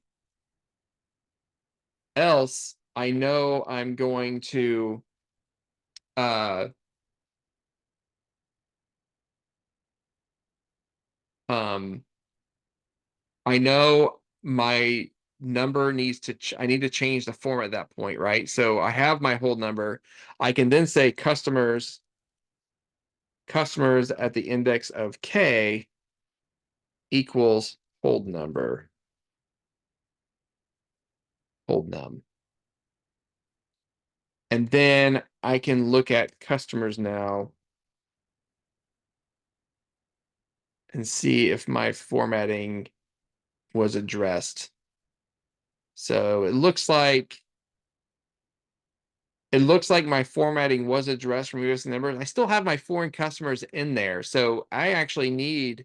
else, I know I'm going to um I know my number needs to I need to change the format at that point, right? So I have my hold number. I can then say customers at the index of K equals hold number. Hold num. And then I can look at customers now and see if my formatting was addressed. So it looks like my formatting was addressed from US numbers. I still have my foreign customers in there. So I actually need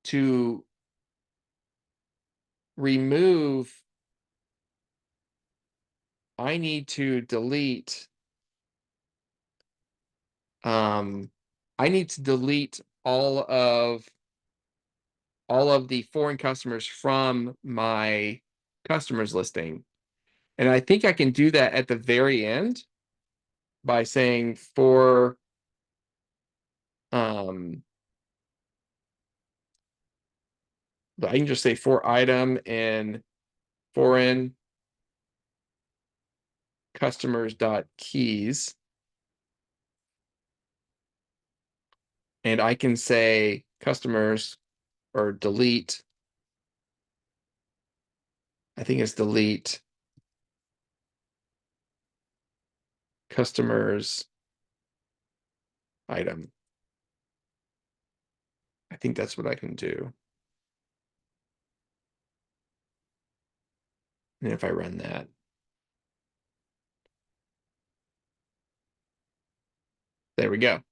to remove, I need to delete, I need to delete all of the foreign customers from my customers listing. And I think I can do that at the very end by saying for I can just say for item in foreign customers dot keys. And I can say customers or delete. I think it's delete customers item. I think that's what I can do. And if I run that, there we go.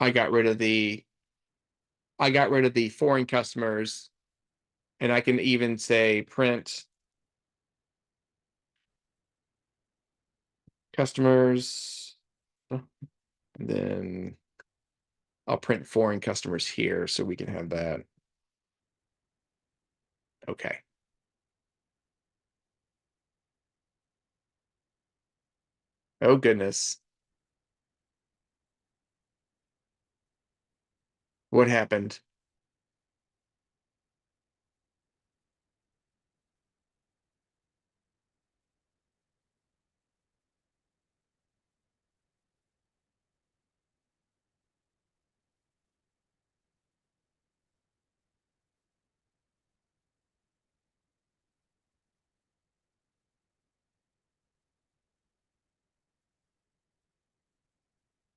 I got rid of the foreign customers, and I can even say print customers, and then I'll print foreign customers here so we can have that. Okay. Oh goodness. What happened?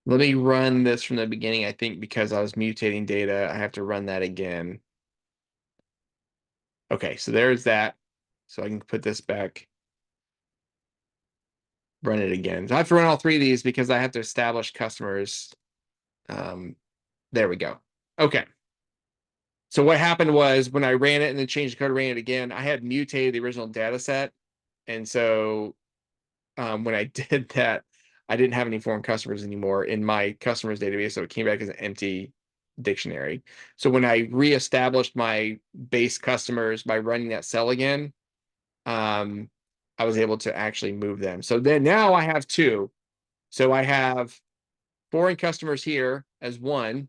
Let me run this from the beginning. I think because I was mutating data, I have to run that again. Okay, so there's that. So I can put this back. Run it again. So I have to run all three of these because I have to establish customers. There we go. Okay. So what happened was when I ran it and then changed the code, ran it again, I had mutated the original data set. And so when I did that, I didn't have any foreign customers anymore in my customers database. So it came back as an empty dictionary. So when I reestablished my base customers by running that cell again, I was able to actually move them. So then now I have two. So I have foreign customers here as one,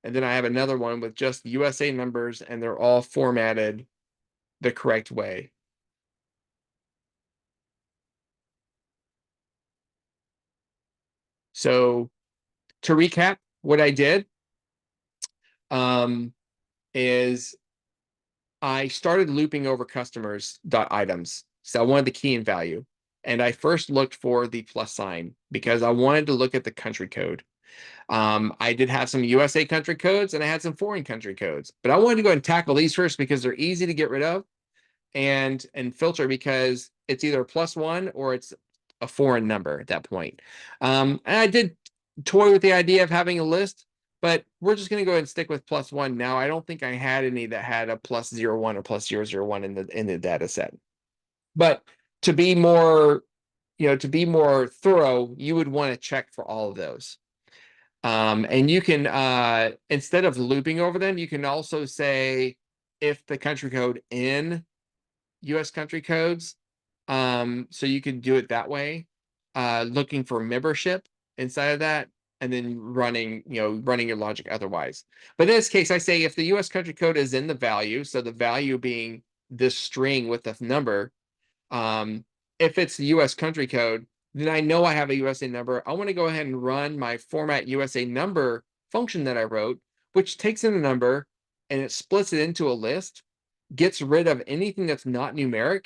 and then I have another one with just USA numbers, and they're all formatted the correct way. So to recap, what I did is I started looping over customers.items. So I wanted the key and value. And I first looked for the plus sign because I wanted to look at the country code. I did have some USA country codes and I had some foreign country codes, but I wanted to go and tackle these first because they're easy to get rid of and filter because it's either a +1 or it's a foreign number at that point. And I did toy with the idea of having a list, but we're just going to go ahead and stick with +1 now. I don't think I had any that had a +01 or +001 in the data set. But to be more, to be more thorough, you would want to check for all of those. And you can, instead of looping over them, you can also say if the country code in US country codes. So you could do it that way, looking for membership inside of that, and then running your logic otherwise. But in this case, I say if the US country code is in the value, so the value being this string with the number, if it's the US country code, then I know I have a USA number. I want to go ahead and run my format USA number function that I wrote, which takes in a number and it splits it into a list, gets rid of anything that's not numeric,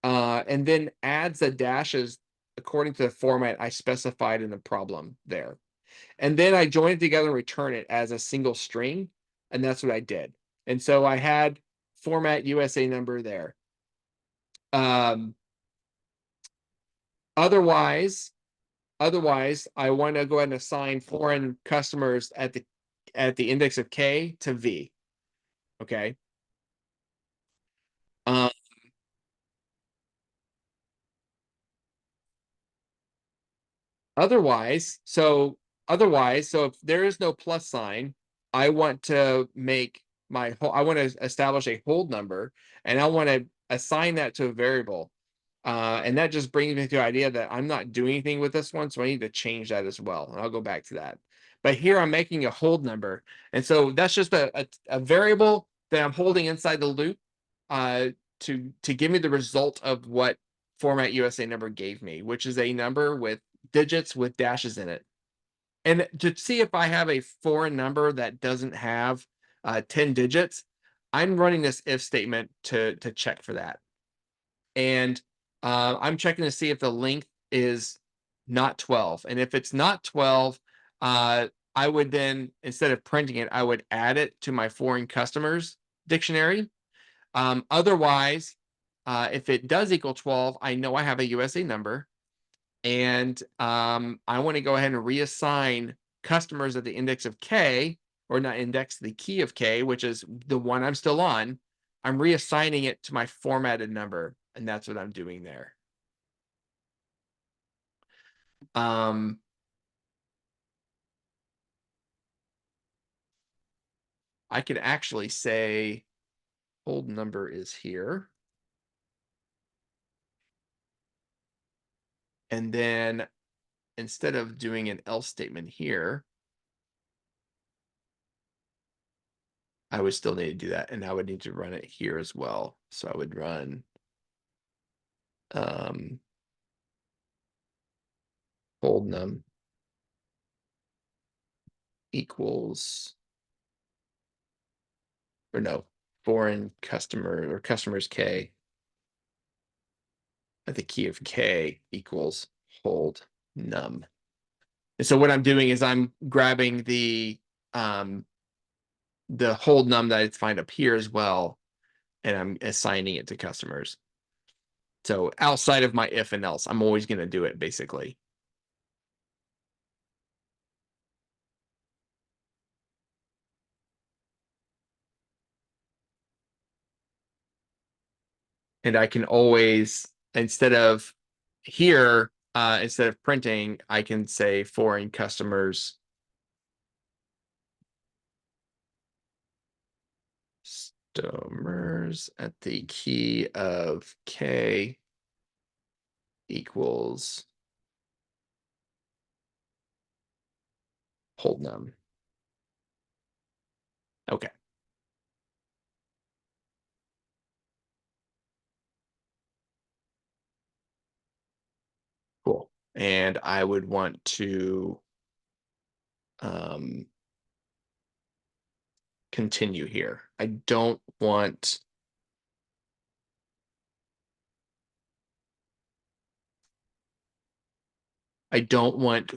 and then adds the dashes according to the format I specified in the problem there. And then I join it together and return it as a single string. And that's what I did. And so I had format USA number there. Otherwise, I want to go ahead and assign foreign customers at the index of K to V. Okay. Otherwise, so if there is no plus sign, I want to make I want to establish a hold number and I want to assign that to a variable. And that just brings me to the idea that I'm not doing anything with this one, so I need to change that as well. And I'll go back to that. But here I'm making a hold number. And so that's just a variable that I'm holding inside the loop to give me the result of what format USA number gave me, which is a number with digits with dashes in it. And to see if I have a foreign number that doesn't have 10 digits, I'm running this if statement to check for that. And I'm checking to see if the length is not 12. And if it's not 12, I would then, instead of printing it, I would add it to my foreign customers dictionary. Otherwise, if it does equal 12, I know I have a USA number. And I want to go ahead and reassign customers at the index of K, or not index, the key of K, which is the one I'm still on. I'm reassigning it to my formatted number, and that's what I'm doing there. I could actually say hold number is here. And then instead of doing an else statement here, I would still need to do that, and I would need to run it here as well. So I would run hold num equals, or no, foreign customer or customers K at the key of K equals hold num. And so what I'm doing is I'm grabbing the hold num that I find up here as well, and I'm assigning it to customers. So outside of my if and else, I'm always going to do it basically. And I can always, instead of here, instead of printing, I can say foreign customers customers at the key of K equals hold num. Okay. Cool. And I would want to continue here. I don't want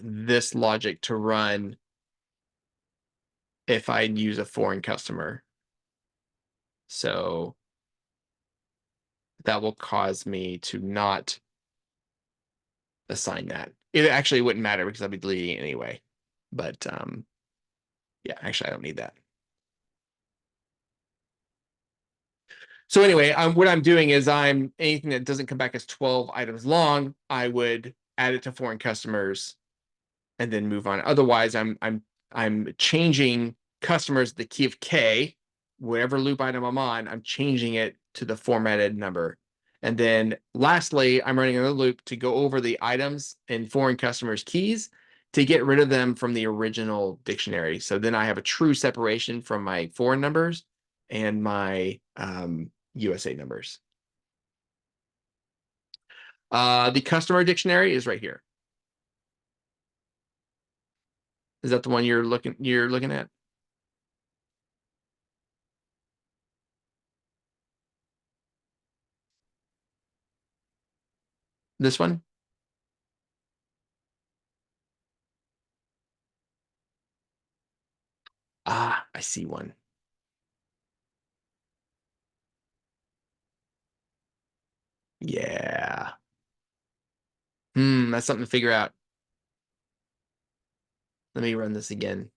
this logic to run if I use a foreign customer. So that will cause me to not assign that. It actually wouldn't matter because I'll be deleting it anyway. But yeah, actually I don't need that. So anyway, what I'm doing is anything that doesn't come back as 12 items long, I would add it to foreign customers and then move on. Otherwise, I'm changing customers the key of K, whatever loop item I'm on, I'm changing it to the formatted number. And then lastly, I'm running another loop to go over the items in foreign customers keys to get rid of them from the original dictionary. So then I have a true separation from my foreign numbers and my USA numbers. The customer dictionary is right here. Is that the one you're looking at? This one? Ah, I see one. Yeah. That's something to figure out. Let me run this again.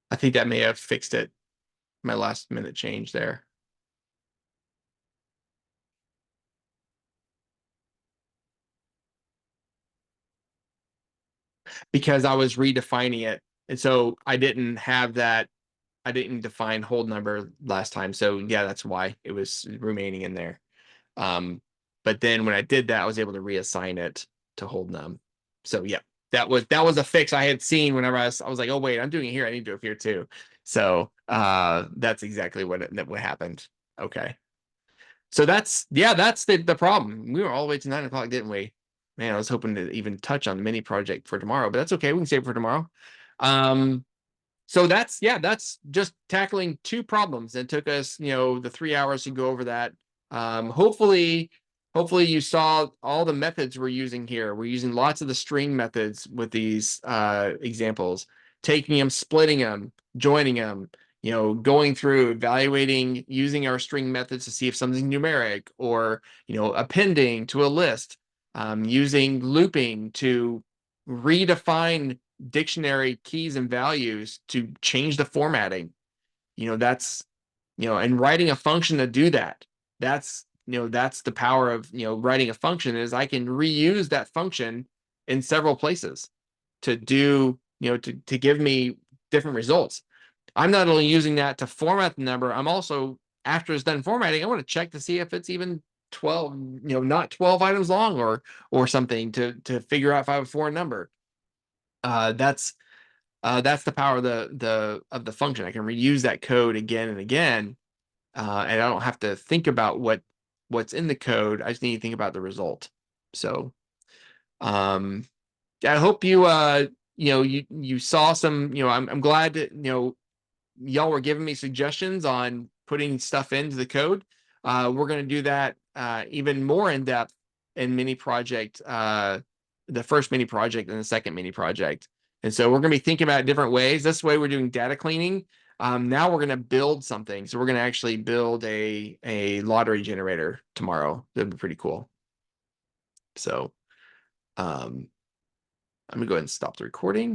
I think that may have fixed it. My last minute change there. Because I was redefining it. And so I didn't have that. I didn't define hold number last time. So yeah, that's why it was remaining in there. But then when I did that, I was able to reassign it to hold num. So yeah, that was a fix I had seen whenever I was like, oh wait, I'm doing it here. I need to do it here too. So that's exactly what happened. Okay. So that's the problem. We were all the way to 9 o'clock, didn't we? Man, I was hoping to even touch on the mini project for tomorrow, but that's okay. We can save it for tomorrow. So that's just tackling 2 problems. It took us, the 3 hours to go over that. Hopefully you saw all the methods we're using here. We're using lots of the string methods with these examples, taking them, splitting them, joining them, going through, evaluating, using our string methods to see if something's numeric, or, appending to a list, using looping to redefine dictionary keys and values to change the formatting. That's, and writing a function to do that. That's the power of writing a function, is I can reuse that function in several places to do, to give me different results. I'm not only using that to format the number, I'm also, after it's done formatting, I want to check to see if it's even 12, not 12 items long, or something, to figure out if I have a foreign number. That's the power of the function. I can reuse that code again and again and I don't have to think about what's in the code. I just need to think about the result. So, I hope you you saw some, I'm glad that, y'all were giving me suggestions on putting stuff into the code. We're going to do that even more in depth in mini project, the first mini project and the second mini project. And so we're going to be thinking about different ways. This way we're doing data cleaning. Now we're going to build something. So we're going to actually build a lottery generator tomorrow. That'd be pretty cool. So I'm going to go ahead and stop the recording.